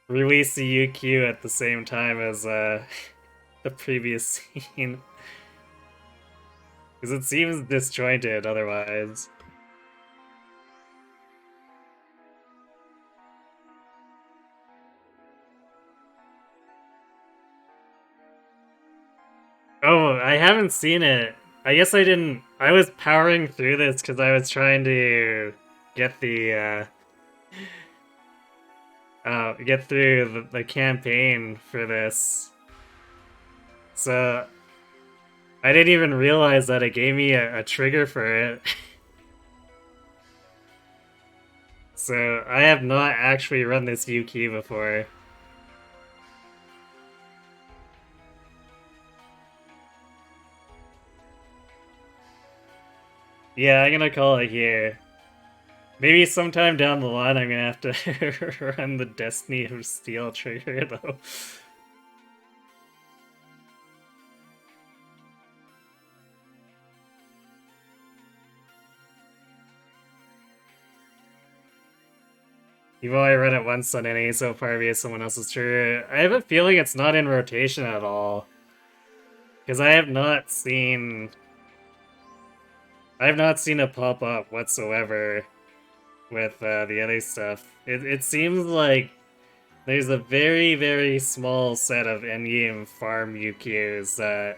release the UQ at the same time as the previous scene. Because it seems disjointed otherwise. Oh, I haven't seen it. I guess I didn't. I was powering through this because I was trying to get the get through the campaign for this. So I didn't even realize that it gave me a trigger for it. So I have not actually run this UQ before. Yeah, I'm gonna call it here. Maybe sometime down the line I'm gonna have to run the Destiny of Steel trigger, though. You've only run it once on any so far via someone else's trigger. I have a feeling it's not in rotation at all. Because I have not seen it pop up whatsoever with the other stuff. It seems like there's a very, very small set of endgame farm UQs that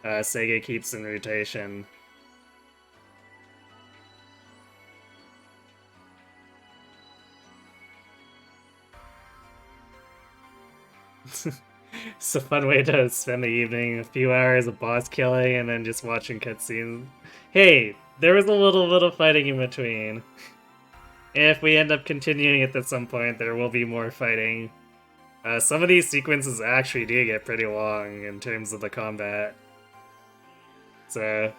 Sega keeps in rotation. It's a fun way to spend the evening. A few hours of boss killing and then just watching cutscenes. Hey, there was a little bit of fighting in between. If we end up continuing it at some point, there will be more fighting. Some of these sequences actually do get pretty long in terms of the combat. So,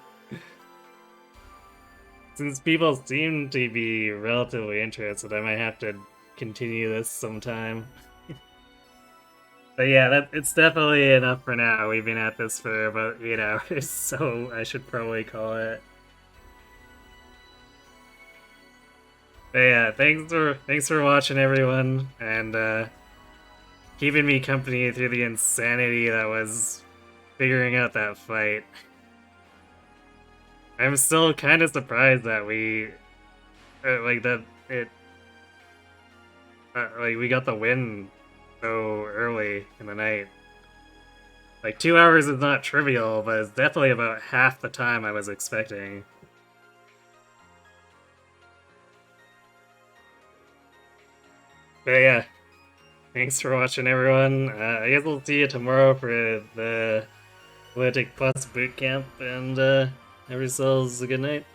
since people seem to be relatively interested, I might have to continue this sometime. But yeah, it's definitely enough for now. We've been at this for about 8 hours, so I should probably call it. But yeah, thanks for watching, everyone, and keeping me company through the insanity that was figuring out that fight. I'm still kind of surprised that we got the win so early in the night. Like 2 hours is not trivial, but it's definitely about half the time I was expecting. But yeah, thanks for watching, everyone. I guess we'll see you tomorrow for the Politic Plus bootcamp, and have yourselves a good night.